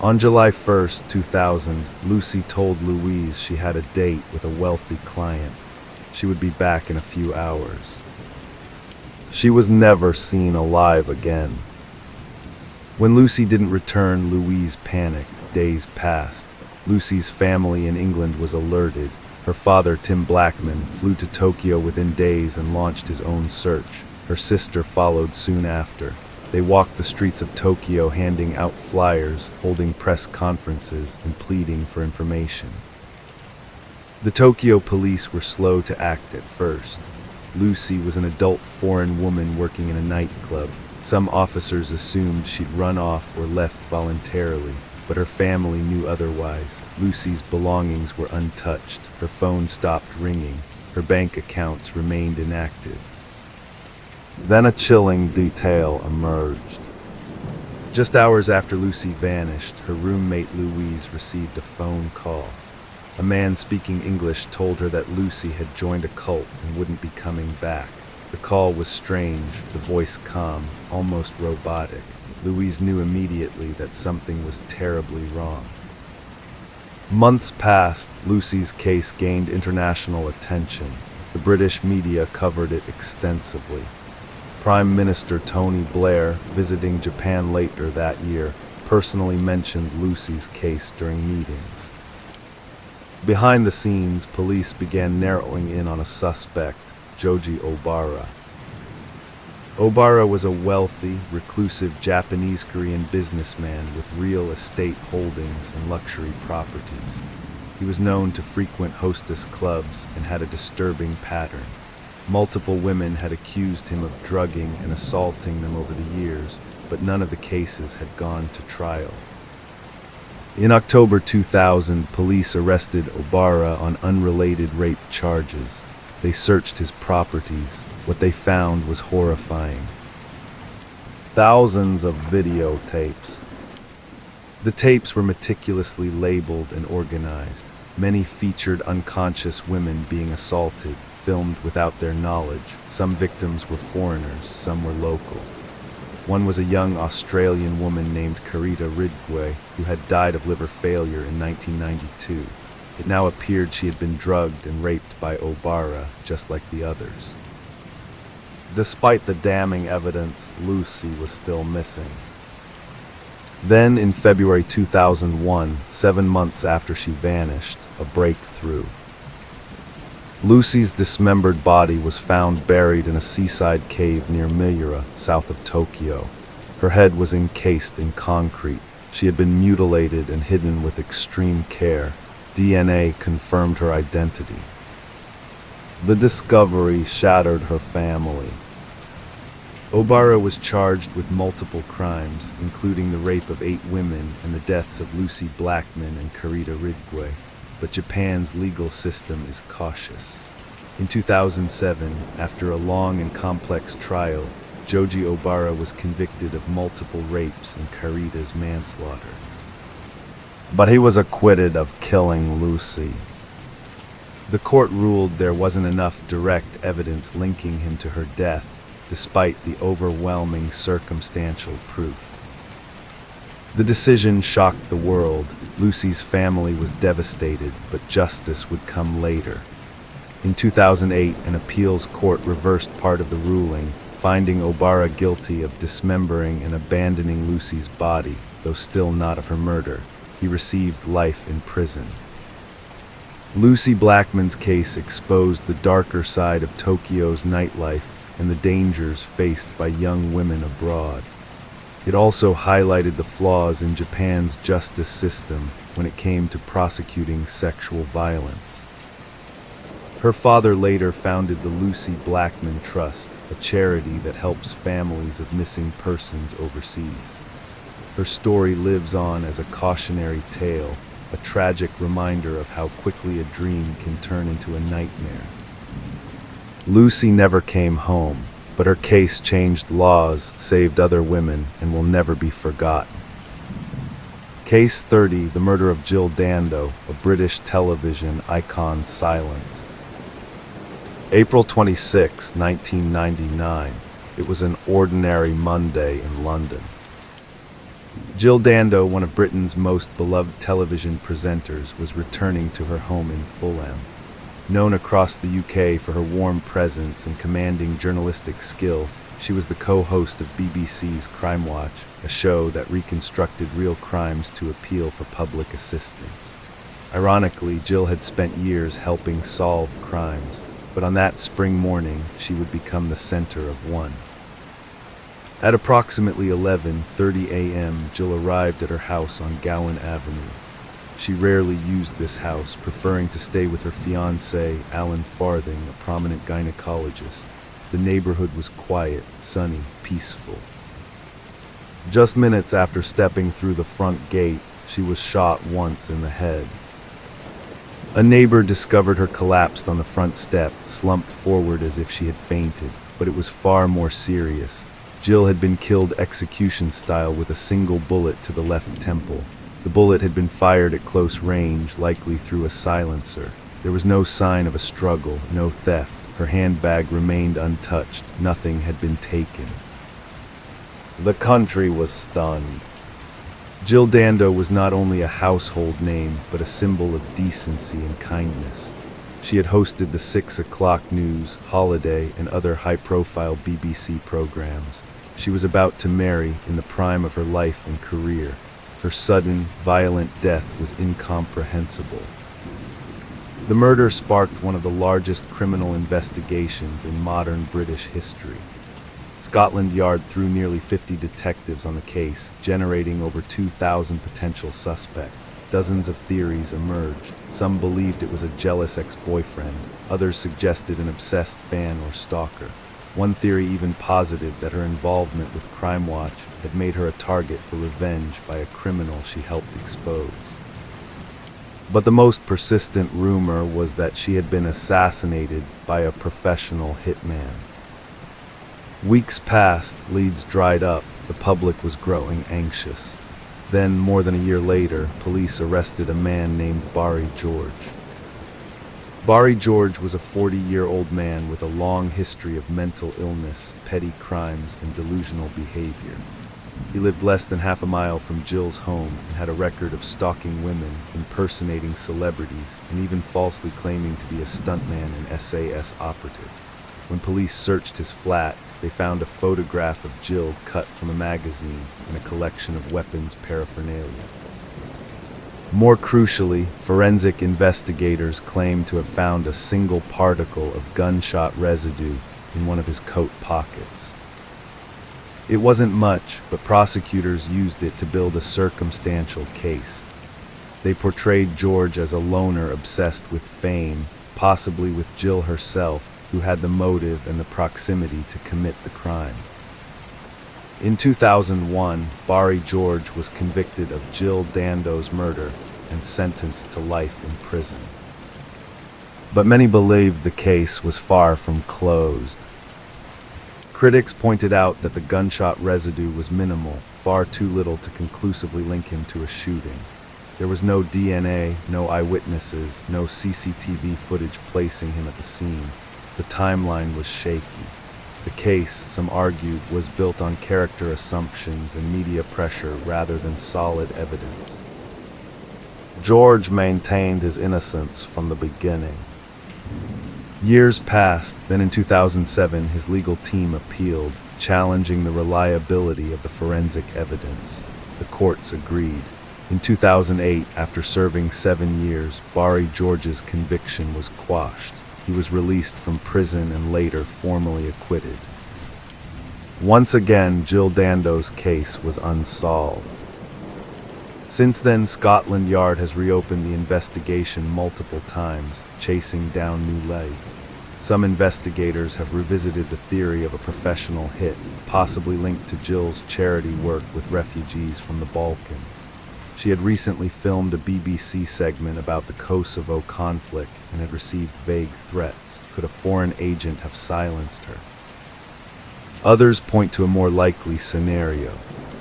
On July 1st, 2000, Lucy told Louise she had a date with a wealthy client. She would be back in a few hours. She was never seen alive again. When Lucy didn't return, Louise panicked. Days passed. Lucy's family in England was alerted. Her father, Tim Blackman, flew to Tokyo within days and launched his own search. Her sister followed soon after. They walked the streets of Tokyo handing out flyers, holding press conferences, and pleading for information. The Tokyo police were slow to act at first. Lucy was an adult foreign woman working in a nightclub. Some officers assumed she'd run off or left voluntarily, but her family knew otherwise. Lucy's belongings were untouched. Her phone stopped ringing. Her bank accounts remained inactive. Then a chilling detail emerged. Just hours after Lucy vanished, her roommate Louise received a phone call. A man speaking English told her that Lucy had joined a cult and wouldn't be coming back. The call was strange, the voice calm, almost robotic. Louise knew immediately that something was terribly wrong. Months passed. Lucy's case gained international attention. The British media covered it extensively. Prime Minister Tony Blair, visiting Japan later that year, personally mentioned Lucy's case during meetings. Behind the scenes, police began narrowing in on a suspect, Joji Obara. Obara was a wealthy, reclusive Japanese-Korean businessman with real estate holdings and luxury properties. He was known to frequent hostess clubs and had a disturbing pattern. Multiple women had accused him of drugging and assaulting them over the years, but none of the cases had gone to trial. In October 2000, police arrested Obara on unrelated rape charges. They searched his properties. What they found was horrifying. Thousands of videotapes. The tapes were meticulously labeled and organized. Many featured unconscious women being assaulted, filmed without their knowledge. Some victims were foreigners, some were local. One was a young Australian woman named Karita Ridgway, who had died of liver failure in 1992. It now appeared she had been drugged and raped by Obara, just like the others. Despite the damning evidence, Lucy was still missing. Then, in February 2001, 7 months after she vanished, a breakthrough. Lucy's dismembered body was found buried in a seaside cave near Miura, south of Tokyo. Her head was encased in concrete. She had been mutilated and hidden with extreme care. DNA confirmed her identity. The discovery shattered her family. Obara was charged with multiple crimes, including the rape of 8 women and the deaths of Lucy Blackman and Karita Ridgway. But Japan's legal system is cautious. In 2007, after a long and complex trial, Joji Obara was convicted of multiple rapes and Karita's manslaughter. But he was acquitted of killing Lucy. The court ruled there wasn't enough direct evidence linking him to her death, despite the overwhelming circumstantial proof. The decision shocked the world. Lucy's family was devastated, but justice would come later. In 2008, an appeals court reversed part of the ruling, finding Obara guilty of dismembering and abandoning Lucy's body, though still not of her murder. He received life in prison. Lucy Blackman's case exposed the darker side of Tokyo's nightlife and the dangers faced by young women abroad. It also highlighted the flaws in Japan's justice system when it came to prosecuting sexual violence. Her father later founded the Lucy Blackman Trust, a charity that helps families of missing persons overseas. Her story lives on as a cautionary tale, a tragic reminder of how quickly a dream can turn into a nightmare. Lucy never came home, but her case changed laws, saved other women, and will never be forgotten. Case 30, the murder of Jill Dando, a British television icon silenced. April 26, 1999. It was an ordinary Monday in London. Jill Dando, one of Britain's most beloved television presenters, was returning to her home in Fulham. Known across the UK for her warm presence and commanding journalistic skill, she was the co-host of BBC's Crime Watch, a show that reconstructed real crimes to appeal for public assistance. Ironically, Jill had spent years helping solve crimes, but on that spring morning, she would become the center of one. At approximately 11:30 a.m., Jill arrived at her house on Gowan Avenue. She rarely used this house, preferring to stay with her fiancé, Alan Farthing, a prominent gynecologist. The neighborhood was quiet, sunny, peaceful. Just minutes after stepping through the front gate, she was shot once in the head. A neighbor discovered her collapsed on the front step, slumped forward as if she had fainted, but it was far more serious. Jill had been killed execution style with a single bullet to the left temple. The bullet had been fired at close range, likely through a silencer. There was no sign of a struggle, no theft. Her handbag remained untouched. Nothing had been taken. The country was stunned. Jill Dando was not only a household name, but a symbol of decency and kindness. She had hosted the 6 o'clock news, Holiday, and other high-profile BBC programs. She was about to marry in the prime of her life and career. Her sudden, violent death was incomprehensible. The murder sparked one of the largest criminal investigations in modern British history. Scotland Yard threw nearly 50 detectives on the case, generating over 2,000 potential suspects. Dozens of theories emerged. Some believed it was a jealous ex-boyfriend. Others suggested an obsessed fan or stalker. One theory even posited that her involvement with Crime Watch had made her a target for revenge by a criminal she helped expose. But the most persistent rumor was that she had been assassinated by a professional hitman. Weeks passed, leads dried up, the public was growing anxious. Then, more than a year later, police arrested a man named Barry George. Barry George was a 40-year-old man with a long history of mental illness, petty crimes, and delusional behavior. He lived less than half a mile from Jill's home and had a record of stalking women, impersonating celebrities, and even falsely claiming to be a stuntman and SAS operative. When police searched his flat, they found a photograph of Jill cut from a magazine and a collection of weapons paraphernalia. More crucially, forensic investigators claimed to have found a single particle of gunshot residue in one of his coat pockets. It wasn't much, but prosecutors used it to build a circumstantial case. They portrayed George as a loner obsessed with fame, possibly with Jill herself, who had the motive and the proximity to commit the crime. In 2001, Barry George was convicted of Jill Dando's murder and sentenced to life in prison. But many believed the case was far from closed. Critics pointed out that the gunshot residue was minimal, far too little to conclusively link him to a shooting. There was no DNA, no eyewitnesses, no CCTV footage placing him at the scene. The timeline was shaky. The case, some argued, was built on character assumptions and media pressure rather than solid evidence. George maintained his innocence from the beginning. Years passed, then in 2007 his legal team appealed, challenging the reliability of the forensic evidence. The courts agreed. In 2008, after serving 7 years, Barry George's conviction was quashed. He was released from prison and later formally acquitted. Once again, Jill Dando's case was unsolved. Since then, Scotland Yard has reopened the investigation multiple times, chasing down new leads. Some investigators have revisited the theory of a professional hit, possibly linked to Jill's charity work with refugees from the Balkans. She had recently filmed a BBC segment about the Kosovo conflict and had received vague threats. Could a foreign agent have silenced her? Others point to a more likely scenario.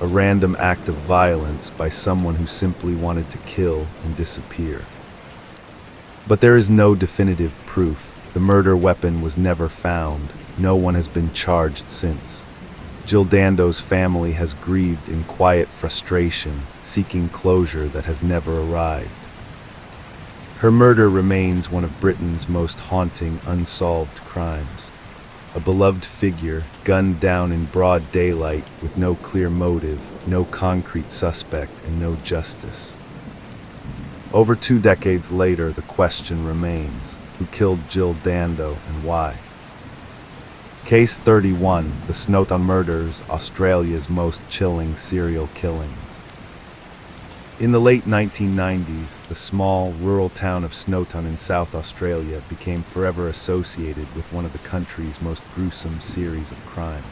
a random act of violence by someone who simply wanted to kill and disappear. But there is no definitive proof. The murder weapon was never found. No one has been charged since. Jill Dando's family has grieved in quiet frustration, seeking closure that has never arrived. Her murder remains one of Britain's most haunting unsolved crimes. A beloved figure, gunned down in broad daylight with no clear motive, no concrete suspect, and no justice. Over 2 decades later, the question remains: who killed Jill Dando and why? Case 31, the Snowtown Murders, Australia's most chilling serial killings. In the late 1990s, the small, rural town of Snowtown in South Australia became forever associated with one of the country's most gruesome series of crimes.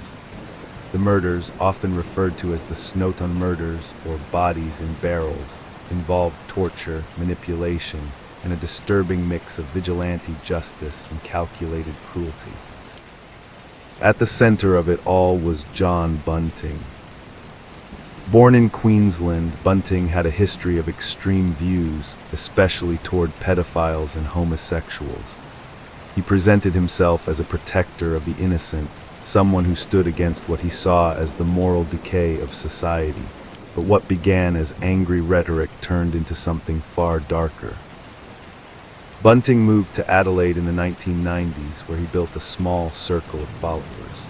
The murders, often referred to as the Snowtown Murders or bodies in barrels, involved torture, manipulation, and a disturbing mix of vigilante justice and calculated cruelty. At the center of it all was John Bunting. Born in Queensland, Bunting had a history of extreme views, especially toward pedophiles and homosexuals. He presented himself as a protector of the innocent, someone who stood against what he saw as the moral decay of society. But what began as angry rhetoric turned into something far darker. Bunting moved to Adelaide in the 1990s, where he built a small circle of followers.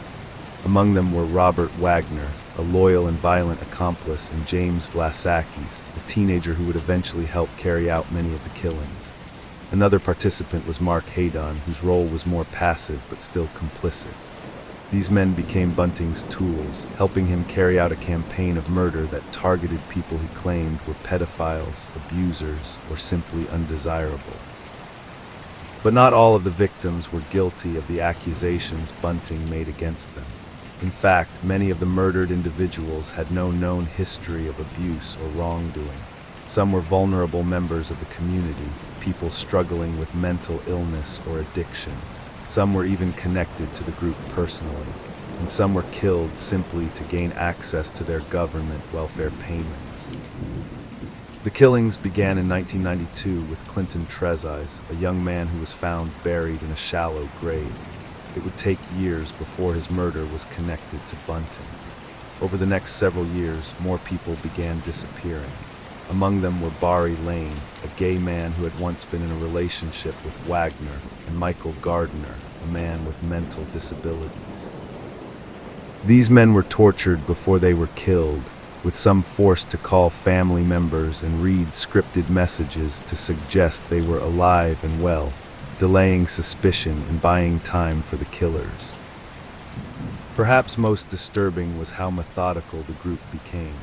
Among them were Robert Wagner, a loyal and violent accomplice, and James Vlasakis, a teenager who would eventually help carry out many of the killings. Another participant was Mark Haydon, whose role was more passive but still complicit. These men became Bunting's tools, helping him carry out a campaign of murder that targeted people he claimed were pedophiles, abusers, or simply undesirable. But not all of the victims were guilty of the accusations Bunting made against them. In fact, many of the murdered individuals had no known history of abuse or wrongdoing. Some were vulnerable members of the community, people struggling with mental illness or addiction. Some were even connected to the group personally, and some were killed simply to gain access to their government welfare payments. The killings began in 1992 with Clinton Trezise, a young man who was found buried in a shallow grave. It would take years before his murder was connected to Bunting. Over the next several years, more people began disappearing. Among them were Barry Lane, a gay man who had once been in a relationship with Wagner, and Michael Gardner, a man with mental disabilities. These men were tortured before they were killed, with some forced to call family members and read scripted messages to suggest they were alive and well, delaying suspicion and buying time for the killers. Perhaps most disturbing was how methodical the group became.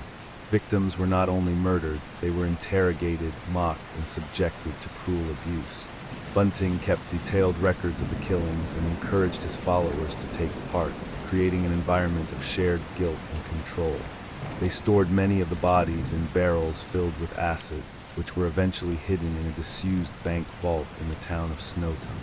Victims were not only murdered, they were interrogated, mocked, and subjected to cruel abuse. Bunting kept detailed records of the killings and encouraged his followers to take part, creating an environment of shared guilt and control. They stored many of the bodies in barrels filled with acid, which were eventually hidden in a disused bank vault in the town of Snowtown.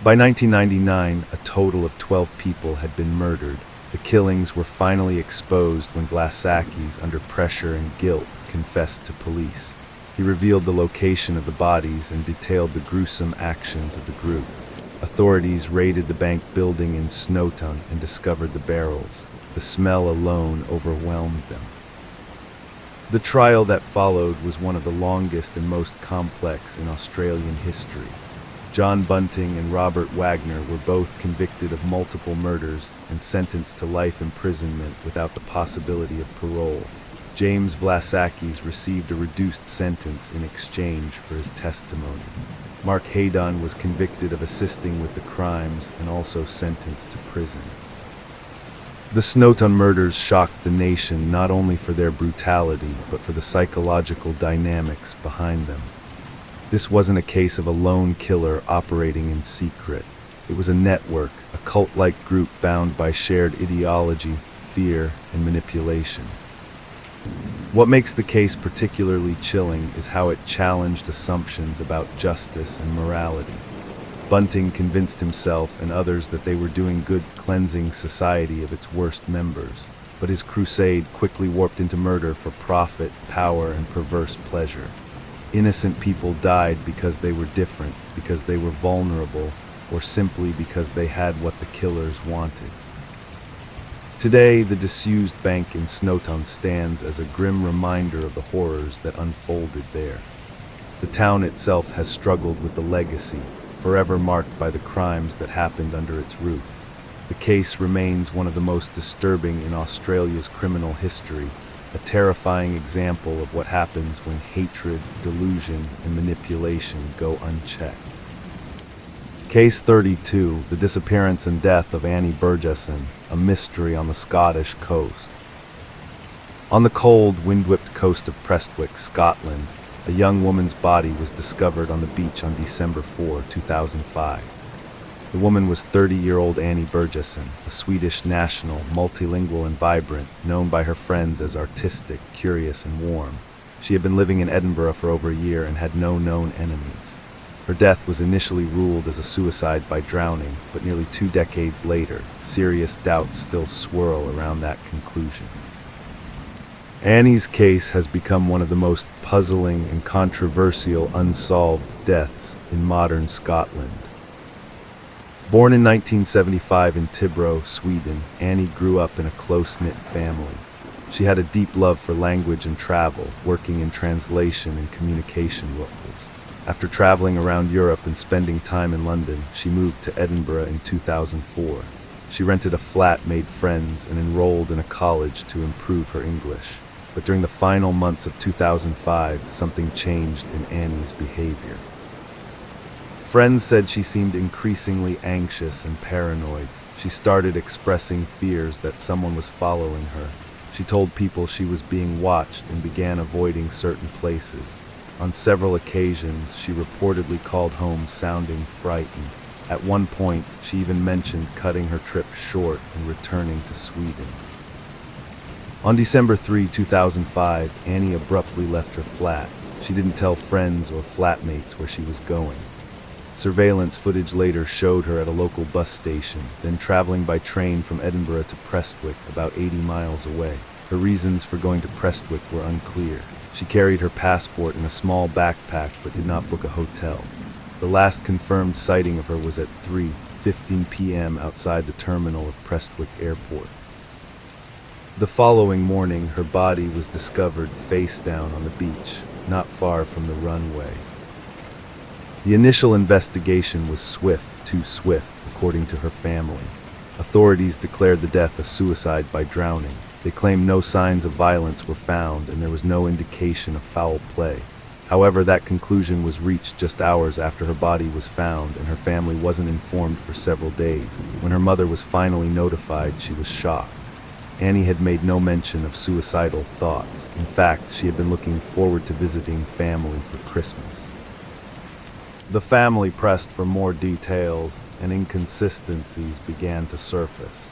By 1999, a total of 12 people had been murdered. The killings were finally exposed when Vlasakis, under pressure and guilt, confessed to police. He revealed the location of the bodies and detailed the gruesome actions of the group. Authorities raided the bank building in Snowtown and discovered the barrels. The smell alone overwhelmed them. The trial that followed was one of the longest and most complex in Australian history. John Bunting and Robert Wagner were both convicted of multiple murders and sentenced to life imprisonment without the possibility of parole. James Vlasakis received a reduced sentence in exchange for his testimony. Mark Haydon was convicted of assisting with the crimes and also sentenced to prison. The Snowtown murders shocked the nation not only for their brutality, but for the psychological dynamics behind them. This wasn't a case of a lone killer operating in secret. It was a network, a cult-like group bound by shared ideology, fear, and manipulation. What makes the case particularly chilling is how it challenged assumptions about justice and morality. Bunting convinced himself and others that they were doing good, cleansing society of its worst members. but his crusade quickly warped into murder for profit, power, and perverse pleasure. Innocent people died because they were different, because they were vulnerable, or simply because they had what the killers wanted. Today, the disused bank in Snowtown stands as a grim reminder of the horrors that unfolded there. The town itself has struggled with the legacy, forever marked by the crimes that happened under its roof. The case remains one of the most disturbing in Australia's criminal history, a terrifying example of what happens when hatred, delusion, and manipulation go unchecked. Case 32, the disappearance and death of Annie Burgesson, a mystery on the Scottish coast. On the cold, wind-whipped coast of Prestwick, Scotland, a young woman's body was discovered on the beach on December 4, 2005. The woman was 30-year-old Annie Burgesson, a Swedish national, multilingual and vibrant, known by her friends as artistic, curious, and warm. She had been living in Edinburgh for over a year and had no known enemies. Her death was initially ruled as a suicide by drowning, but nearly 2 decades later, serious doubts still swirl around that conclusion. Annie's case has become one of the most puzzling and controversial unsolved deaths in modern Scotland. Born in 1975 in Tibro, Sweden, Annie grew up in a close-knit family. She had a deep love for language and travel, working in translation and communication roles. After traveling around Europe and spending time in London, she moved to Edinburgh in 2004. She rented a flat, made friends, and enrolled in a college to improve her English. But during the final months of 2005, something changed in Annie's behavior. Friends said she seemed increasingly anxious and paranoid. She started expressing fears that someone was following her. She told people she was being watched and began avoiding certain places. On several occasions, she reportedly called home sounding frightened. At one point, she even mentioned cutting her trip short and returning to Sweden. On December 3, 2005, Annie abruptly left her flat. She didn't tell friends or flatmates where she was going. Surveillance footage later showed her at a local bus station, then traveling by train from Edinburgh to Prestwick, about 80 miles away. Her reasons for going to Prestwick were unclear. She carried her passport in a small backpack but did not book a hotel. The last confirmed sighting of her was at 3:15 p.m. outside the terminal of Prestwick Airport. The following morning, her body was discovered face down on the beach, not far from the runway. The initial investigation was swift, too swift, according to her family. Authorities declared the death a suicide by drowning. They claimed no signs of violence were found and there was no indication of foul play. However, that conclusion was reached just hours after her body was found, and her family wasn't informed for several days. When her mother was finally notified, she was shocked. Annie had made no mention of suicidal thoughts. In fact, she had been looking forward to visiting family for Christmas. The family pressed for more details, and inconsistencies began to surface.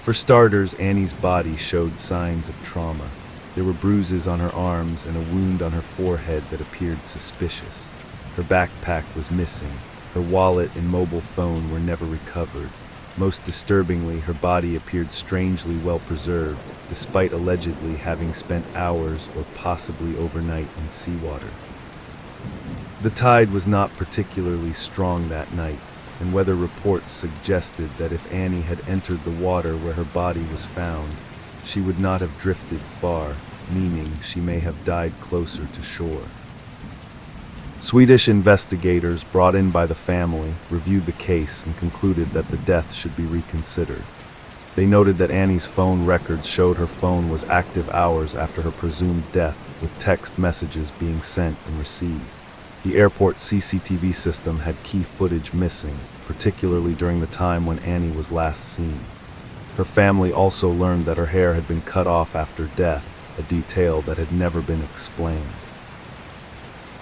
For starters, Annie's body showed signs of trauma. There were bruises on her arms and a wound on her forehead that appeared suspicious. Her backpack was missing. Her wallet and mobile phone were never recovered. Most disturbingly, her body appeared strangely well preserved, despite allegedly having spent hours or possibly overnight in seawater. The tide was not particularly strong that night, and weather reports suggested that if Annie had entered the water where her body was found, she would not have drifted far, meaning she may have died closer to shore. Swedish investigators brought in by the family reviewed the case and concluded that the death should be reconsidered. They noted that Annie's phone records showed her phone was active hours after her presumed death, with text messages being sent and received. The airport CCTV system had key footage missing, particularly during the time when Annie was last seen. Her family also learned that her hair had been cut off after death, a detail that had never been explained.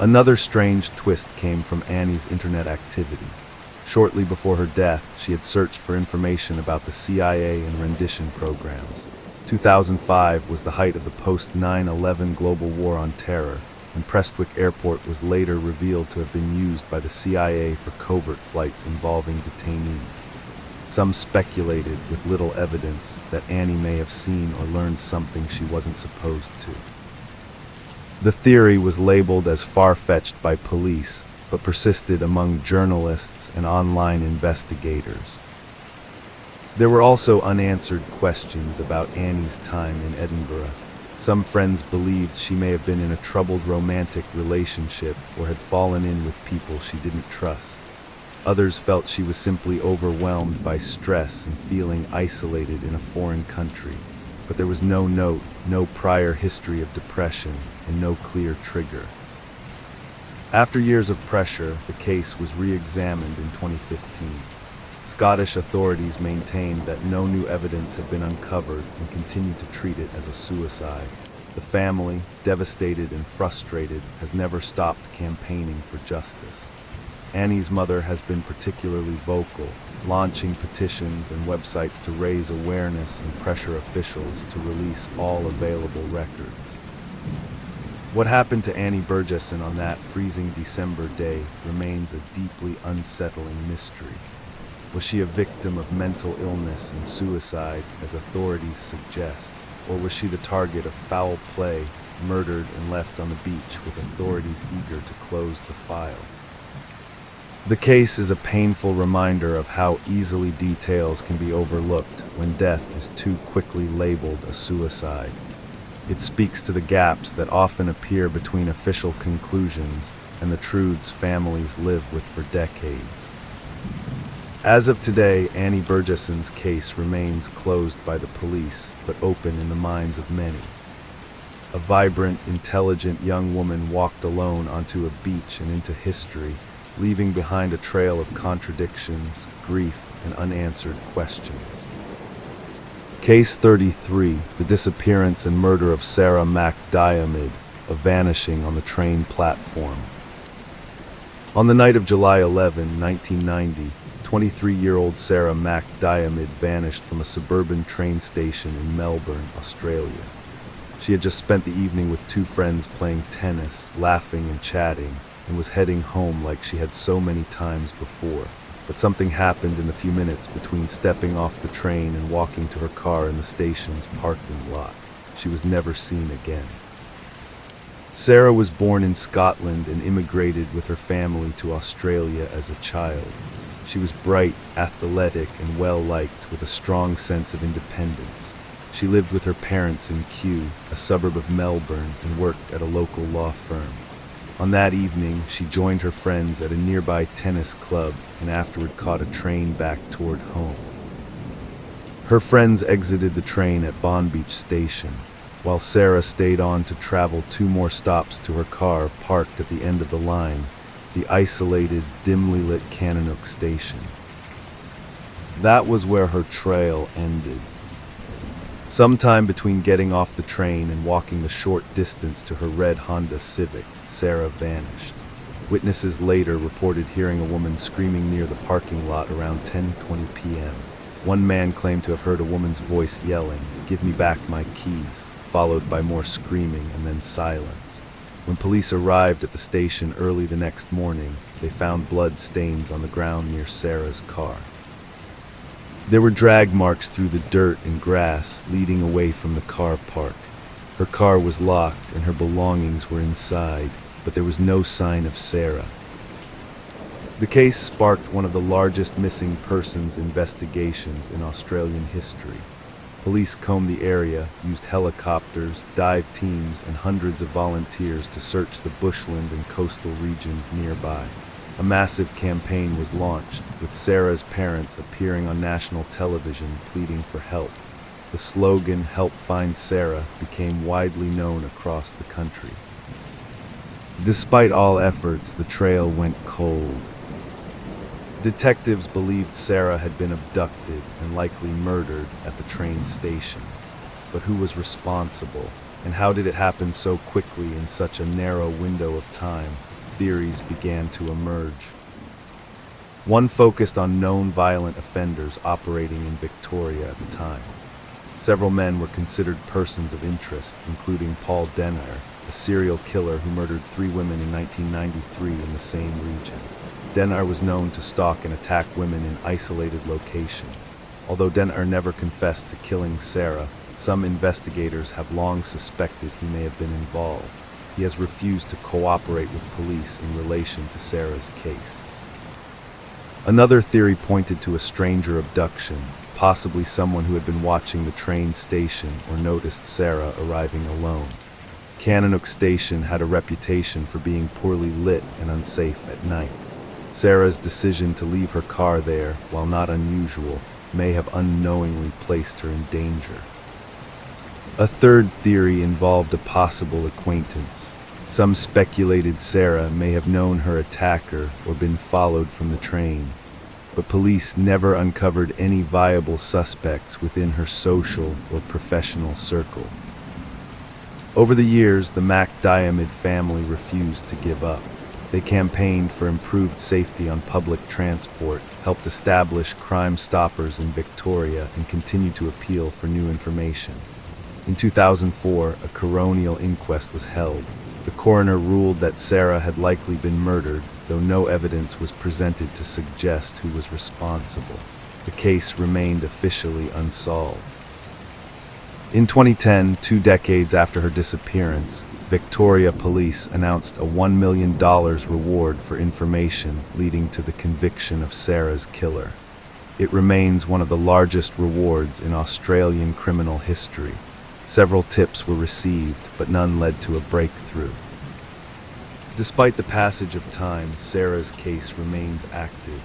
Another strange twist came from Annie's internet activity. Shortly before her death, she had searched for information about the CIA and rendition programs. 2005 was the height of the post-9/11 global war on terror, and Prestwick Airport was later revealed to have been used by the CIA for covert flights involving detainees. Some speculated, with little evidence, that Annie may have seen or learned something she wasn't supposed to. The theory was labeled as far-fetched by police, but persisted among journalists and online investigators. There were also unanswered questions about Annie's time in Edinburgh. Some friends believed she may have been in a troubled romantic relationship or had fallen in with people she didn't trust. Others felt she was simply overwhelmed by stress and feeling isolated in a foreign country. But there was no note, no prior history of depression, and no clear trigger. After years of pressure, the case was re-examined in 2015. Scottish authorities maintained that no new evidence had been uncovered and continued to treat it as a suicide. The family, devastated and frustrated, has never stopped campaigning for justice. Annie's mother has been particularly vocal, launching petitions and websites to raise awareness and pressure officials to release all available records. What happened to Annie Burgesson on that freezing December day remains a deeply unsettling mystery. Was she a victim of mental illness and suicide, as authorities suggest, or was she the target of foul play, murdered and left on the beach with authorities eager to close the file? The case is a painful reminder of how easily details can be overlooked when death is too quickly labeled a suicide. It speaks to the gaps that often appear between official conclusions and the truths families live with for decades. As of today, Annie Burgesson's case remains closed by the police, but open in the minds of many. A vibrant, intelligent young woman walked alone onto a beach and into history, leaving behind a trail of contradictions, grief, and unanswered questions. Case 33, the disappearance and murder of Sarah MacDiarmid, a vanishing on the train platform. On the night of July 11, 1990, 23-year-old Sarah MacDiarmid vanished from a suburban train station in Melbourne, Australia. She had just spent the evening with two friends playing tennis, laughing and chatting, and was heading home like she had so many times before. But something happened in the few minutes between stepping off the train and walking to her car in the station's parking lot. She was never seen again. Sarah was born in Scotland and immigrated with her family to Australia as a child. She was bright, athletic, and well-liked, with a strong sense of independence. She lived with her parents in Kew, a suburb of Melbourne, and worked at a local law firm. On that evening, she joined her friends at a nearby tennis club and afterward caught a train back toward home. Her friends exited the train at Bonbeach Station, while Sarah stayed on to travel 2 more stops to her car parked at the end of the line, the isolated, dimly lit Cannonook Station. That was where her trail ended. Sometime between getting off the train and walking the short distance to her red Honda Civic, Sarah vanished. Witnesses later reported hearing a woman screaming near the parking lot around 10:20 p.m. One man claimed to have heard a woman's voice yelling, "Give me back my keys," followed by more screaming and then silence. When police arrived at the station early the next morning, they found blood stains on the ground near Sarah's car. There were drag marks through the dirt and grass leading away from the car park. Her car was locked and her belongings were inside, but there was no sign of Sarah. The case sparked one of the largest missing persons investigations in Australian history. Police combed the area, used helicopters, dive teams, and hundreds of volunteers to search the bushland and coastal regions nearby. A massive campaign was launched, with Sarah's parents appearing on national television pleading for help. The slogan, "Help Find Sarah," became widely known across the country. Despite all efforts, the trail went cold. Detectives believed Sarah had been abducted and likely murdered at the train station. But who was responsible, and how did it happen so quickly in such a narrow window of time? Theories began to emerge. One focused on known violent offenders operating in Victoria at the time. Several men were considered persons of interest, including Paul Denner, a serial killer who murdered 3 women in 1993 in the same region. Denner was known to stalk and attack women in isolated locations, Although Denner never confessed to killing Sarah, some investigators have long suspected he may have been involved. He has refused to cooperate with police in relation to Sarah's case. Another theory pointed to a stranger abduction, possibly someone who had been watching the train station or noticed Sarah arriving alone. Kananook Station had a reputation for being poorly lit and unsafe at night. Sarah's decision to leave her car there, while not unusual, may have unknowingly placed her in danger. A third theory involved a possible acquaintance. Some speculated Sarah may have known her attacker or been followed from the train, but police never uncovered any viable suspects within her social or professional circle. Over the years, the MacDiarmid family refused to give up. They campaigned for improved safety on public transport, helped establish Crime Stoppers in Victoria, and continued to appeal for new information. In 2004, a coronial inquest was held. The coroner ruled that Sarah had likely been murdered, though no evidence was presented to suggest who was responsible. The case remained officially unsolved. In 2010, 2 decades after her disappearance, Victoria Police announced a $1 million reward for information leading to the conviction of Sarah's killer. It remains one of the largest rewards in Australian criminal history. Several tips were received, but none led to a breakthrough. Despite the passage of time, Sarah's case remains active.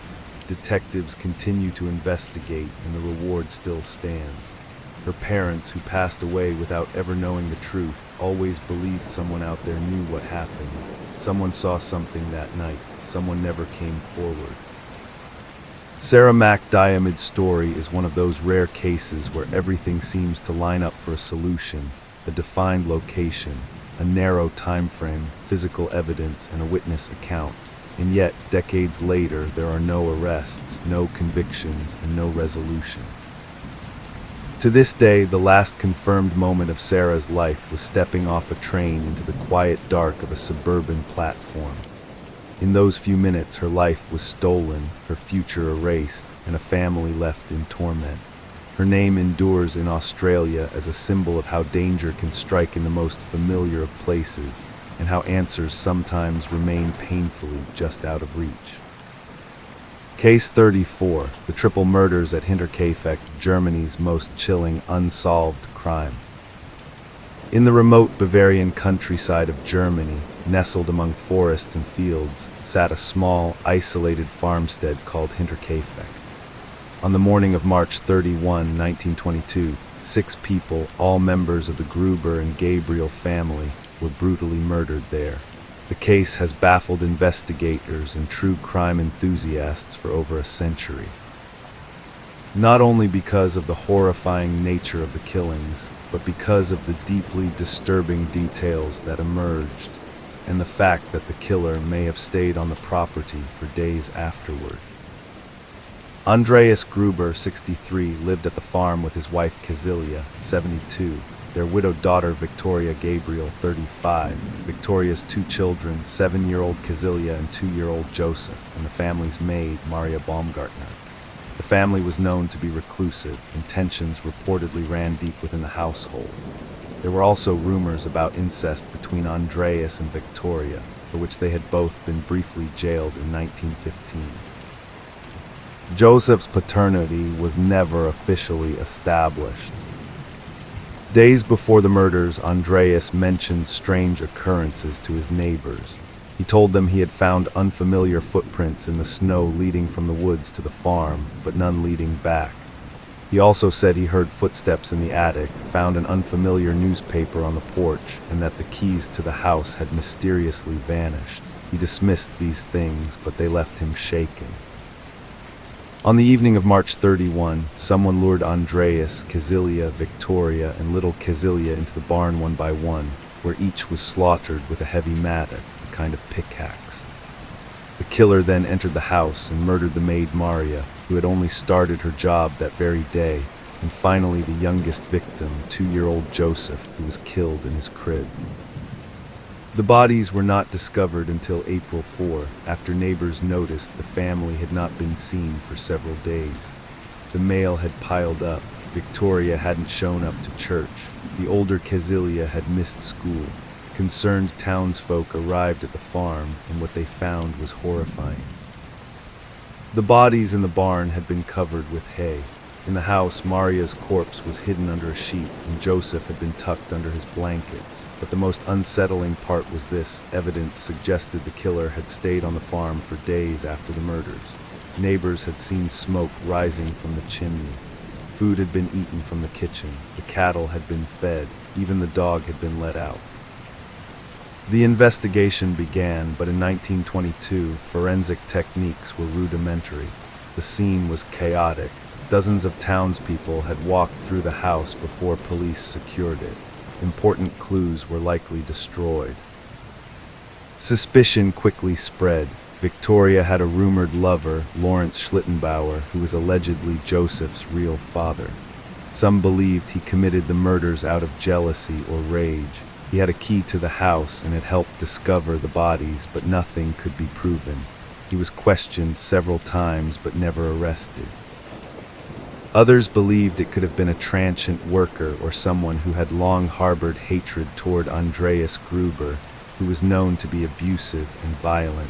Detectives continue to investigate, and the reward still stands. Her parents, who passed away without ever knowing the truth, always believed someone out there knew what happened. Someone saw something that night. Someone never came forward. Sarah MacDiarmid's story is one of those rare cases where everything seems to line up for a solution: a defined location, a narrow time frame, physical evidence, and a witness account. And yet, decades later, there are no arrests, no convictions, and no resolution. To this day, the last confirmed moment of Sarah's life was stepping off a train into the quiet dark of a suburban platform. In those few minutes, her life was stolen, her future erased, and a family left in torment. Her name endures in Australia as a symbol of how danger can strike in the most familiar of places, and how answers sometimes remain painfully just out of reach. Case 34, the triple murders at Hinterkaifeck, Germany's most chilling unsolved crime. In the remote Bavarian countryside of Germany, nestled among forests and fields, sat a small, isolated farmstead called Hinterkaifeck. On the morning of March 31, 1922, 6 people, all members of the Gruber and Gabriel family, were brutally murdered there. The case has baffled investigators and true crime enthusiasts for over a century. Not only because of the horrifying nature of the killings, but because of the deeply disturbing details that emerged, and the fact that the killer may have stayed on the property for days afterward. Andreas Gruber, 63, lived at the farm with his wife Kazilia, 72, their widowed daughter Victoria Gabriel, 35, Victoria's 2 children, 7-year-old Kazilia and 2-year-old Joseph, and the family's maid, Maria Baumgartner. The family was known to be reclusive, and tensions reportedly ran deep within the household. There were also rumors about incest between Andreas and Victoria, for which they had both been briefly jailed in 1915. Joseph's paternity was never officially established. Days before the murders, Andreas mentioned strange occurrences to his neighbors. He told them he had found unfamiliar footprints in the snow leading from the woods to the farm, but none leading back. He also said he heard footsteps in the attic, found an unfamiliar newspaper on the porch, and that the keys to the house had mysteriously vanished. He dismissed these things, but they left him shaken. On the evening of March 31, someone lured Andreas, Kazilia, Victoria, and little Kazilia into the barn one by one, where each was slaughtered with a heavy mattock, a kind of pickaxe. The killer then entered the house and murdered the maid Maria, who had only started her job that very day, and finally the youngest victim, 2-year-old Joseph, who was killed in his crib. The bodies were not discovered until April 4, after neighbors noticed the family had not been seen for several days. The mail had piled up. Victoria hadn't shown up to church. The older Cecilia had missed school. Concerned townsfolk arrived at the farm, and what they found was horrifying. The bodies in the barn had been covered with hay. In the house, Maria's corpse was hidden under a sheet, and Joseph had been tucked under his blankets. But the most unsettling part was this: evidence suggested the killer had stayed on the farm for days after the murders. Neighbors had seen smoke rising from the chimney. Food had been eaten from the kitchen. The cattle had been fed. Even the dog had been let out. The investigation began, but in 1922, forensic techniques were rudimentary. The scene was chaotic. Dozens of townspeople had walked through the house before police secured it. Important clues were likely destroyed. Suspicion quickly spread. Victoria had a rumored lover, Lawrence Schlittenbauer, who was allegedly Joseph's real father. Some believed he committed the murders out of jealousy or rage. He had a key to the house and had helped discover the bodies, but nothing could be proven. He was questioned several times but never arrested. Others believed it could have been a transient worker or someone who had long harbored hatred toward Andreas Gruber, who was known to be abusive and violent.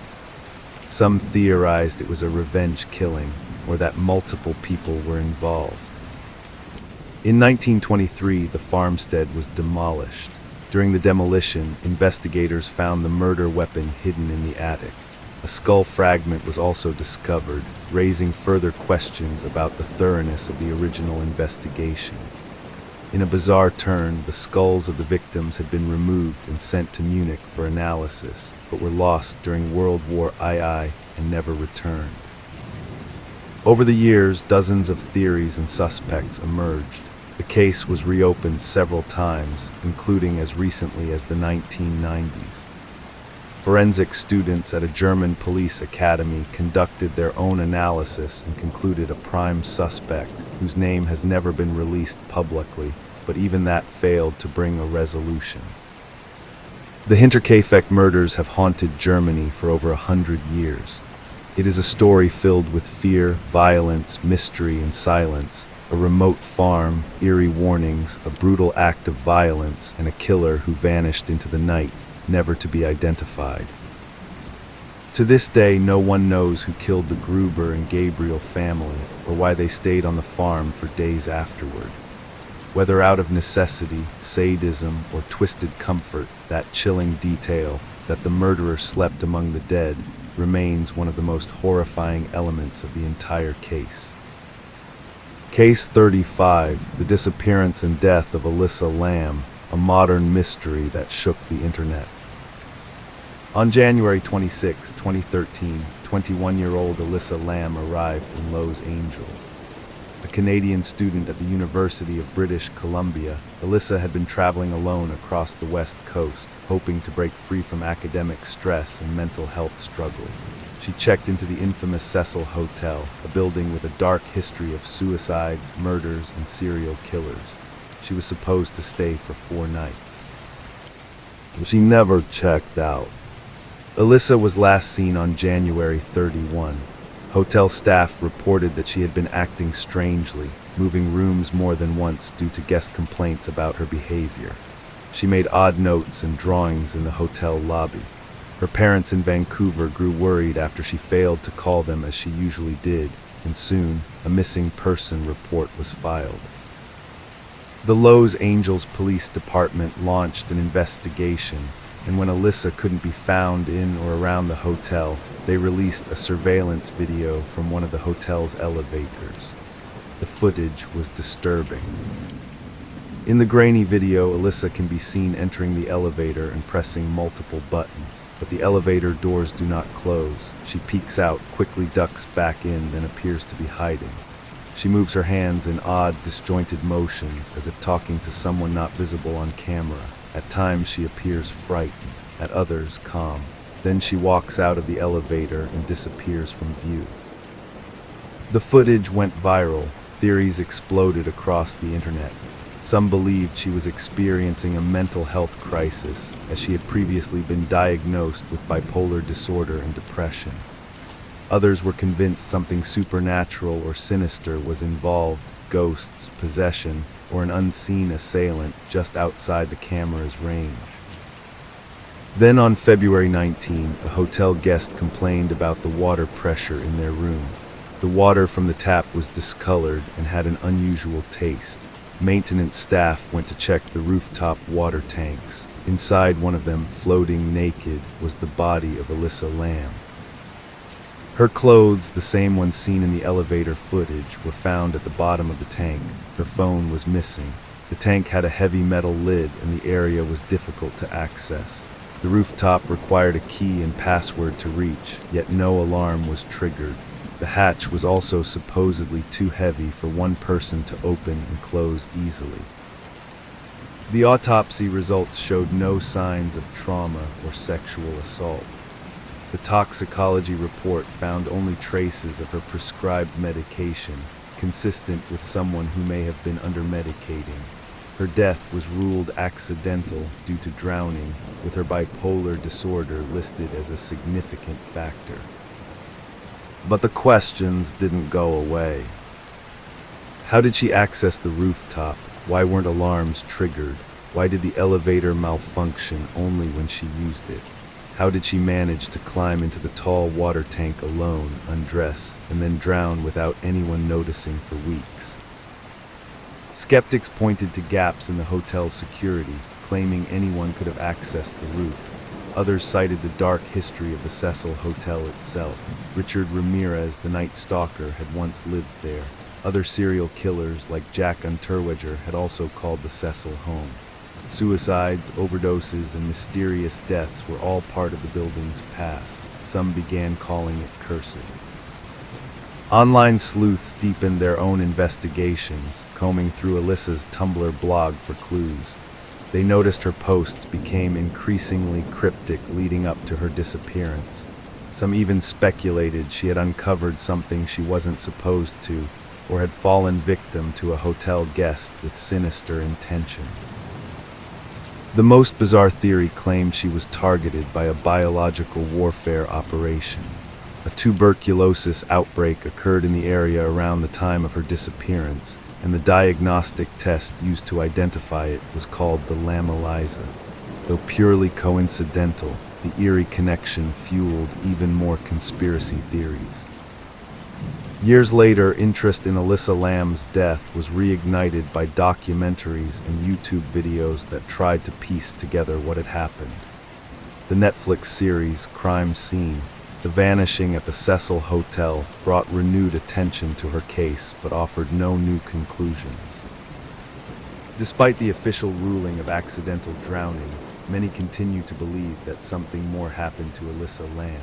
Some theorized it was a revenge killing, or that multiple people were involved. In 1923, the farmstead was demolished. During the demolition, investigators found the murder weapon hidden in the attic. A skull fragment was also discovered, raising further questions about the thoroughness of the original investigation. In a bizarre turn, the skulls of the victims had been removed and sent to Munich for analysis, but were lost during World War II and never returned. Over the years, dozens of theories and suspects emerged. The case was reopened several times, including as recently as the 1990s. Forensic students at a German police academy conducted their own analysis and concluded a prime suspect, whose name has never been released publicly, but even that failed to bring a resolution. The Hinterkaifeck murders have haunted Germany for over 100 years. It is a story filled with fear, violence, mystery, and silence. A remote farm, eerie warnings, a brutal act of violence, and a killer who vanished into the night, never to be identified. To this day, no one knows who killed the Gruber and Gabriel family, or why they stayed on the farm for days afterward. Whether out of necessity, sadism, or twisted comfort, that chilling detail that the murderer slept among the dead remains one of the most horrifying elements of the entire case. Case 35, the disappearance and death of Alyssa Lamb, a modern mystery that shook the internet. On January 26, 2013, 21-year-old Alyssa Lamb arrived in Los Angeles. A Canadian student at the University of British Columbia, Alyssa had been traveling alone across the West Coast, hoping to break free from academic stress and mental health struggles. She checked into the infamous Cecil Hotel, a building with a dark history of suicides, murders, and serial killers. She was supposed to stay for 4 nights. She never checked out. Alyssa was last seen on January 31. Hotel staff reported that she had been acting strangely, moving rooms more than once due to guest complaints about her behavior. She made odd notes and drawings in the hotel lobby. Her parents in Vancouver grew worried after she failed to call them as she usually did, and soon a missing person report was filed. The Los Angeles Police Department launched an investigation, and when Alyssa couldn't be found in or around the hotel, they released a surveillance video from one of the hotel's elevators. The footage was disturbing. In the grainy video, Alyssa can be seen entering the elevator and pressing multiple buttons, but the elevator doors do not close. She peeks out, quickly ducks back in, then appears to be hiding. She moves her hands in odd, disjointed motions, as if talking to someone not visible on camera. At times she appears frightened, at others calm. Then she walks out of the elevator and disappears from view. The footage went viral. Theories exploded across the internet. Some believed she was experiencing a mental health crisis, as she had previously been diagnosed with bipolar disorder and depression. Others were convinced something supernatural or sinister was involved, ghosts, possession, or an unseen assailant just outside the camera's range. Then on February 19, a hotel guest complained about the water pressure in their room. The water from the tap was discolored and had an unusual taste. Maintenance staff went to check the rooftop water tanks. Inside one of them, floating naked, was the body of Alyssa Lamb. Her clothes, the same ones seen in the elevator footage, were found at the bottom of the tank. Her phone was missing. The tank had a heavy metal lid and the area was difficult to access. The rooftop required a key and password to reach, yet no alarm was triggered. The hatch was also supposedly too heavy for one person to open and close easily. The autopsy results showed no signs of trauma or sexual assault. The toxicology report found only traces of her prescribed medication, consistent with someone who may have been under-medicating. Her death was ruled accidental due to drowning, with her bipolar disorder listed as a significant factor. But the questions didn't go away. How did she access the rooftop? Why weren't alarms triggered? Why did the elevator malfunction only when she used it? How did she manage to climb into the tall water tank alone, undress, and then drown without anyone noticing for weeks? Skeptics pointed to gaps in the hotel's security, claiming anyone could have accessed the roof. Others cited the dark history of the Cecil Hotel itself. Richard Ramirez, the Night Stalker, had once lived there. Other serial killers, like Jack Unterweger, had also called the Cecil home. Suicides, overdoses, and mysterious deaths were all part of the building's past. Some began calling it cursed. Online sleuths deepened their own investigations, combing through Alyssa's Tumblr blog for clues. They noticed her posts became increasingly cryptic leading up to her disappearance. Some even speculated she had uncovered something she wasn't supposed to, or had fallen victim to a hotel guest with sinister intentions. The most bizarre theory claimed she was targeted by a biological warfare operation. A tuberculosis outbreak occurred in the area around the time of her disappearance, and the diagnostic test used to identify it was called the Lamelyza. Though purely coincidental, the eerie connection fueled even more conspiracy theories. Years later, interest in Alyssa Lamb's death was reignited by documentaries and YouTube videos that tried to piece together what had happened. The Netflix series Crime Scene, the vanishing at the Cecil Hotel, brought renewed attention to her case but offered no new conclusions. Despite the official ruling of accidental drowning, many continue to believe that something more happened to Alyssa Lamb.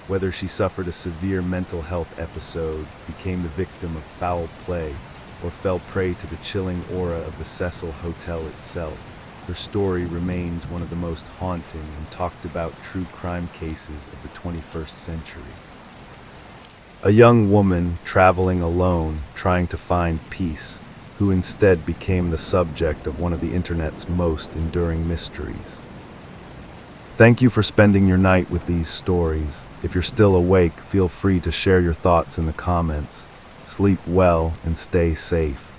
Whether she suffered a severe mental health episode, became the victim of foul play, or fell prey to the chilling aura of the Cecil Hotel itself, her story remains one of the most haunting and talked about true crime cases of the 21st century. A young woman traveling alone, trying to find peace, who instead became the subject of one of the internet's most enduring mysteries. Thank you for spending your night with these stories. If you're still awake, feel free to share your thoughts in the comments. Sleep well and stay safe.